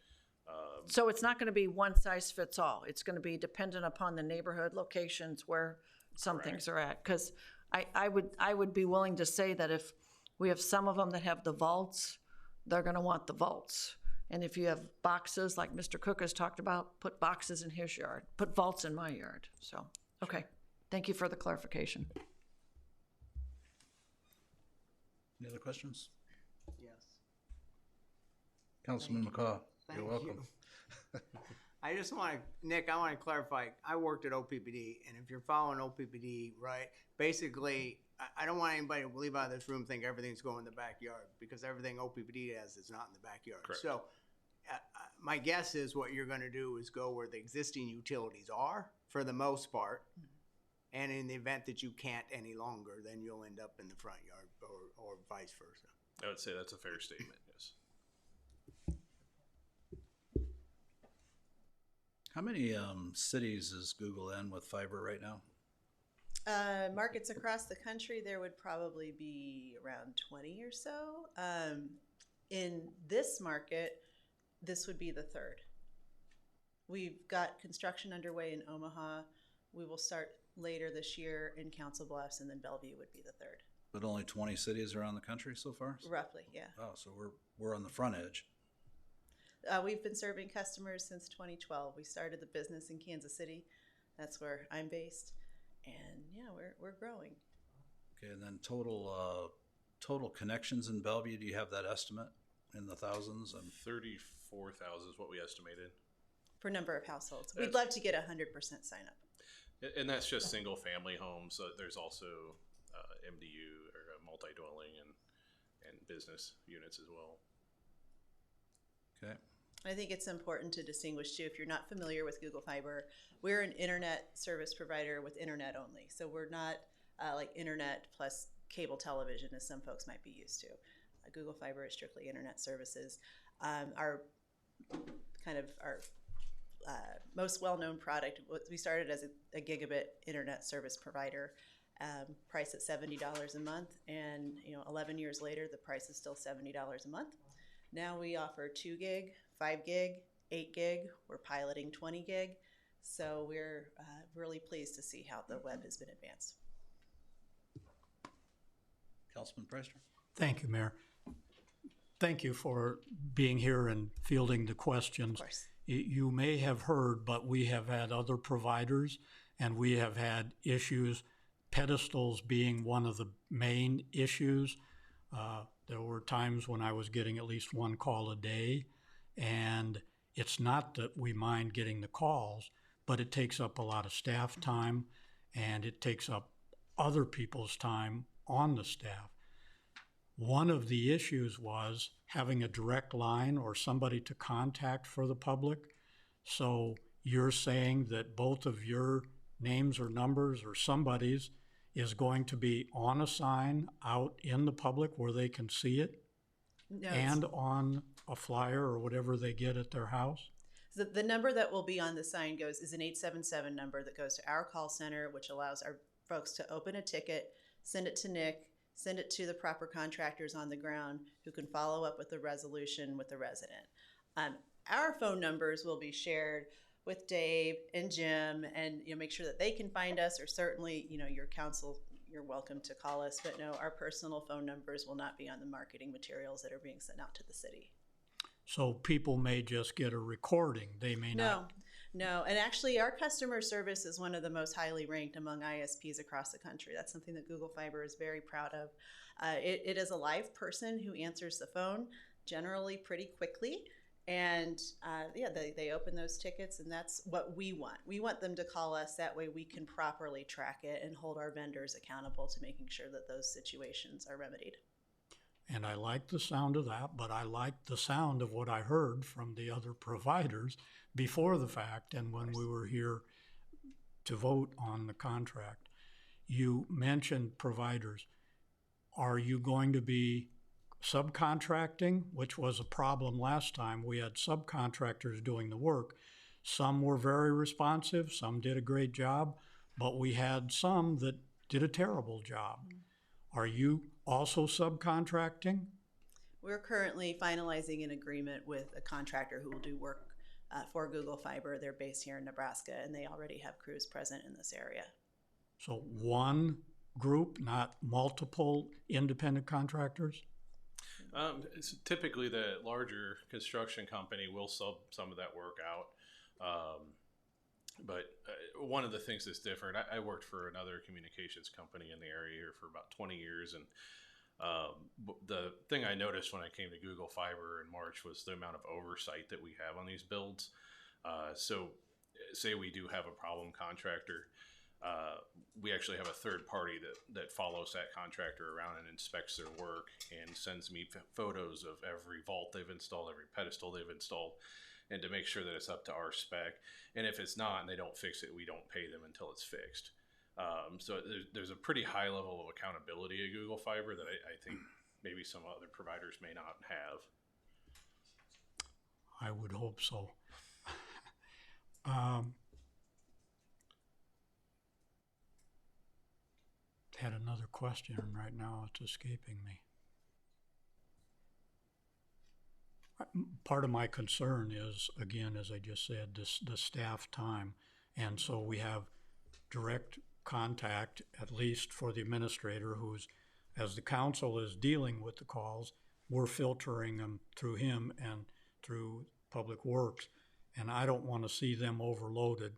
So it's not gonna be one size fits all. It's gonna be dependent upon the neighborhood locations where some things are at. Cause I would be willing to say that if we have some of them that have the vaults, they're gonna want the vaults. And if you have boxes, like Mr. Cook has talked about, put boxes in his yard, put vaults in my yard. So, okay. Thank you for the clarification. Any other questions? Yes. Councilman McCaw, Thank you're welcome. you. I just want to, Nick, I want to clarify. I worked at OPPD, and if you're following OPPD, right, basically, I don't want anybody to leave out of this room and think everything's going in the backyard, because everything OPPD has is not in the backyard. Correct. So my guess is what you're going to do is go where the existing utilities are, for the most part, and in the event that you can't any longer, then you'll end up in the front yard, or vice versa. I would say that's a fair statement, yes. How many cities is Google in with fiber right now? Markets across the country, there would probably be around 20 or so. In this market, this would be the third. We've got construction underway in Omaha. We will start later this year in Council Bluffs, and then Bellevue would be the third. But only 20 cities around the country so far? Roughly, yeah. Oh, so we're on the front edge. We've been serving customers since 2012. We started the business in Kansas City. That's where I'm based. And yeah, we're growing. Okay, and then total connections in Bellevue, do you have that estimate in the thousands? And 34,000 is what we estimated. For number of households. We'd love to get 100% sign up. And that's just single family homes. So there's also MDU or multi-dwelling and business units as well. Okay. I think it's important to distinguish too, if you're not familiar with Google Fiber, we're an internet service provider with internet only. So we're not like internet plus cable television as some folks might be used to. Google Fiber is strictly internet services. Our most well-known product, we started as a gigabit internet service provider, priced at $70 a month, and 11 years later, the price is still $70 a month. Now we offer 2 gig, 5 gig, 8 gig. We're piloting 20 gig. So we're really pleased to see how the web has been advanced. Councilman Preister? Thank you, Mayor. Thank you for being here and fielding the questions. Of course. You may have heard, but we have had other providers, and we have had issues, pedestals being one of the main issues. There were times when I was getting at least one call a day, and it's not that we mind getting the calls, but it takes up a lot of staff time, and it takes up other people's time on the staff. One of the issues was having a direct line or somebody to contact for the public. So you're saying that both of your names or numbers or somebody's is going to be on a sign out in the public where they can see it? No, and on a flyer or whatever they get at their house? the number that will be on the sign is an 877 number that goes to our call center, which allows our folks to open a ticket, send it to Nick, send it to the proper contractors on the ground who can follow up with the resolution with the resident. Our phone numbers will be shared with Dave and Jim, and make sure that they can find us, or certainly your council, you're welcome to call us, but no, our personal phone numbers will not be on the marketing materials that are being sent out to the city. So people may just get a recording, they may not. No, and actually our customer service is one of the most highly ranked among ISPs across the country. That's something that Google Fiber is very proud of. It is a live person who answers the phone, generally pretty quickly. And they open those tickets, and that's what we want. We want them to call us. That way we can properly track it and hold our vendors accountable to making sure that those situations are remedied. And I like the sound of that, but I like the sound of what I heard from the other providers before the fact and when we were here to vote on the contract. You mentioned providers. Are you going to be subcontracting, which was a problem last time? We had subcontractors doing the work. Some were very responsive, some did a great job, but we had some that did a terrible job. Are you also subcontracting? We're currently finalizing an agreement with a contractor who will do work for Google Fiber. They're based here in Nebraska, and they already have crews present in this area. So one group, not multiple independent contractors? So typically, the larger construction company will sub some of that work out. But one of the things that's different, I worked for another communications company in the area here for about 20 years. And the thing I noticed when I came to Google Fiber in March was the amount of oversight that we have on these builds. So say we do have a problem contractor, we actually have a third party that follows that contractor around and inspects their work and sends me photos of every vault they've installed, every pedestal they've installed, and to make sure that it's up to our spec. And if it's not and they don't fix it, we don't pay them until it's fixed. So there's a pretty high level of accountability at Google Fiber that I think maybe some other providers may not have. I would hope so. Had another question, and right now it's escaping me. Part of my concern is, again, as I just said, the staff time. And so we have direct contact, at least for the administrator, who's, as the council is dealing with the calls, we're filtering them through him and through Public Works. And I don't want to see them overloaded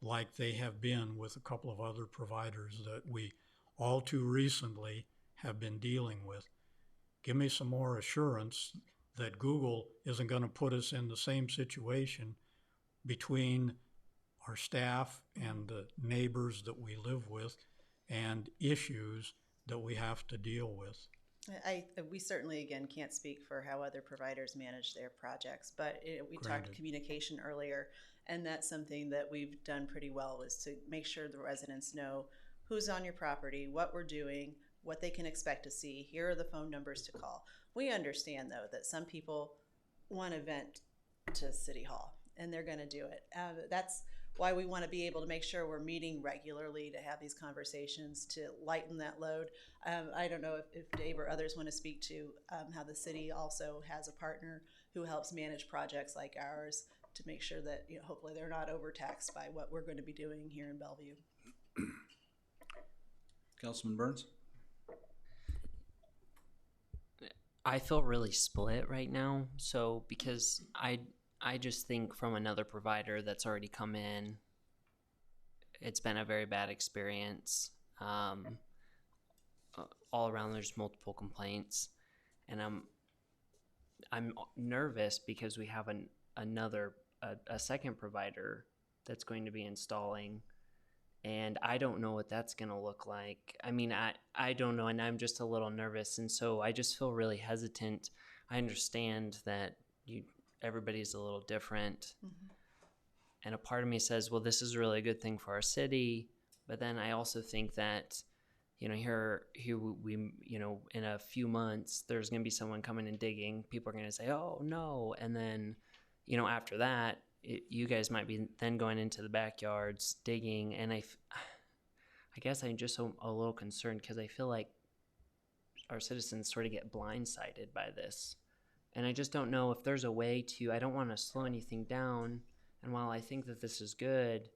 like they have been with a couple of other providers that we all too recently have been dealing with. Give me some more assurance that Google isn't going to put us in the same situation between our staff and the neighbors that we live with and issues that we have to deal with. We certainly, again, can't speak for how other providers manage their projects, but we talked communication earlier, and that's something that we've done pretty well, is to make sure the residents know who's on your property, what we're doing, what they can expect to see. Here are the phone numbers to call. We understand, though, that some people want to vent to City Hall, and they're going to do it. That's why we want to be able to make sure we're meeting regularly to have these conversations to lighten that load. I don't know if Dave or others want to speak to how the city also has a partner who helps manage projects like ours to make sure that hopefully they're not overtaxed by what we're going to be doing here in Bellevue. Councilman Burns? I feel really split right now. So because I just think from another provider that's already come in, it's been a very bad experience. All around there's multiple complaints, and I'm nervous because we have a second provider that's going to be installing, and I don't know what that's going to look like. I mean, I don't know, and I'm just a little nervous, and so I just feel really hesitant. I understand that everybody's a little different, and a part of me says, well, this is a really good thing for our city, but then I also think that, here we, in a few months, there's going to be someone coming and digging. People are going to say, oh no. And then, after that, you guys might be then going into the backyards digging. And I guess I'm just a little concerned because I feel like our citizens sort of get blindsided by this. And I just don't know if there's a way I don't want to slow anything down. And while I think that this is good,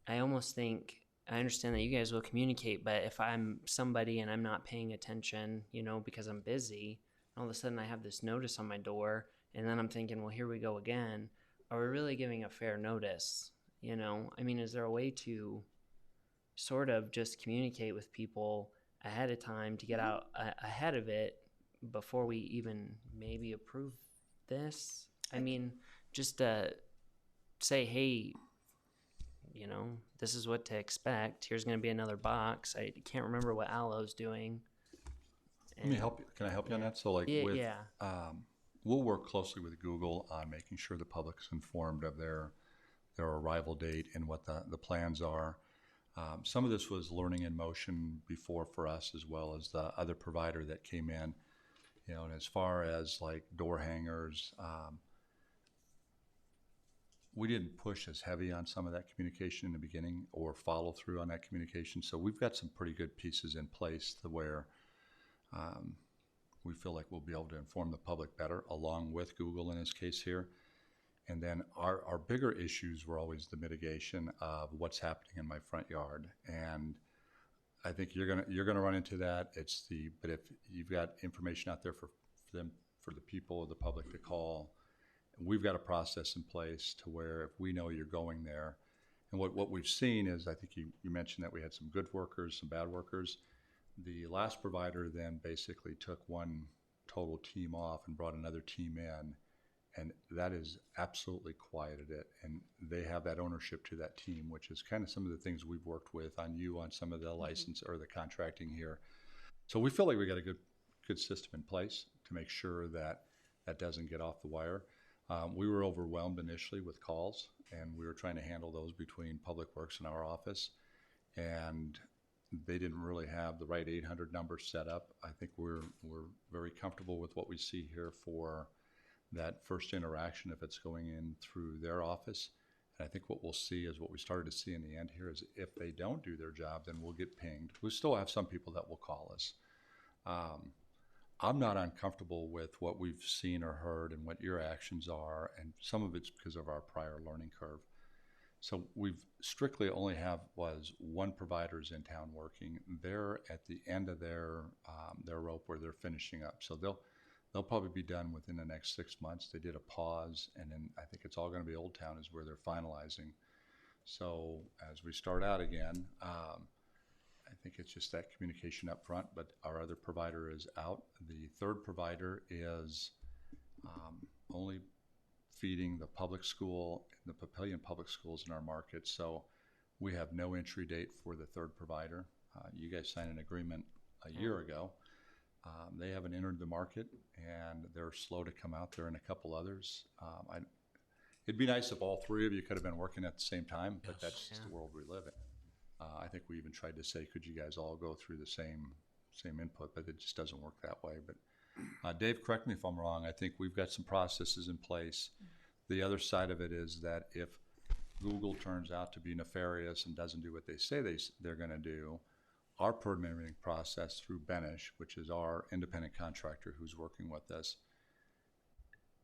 I almost think, I understand that you guys will communicate, but if I'm somebody and I'm not paying attention, because I'm busy, all of a sudden I have this notice on my door, and then I'm thinking, well, here we go again. Are we really giving a fair notice? Is there a way to sort of just communicate with people ahead of time to get out ahead of it before we even maybe approve this? Just say, hey, this is what to expect. Here's going to be another box. I can't remember what Aloe's doing. Let me help you. Can I help you on that? So we'll work closely with Google on making sure the public's informed of their arrival date and what the plans are. Some of this was learning in motion before for us, as well as the other provider that came in, and as far as like door hangers, we didn't push as heavy on some of that communication in the beginning or follow through on that communication. So we've got some pretty good pieces in place to where we feel like we'll be able to inform the public better, along with Google in this case here. And then our bigger issues were always the mitigation of what's happening in my front yard. And I think you're gonna run into that. But if you've got information out there for the people or the public to call, we've got a process in place to where if we know you're going there, and what we've seen is, I think you mentioned that we had some good workers, some bad workers. The last provider then basically took one total team off and brought another team in, and that has absolutely quieted it. And they have that ownership to that team, which is kind of some of the things we've worked with on some of the license or the contracting here. So we feel like we got a good system in place to make sure that doesn't get off the wire. We were overwhelmed initially with calls, and we were trying to handle those between Public Works and our office, and they didn't really have the right 800 number set up. I think we're very comfortable with what we see here for that first interaction if it's going in through their office. And I think what we'll see is what we started to see in the end here is if they don't do their job, then we'll get pinged. We still have some people that will call us. I'm not uncomfortable with what we've seen or heard and what your actions are, and some of it's because of our prior learning curve. So we've strictly only was one provider's in town working. They're at the end of their rope where they're finishing up. So they'll probably be done within the next 6 months. They did a pause, and then I think it's all going to be Old Town is where they're finalizing. So as we start out again, I think it's just that communication up front, but our other provider is out. The third provider is only feeding the public school and the Papillion public schools in our market. So we have no entry date for the third provider. You guys signed an agreement a year ago. They haven't entered the market, and they're slow to come out. There and a couple others. It'd be nice if all three of you could have been working at the same time, but that's just the world we live in. I think we even tried to say, could you guys all go through the same input, but it just doesn't work that way. But Dave, correct me if I'm wrong. I think we've got some processes in place. The other side of it is that if Google turns out to be nefarious and doesn't do what they say they're going to do, our permitting process through Benish, which is our independent contractor who's working with us,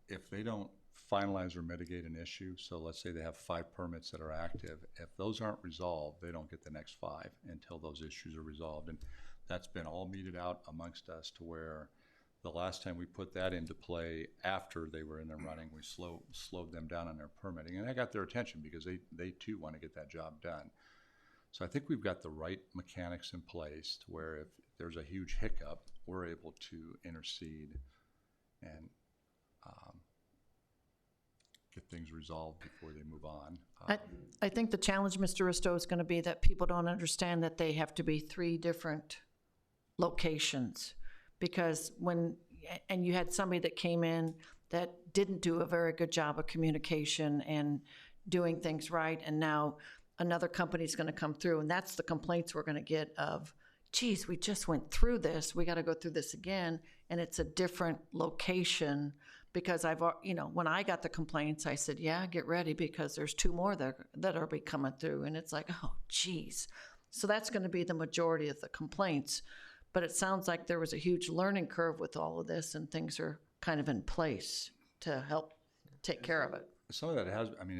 if they don't finalize or mitigate an issue, so let's say they have 5 permits that are active, if those aren't resolved, they don't get the next 5 until those issues are resolved. And that's been all meted out amongst us to where the last time we put that into play after they were in the running, we slowed them down on their permitting. And that got their attention because they too want to get that job done. So I think we've got the right mechanics in place to where if there's a huge hiccup, we're able to intercede and get things resolved before they move on. I think the challenge, Mr. Risto, is going to be that people don't understand that they have to be 3 different locations. Because and you had somebody that came in that didn't do a very good job of communication and doing things right, and now another company's going to come through, and that's the complaints we're going to get of, geez, we just went through this. We got to go through this again. And it's a different location because when I got the complaints, I said, yeah, get ready because there's 2 more that are be coming through. And it's like, oh, geez. So that's going to be the majority of the complaints. But it sounds like there was a huge learning curve with all of this and things are kind of in place to help take care of it. Some of that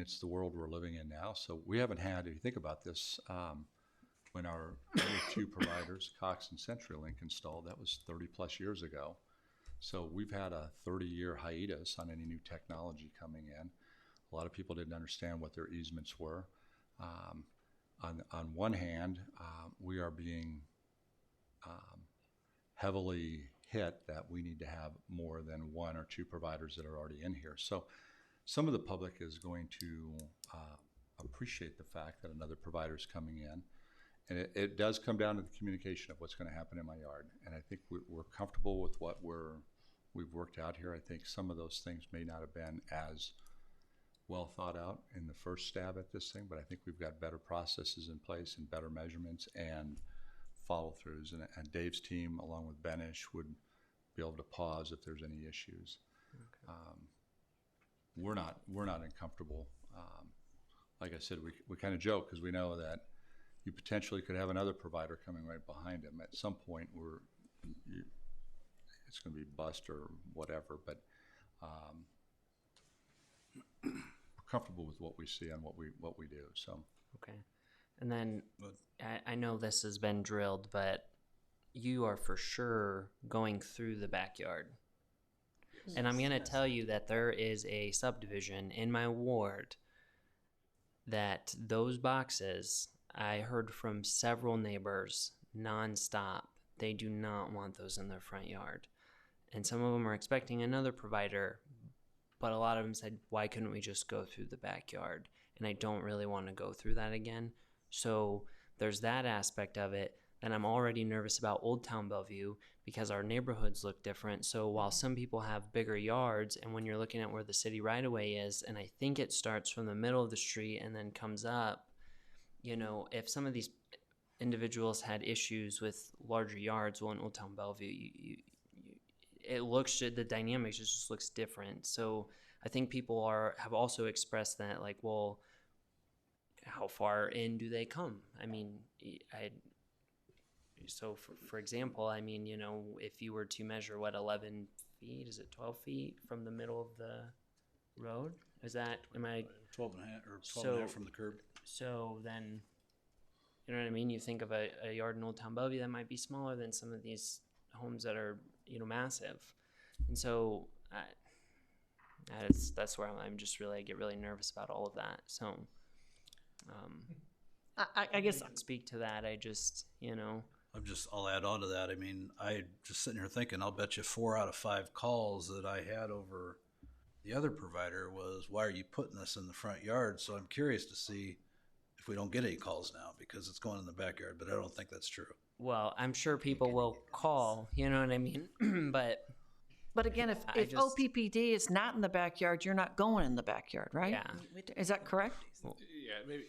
it's the world we're living in now. So we haven't had, if you think about this, when our other 2 providers, Cox and CenturyLink, installed, that was 30 plus years ago. So we've had a 30-year hiatus on any new technology coming in. A lot of people didn't understand what their easements were. On one hand, we are being heavily hit that we need to have more than 1 or 2 providers that are already in here. So some of the public is going to appreciate the fact that another provider is coming in. And it does come down to the communication of what's going to happen in my yard. And I think we're comfortable with what we've worked out here. I think some of those things may not have been as well thought out in the first stab at this thing, but I think we've got better processes in place and better measurements and follow-throughs. And Dave's team, along with Benish, would be able to pause if there's any issues. Okay. We're not uncomfortable. Like I said, we kind of joke because we know that you potentially could have another provider coming right behind him. At some point, it's going to be bust or whatever, but we're comfortable with what we see and what we do. So okay, and then I know this has been drilled, but you are for sure going through the backyard. Yes. And I'm going to tell you that there is a subdivision in my ward that those boxes, I heard from several neighbors nonstop, they do not want those in their front yard. And some of them are expecting another provider, but a lot of them said, why couldn't we just go through the backyard? And I don't really want to go through that again. So there's that aspect of it. And I'm already nervous about Old Town Bellevue because our neighborhoods look different. So while some people have bigger yards, and when you're looking at where the city right-of-way is, and I think it starts from the middle of the street and then comes up, if some of these individuals had issues with larger yards, well, in Old Town Bellevue, the dynamics just looks different. So I think people have also expressed that, like, well, how far in do they come? I mean, so for example, I mean, if you were to measure 11 feet, is it 12 feet from the middle of the road? Am I 12 and a half or 12 and a half from the curb? So then, you know what I mean? You think of a yard in Old Town Bellevue that might be smaller than some of these homes that are, massive. And so that's where I'm just really, I get really nervous about all of that. So I guess I speak to that. I just, I'll add on to that. I mean, I just sitting here thinking, I'll bet you 4 out of 5 calls that I had over the other provider was, why are you putting this in the front yard? So I'm curious to see if we don't get any calls now because it's going in the backyard, but I don't think that's true. Well, I'm sure people will call, you know what I mean? But again, if OPPD is not in the backyard, you're not going in the backyard, right? Yeah. Is that correct? Yeah, maybe.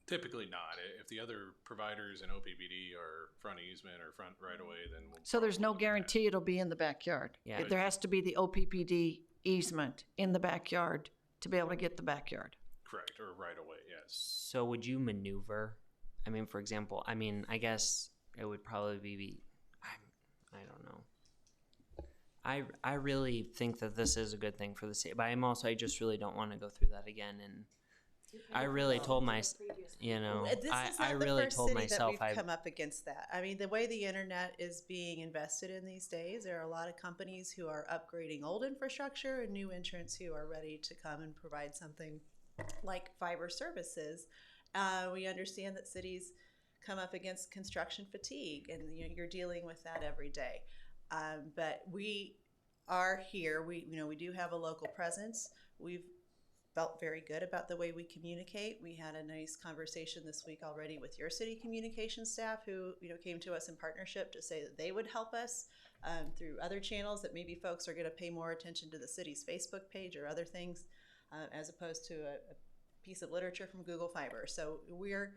Typically not. If the other providers in OPPD are front easement or front right away, then so there's no guarantee it'll be in the backyard. Yeah. There has to be the OPPD easement in the backyard to be able to get the backyard. Correct, or right away, yes. So would you maneuver? I mean, for example, I guess it would probably be, I don't know. I really think that this is a good thing for the city, but I just really don't want to go through that again. And I really told this is not I the really first told city myself that we've come up against that. I mean, the way the internet is being invested in these days, there are a lot of companies who are upgrading old infrastructure and new entrants who are ready to come and provide something like fiber services. We understand that cities come up against construction fatigue, and you're dealing with that every day. But we are here. We do have a local presence. We've felt very good about the way we communicate. We had a nice conversation this week already with your city communication staff who came to us in partnership to say that they would help us through other channels, that maybe folks are going to pay more attention to the city's Facebook page or other things as opposed to a piece of literature from Google Fiber. So we're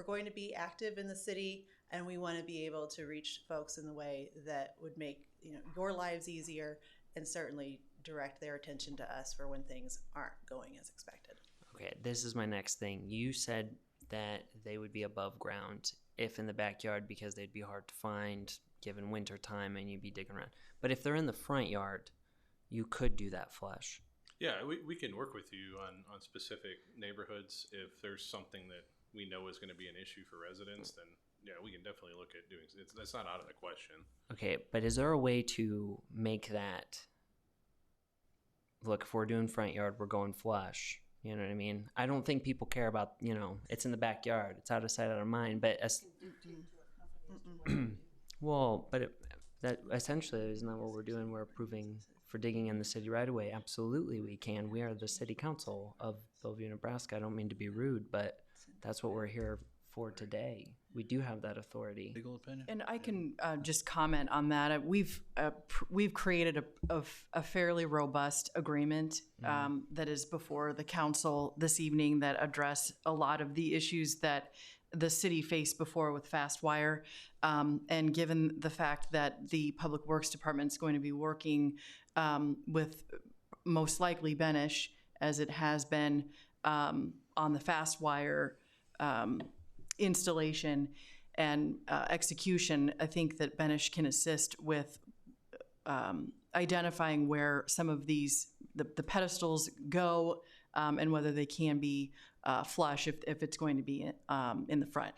going to be active in the city. and we want to be able to reach folks in the way that would make your lives easier, and certainly direct their attention to us for when things aren't going as expected. Okay, this is my next thing. You said that they would be above ground if in the backyard because they'd be hard to find given winter time and you'd be digging around. But if they're in the front yard, you could do that flush. Yeah, we can work with you on specific neighborhoods. If there's something that we know is going to be an issue for residents, then yeah, we can definitely look at doing it. That's not out of the question. Okay, but is there a way to make that, look, if we're doing front yard, we're going flush. You know what I mean? I don't think people care about, it's in the backyard. It's out of sight, out of mind. But well, but that essentially is not what we're doing. We're approving for digging in the city right away. Absolutely, we can. We are the city council of Bellevue, Nebraska. I don't mean to be rude, but that's what we're here for today. We do have that authority. Legal opinion? And I can just comment on that. We've created a fairly robust agreement that is before the council this evening that address a lot of the issues that the city faced before with fast wire. And given the fact that the Public Works Department is going to be working with most likely Benish, as it has been on the fast wire installation and execution, I think that Benish can assist with identifying where some of these, the pedestals go and whether they can be flush if it's going to be in the front.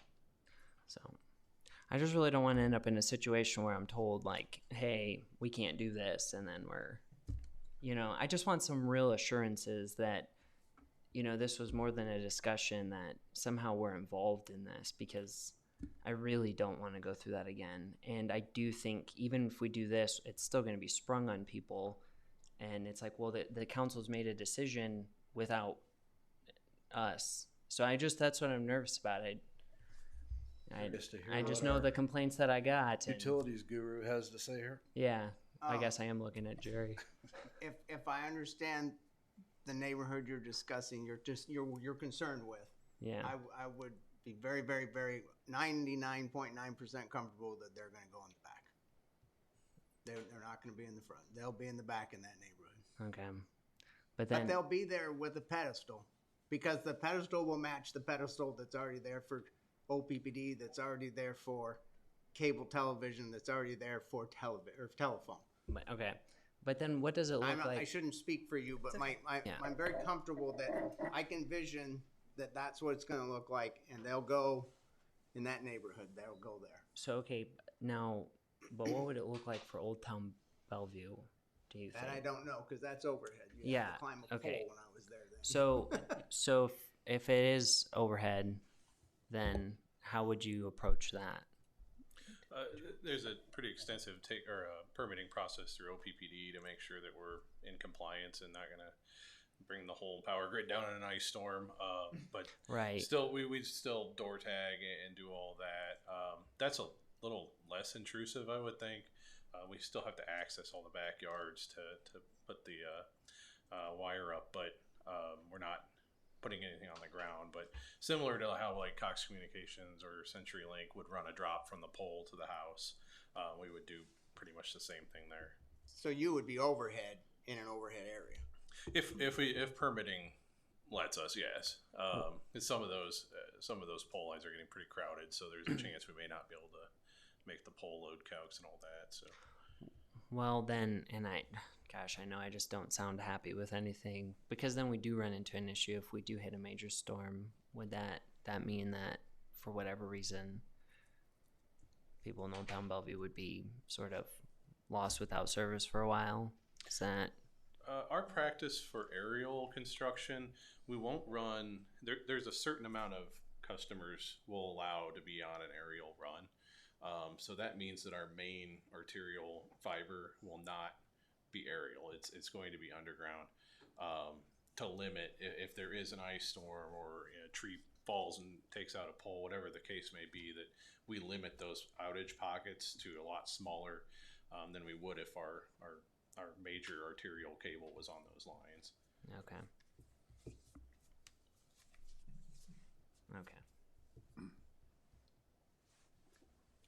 So I just really don't want to end up in a situation where I'm told like, hey, we can't do this. And then I just want some real assurances that, this was more than a discussion, that somehow we're involved in this, because I really don't want to go through that again. And I do think even if we do this, it's still going to be sprung on people. And it's like, well, the council's made a decision without us. So that's what I'm nervous about. I just know the complaints that I got. Utilities guru has to say here. Yeah, I guess I am looking at Jerry. If I understand the neighborhood you're discussing, you're concerned with. Yeah. I would be very, very, very 99.9% comfortable that they're going to go in the back. They're not going to be in the front. They'll be in the back in that neighborhood. Okay. But they'll be there with a pedestal, because the pedestal will match the pedestal that's already there for OPPD, that's already there for cable television, that's already there for telephone. Okay. But then what does it look like? I shouldn't speak for you, but I'm very comfortable that I can vision that that's what it's going to look like, and they'll go in that neighborhood. They'll go there. So, okay, now, but what would it look like for Old Town Bellevue, do you think? That I don't know, because that's overhead. You have to climb a pole when I was there then. So if it is overhead, then how would you approach that? There's a pretty extensive permitting process through OPPD to make sure that we're in compliance and not going to bring the whole power grid down in an ice storm. But right. Still, we still door tag and do all that. That's a little less intrusive, I would think. We still have to access all the backyards to put the wire up, but we're not putting anything on the ground. But similar to how like Cox Communications or CenturyLink would run a drop from the pole to the house, we would do pretty much the same thing there. So you would be overhead in an overhead area. If permitting lets us, yes. Some of those pole lines are getting pretty crowded, so there's a chance we may not be able to make the pole load calcs and all that. So, well then, and I know I just don't sound happy with anything, because then we do run into an issue if we do hit a major storm. Would that mean that for whatever reason, people in Old Town Bellevue would be sort of lost without service for a while? Is that our practice for aerial construction? We won't run. There's a certain amount of customers we'll allow to be on an aerial run. So that means that our main arterial fiber will not be aerial. It's going to be underground to limit if there is an ice storm or a tree falls and takes out a pole, whatever the case may be, that we limit those outage pockets to a lot smaller than we would if our major arterial cable was on those lines. Okay.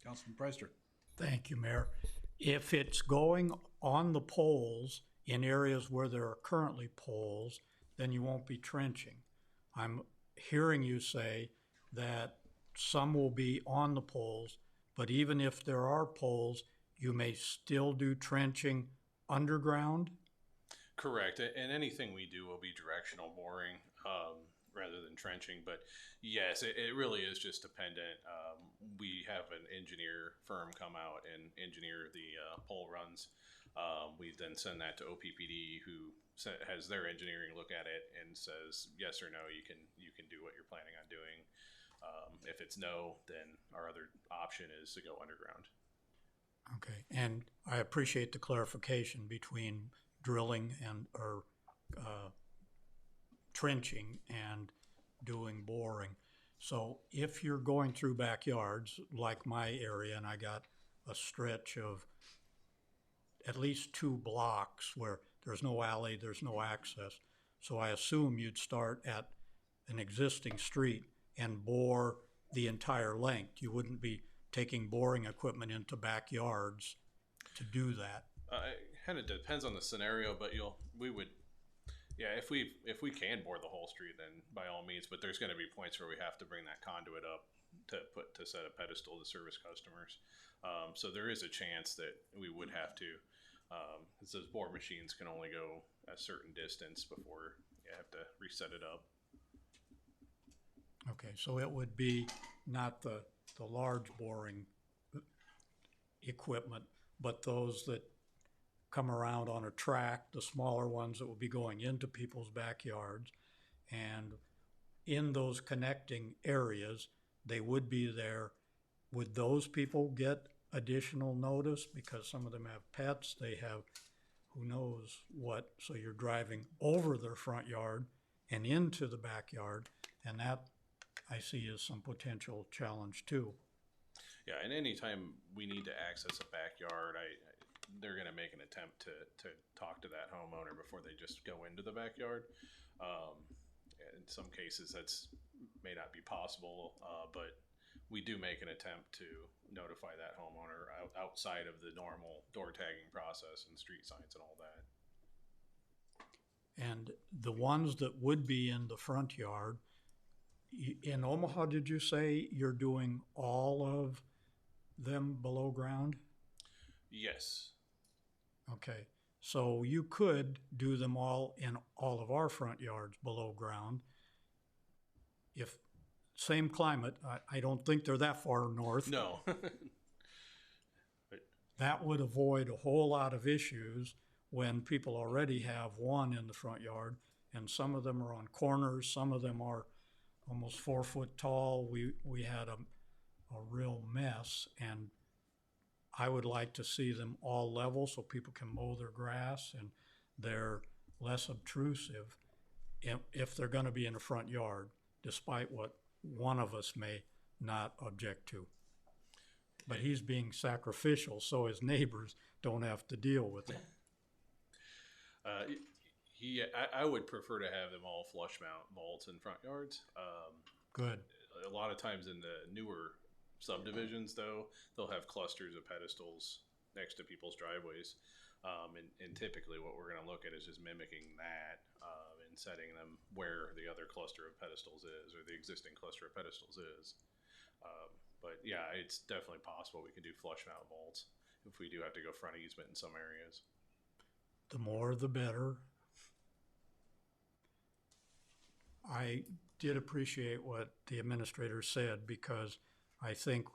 Councilman Preister. Thank you, Mayor. If it's going on the poles in areas where there are currently poles, then you won't be trenching. I'm hearing you say that some will be on the poles, but even if there are poles, you may still do trenching underground? Correct. And anything we do will be directional boring rather than trenching. But yes, it really is just dependent. We have an engineer firm come out and engineer the pole runs. We then send that to OPPD, who has their engineering look at it and says yes or no. You can do what you're planning on doing. If it's no, then our other option is to go underground. Okay, and I appreciate the clarification between drilling and or trenching and doing boring. So if you're going through backyards like my area, and I got a stretch of at least 2 blocks where there's no alley, there's no access. So I assume you'd start at an existing street and bore the entire length. You wouldn't be taking boring equipment into backyards to do that. It kind of depends on the scenario, but if we can bore the whole street, then by all means. But there's going to be points where we have to bring that conduit up to set a pedestal to service customers. So there is a chance that we would have to, because those bore machines can only go a certain distance before you have to reset it up. Okay, so it would be not the large boring equipment, but those that come around on a track, the smaller ones that will be going into people's backyards. And in those connecting areas, they would be there. Would those people get additional notice? Because some of them have pets, they have who knows what. So you're driving over their front yard and into the backyard, and that I see as some potential challenge too. Yeah, and anytime we need to access a backyard, they're going to make an attempt to talk to that homeowner before they just go into the backyard. In some cases, that's may not be possible, but we do make an attempt to notify that homeowner outside of the normal door tagging process and street signs and all that. And the ones that would be in the front yard, in Omaha, did you say you're doing all of them below ground? Yes. Okay, so you could do them all in all of our front yards below ground. If same climate, I don't think they're that far north. No. That would avoid a whole lot of issues when people already have one in the front yard, and some of them are on corners, some of them are almost 4 foot tall. We had a real mess, and I would like to see them all level so people can mow their grass and they're less obtrusive if they're going to be in the front yard, despite what one of us may not object to. But he's being sacrificial so his neighbors don't have to deal with it. I would prefer to have them all flush mount vaults in front yards. Good. A lot of times in the newer subdivisions, though, they'll have clusters of pedestals next to people's driveways. And typically what we're going to look at is just mimicking that and setting them where the other cluster of pedestals is, or the existing cluster of pedestals is. But yeah, it's definitely possible we can do flush mount vaults if we do have to go front easement in some areas. The more the better. I did appreciate what the administrator said, because I think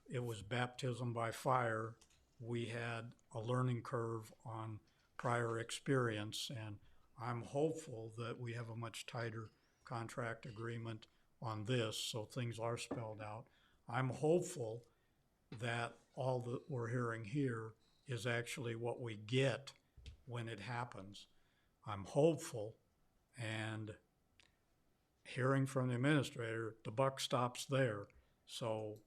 it was baptism by fire. We had a learning curve on prior experience, and I'm hopeful that we have a much tighter contract agreement on this, so things are spelled out. I'm hopeful that all that we're hearing here is actually what we get when it happens. I'm hopeful, and hearing from the administrator, the buck stops there. So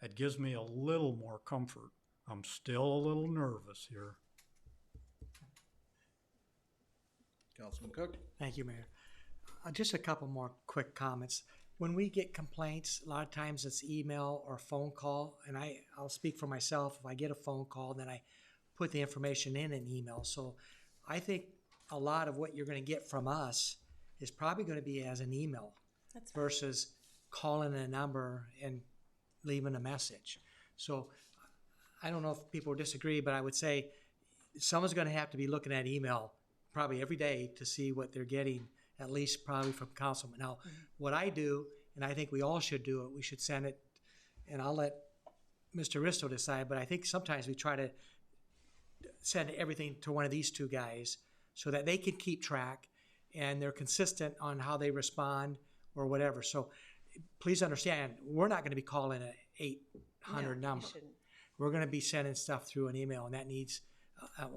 that gives me a little more comfort. I'm still a little nervous here. Councilman Cook. Thank you, Mayor. Just a couple more quick comments. when we get complaints, a lot of times it's email or phone call, and I'll speak for myself. If I get a phone call, then I put the information in an email. So I think a lot of what you're going to get from us is probably going to be as an email versus calling a number and leaving a message. So I don't know if people disagree, but I would say someone's going to have to be looking at email probably every day to see what they're getting, at least probably from councilman. Now, what I do, and I think we all should do it, we should send it, and I'll let Mr. Risto decide, but I think sometimes we try to send everything to one of these two guys so that they can keep track and they're consistent on how they respond or whatever. So please understand, we're not going to be calling an 800 number. We're going to be sending stuff through an email, and that needs, I'm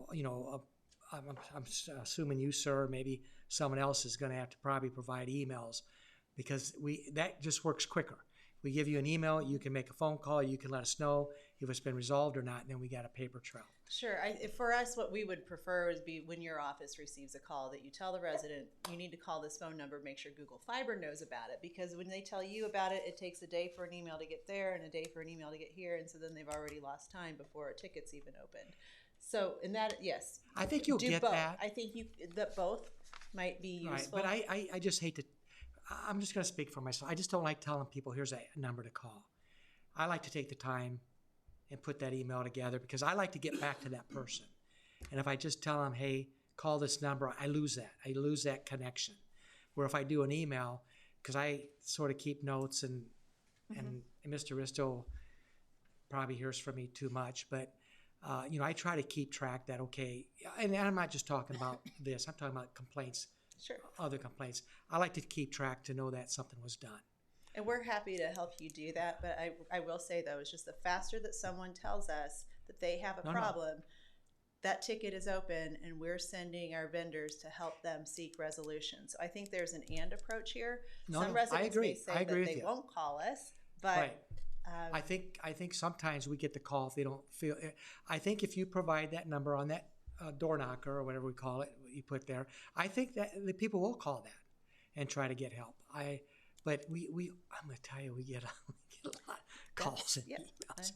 assuming you, sir, maybe someone else is going to have to probably provide emails, because that just works quicker. We give you an email, you can make a phone call, you can let us know if it's been resolved or not, and then we got a paper trail. Sure. For us, what we would prefer is be when your office receives a call that you tell the resident, you need to call this phone number, make sure Google Fiber knows about it, because when they tell you about it, it takes a day for an email to get there and a day for an email to get here, and so then they've already lost time before a ticket's even opened. So, in that, yes. I think you'll get both. that. I think that both might be useful. Right, but I just hate to, I'm just going to speak for myself. I just don't like telling people, here's a number to call. I like to take the time and put that email together, because I like to get back to that person. And if I just tell them, hey, call this number, I lose that. I lose that connection. Where if I do an email, because I sort of keep notes, and Mr. Risto probably hears from me too much, but I try to keep track that, okay, and I'm not just talking about this, I'm talking about complaints, other complaints. I like to keep track to know that something was done. And we're happy to help you do that, but I will say, though, it's just the faster that someone tells us that they have a problem, that ticket is open, and we're sending our vendors to help them seek resolution. So I think there's an and approach here. Some residents may say that they won't call us, but I think sometimes we get the call if they don't feel. I think if you provide that number on that door knocker or whatever we call it, you put there, I think that the people will call that and try to get help. But I'm going to tell you, we get a lot of calls and emails.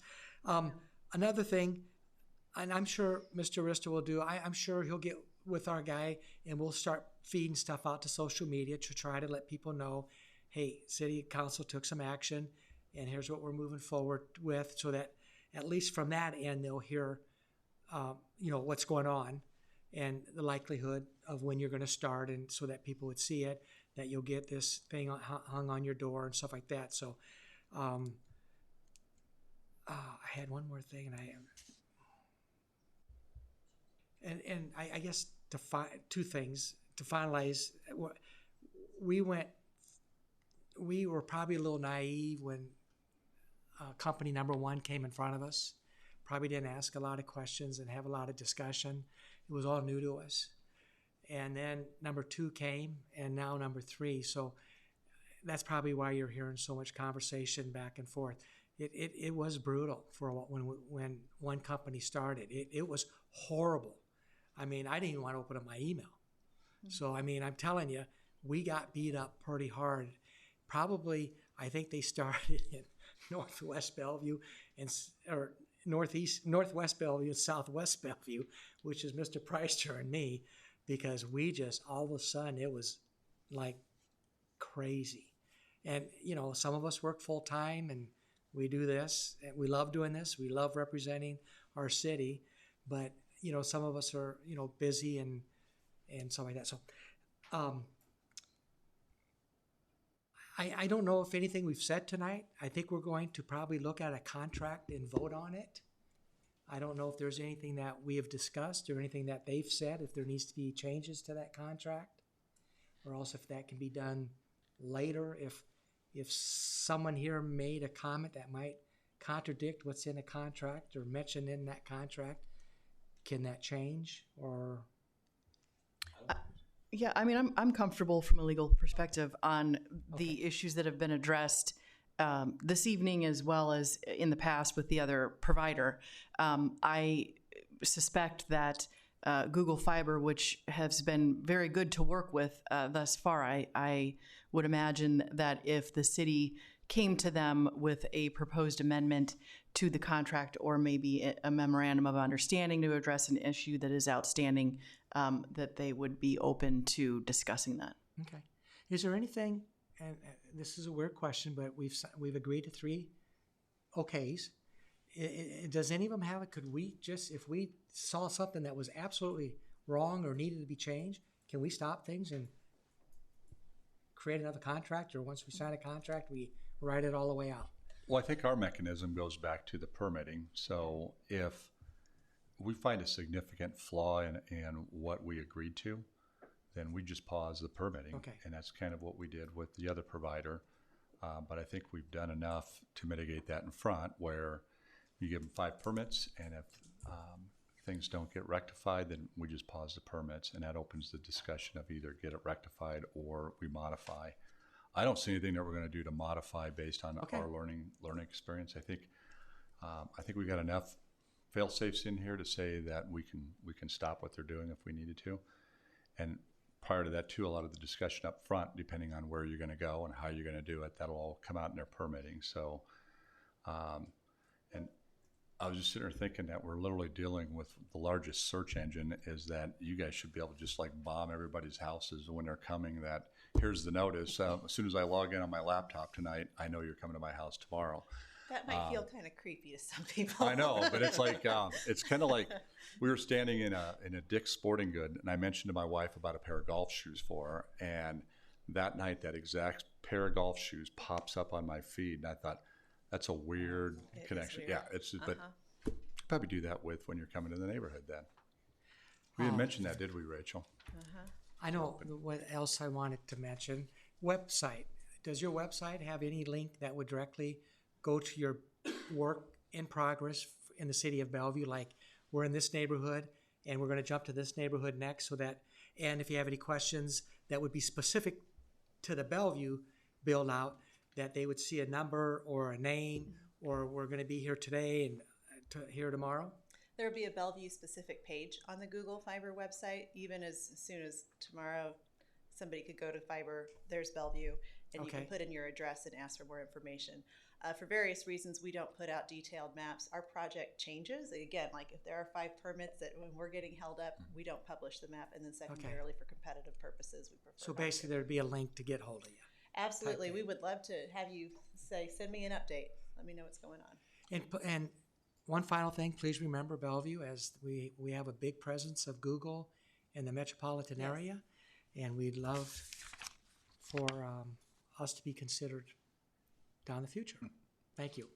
Another thing, and I'm sure Mr. Risto will do, I'm sure he'll get with our guy and we'll start feeding stuff out to social media to try to let people know, hey, City Council took some action, and here's what we're moving forward with, so that at least from that end they'll hear, what's going on and the likelihood of when you're going to start, and so that people would see it, that you'll get this thing hung on your door and stuff like that. So I had one more thing, and I guess two things to finalize. We were probably a little naive when company number one came in front of us. Probably didn't ask a lot of questions and have a lot of discussion. It was all new to us. And then number two came, and now number three. So that's probably why you're hearing so much conversation back and forth. It was brutal for when one company started. It was horrible. I mean, I didn't even want to open up my email. So, I mean, I'm telling you, we got beat up pretty hard. Probably, I think they started in Northwest Bellevue or Northwest Bellevue and Southwest Bellevue, which is Mr. Preister and me, because we just, all of a sudden, it was like crazy. And, some of us work full time and we do this, and we love doing this. We love representing our city, but, some of us are, busy and stuff like that. So, I don't know if anything we've said tonight. I think we're going to probably look at a contract and vote on it. I don't know if there's anything that we have discussed or anything that they've said, if there needs to be changes to that contract, or else if that can be done later. If someone here made a comment that might contradict what's in a contract or mentioned in that contract, can that change? Or yeah, I mean, I'm comfortable from a legal perspective on the issues that have been addressed this evening, as well as in the past with the other provider. I suspect that Google Fiber, which has been very good to work with thus far. I would imagine that if the city came to them with a proposed amendment to the contract or maybe a memorandum of understanding to address an issue that is outstanding, that they would be open to discussing that. Okay. Is there anything, and this is a weird question, but we've agreed to 3 okays. Does any of them have it? Could we just, if we saw something that was absolutely wrong or needed to be changed, can we stop things and create another contract? Or once we sign a contract, we write it all the way out? Well, I think our mechanism goes back to the permitting. So if we find a significant flaw in what we agreed to, then we just pause the permitting. Okay. And that's kind of what we did with the other provider. But I think we've done enough to mitigate that in front, where you give them 5 permits, and if things don't get rectified, then we just pause the permits, and that opens the discussion of either get it rectified or we modify. I don't see anything that we're going to do to modify based on our learning experience. I think we've got enough fail-safes in here to say that we can stop what they're doing if we needed to. And prior to that too, a lot of the discussion up front, depending on where you're going to go and how you're going to do it, that'll all come out in their permitting. So, and I was just sitting there thinking that we're literally dealing with the largest search engine, is that you guys should be able to just like bomb everybody's houses when they're coming, that here's the notice. As soon as I log in on my laptop tonight, I know you're coming to my house tomorrow. That might feel kind of creepy to some people. I know, but it's like, it's kind of like we were standing in a Dick's Sporting Good, and I mentioned to my wife about a pair of golf shoes for her, and that night that exact pair of golf shoes pops up on my feed, and I thought, that's a weird connection. Weird. Yeah, it's but probably do that with when you're coming to the neighborhood then. We didn't mention that, did we, Rachel? I know what else I wanted to mention. Website. Does your website have any link that would directly go to your work in progress in the city of Bellevue? Like, we're in this neighborhood and we're going to jump to this neighborhood next, so that, and if you have any questions that would be specific to the Bellevue build out, that they would see a number or a name, or we're going to be here today and here tomorrow? There will be a Bellevue specific page on the Google Fiber website. Even as soon as tomorrow, somebody could go to Fiber, there's Bellevue, and you can put in your address and ask for more information. For various reasons, we don't put out detailed maps. Our project changes. Again, like if there are 5 permits that when we're getting held up, we don't publish the map. And then secondarily, for competitive purposes, we prefer. So basically, there'd be a link to get hold of you. Absolutely. We would love to have you say, send me an update. Let me know what's going on. And one final thing, please remember Bellevue, as we have a big presence of Google in the metropolitan area, and we'd love for us to be considered down the future. Thank you.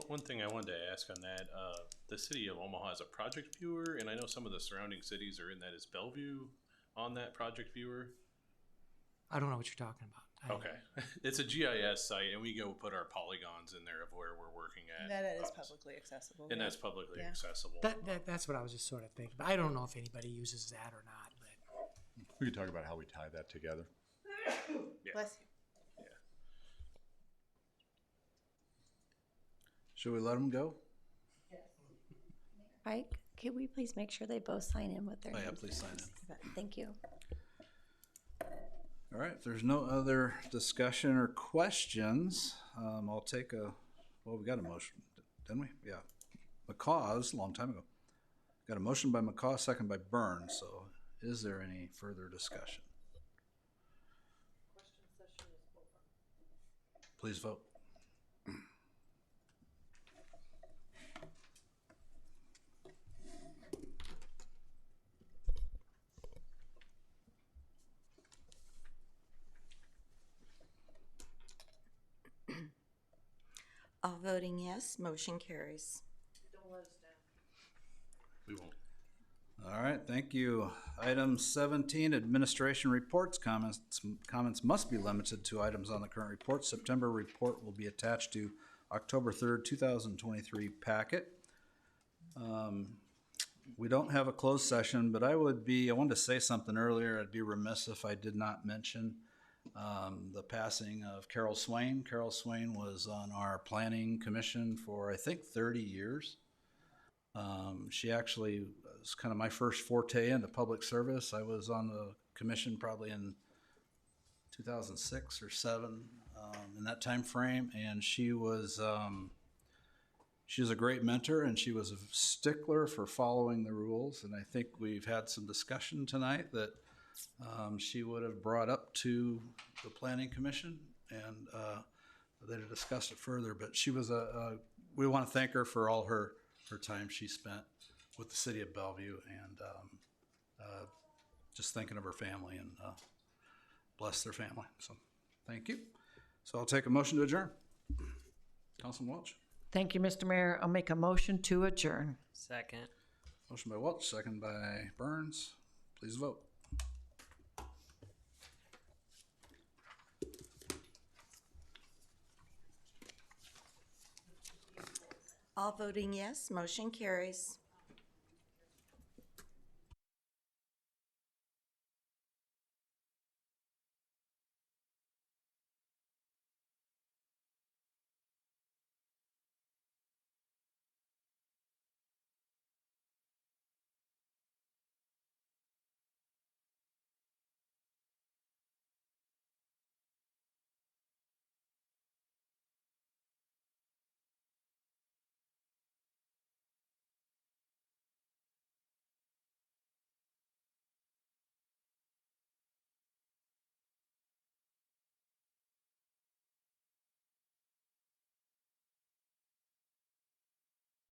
One thing I wanted to ask on that, the city of Omaha has a project viewer, and I know some of the surrounding cities are in that. Is Bellevue on that project viewer? I don't know what you're talking about. Okay. It's a GIS site, and we go put our polygons in there of where we're working at. That is publicly accessible. And that's publicly accessible. That's what I was just sort of thinking. But I don't know if anybody uses that or not. But we can talk about how we tie that together. Bless you. Should we let them go? Mike, can we please make sure they both sign in with their names? Yeah, please sign in. Thank you. All right, if there's no other discussion or questions, I'll take we got a motion, didn't we? Yeah. McCaw's, a long time ago. Got a motion by McCaw, second by Burns. So is there any further discussion? Please vote. All voting yes, motion carries. Don't let us down. We won't. All right, thank you. Item 17, administration reports. Comments must be limited to items on the current report. September report will be attached to October 3rd, 2023 packet. We don't have a closed session, but I wanted to say something earlier. I'd be remiss if I did not mention the passing of Carol Swain. Carol Swain was on our planning commission for, I think, 30 years. She actually was kind of my first forte into public service. I was on the commission probably in 2006 or 7, in that time frame, and she was a great mentor, and she was a stickler for following the rules. And I think we've had some discussion tonight that she would have brought up to the Planning Commission, and they'd have discussed it further. But she was we want to thank her for all her time she spent with the city of Bellevue, and just thinking of her family, and bless their family. So thank you. So I'll take a motion to adjourn. Councilman Welch. Thank you, Mr. Mayor. I'll make a motion to adjourn. Second. Motion by Welch, second by Burns. Please vote. All voting yes, motion carries.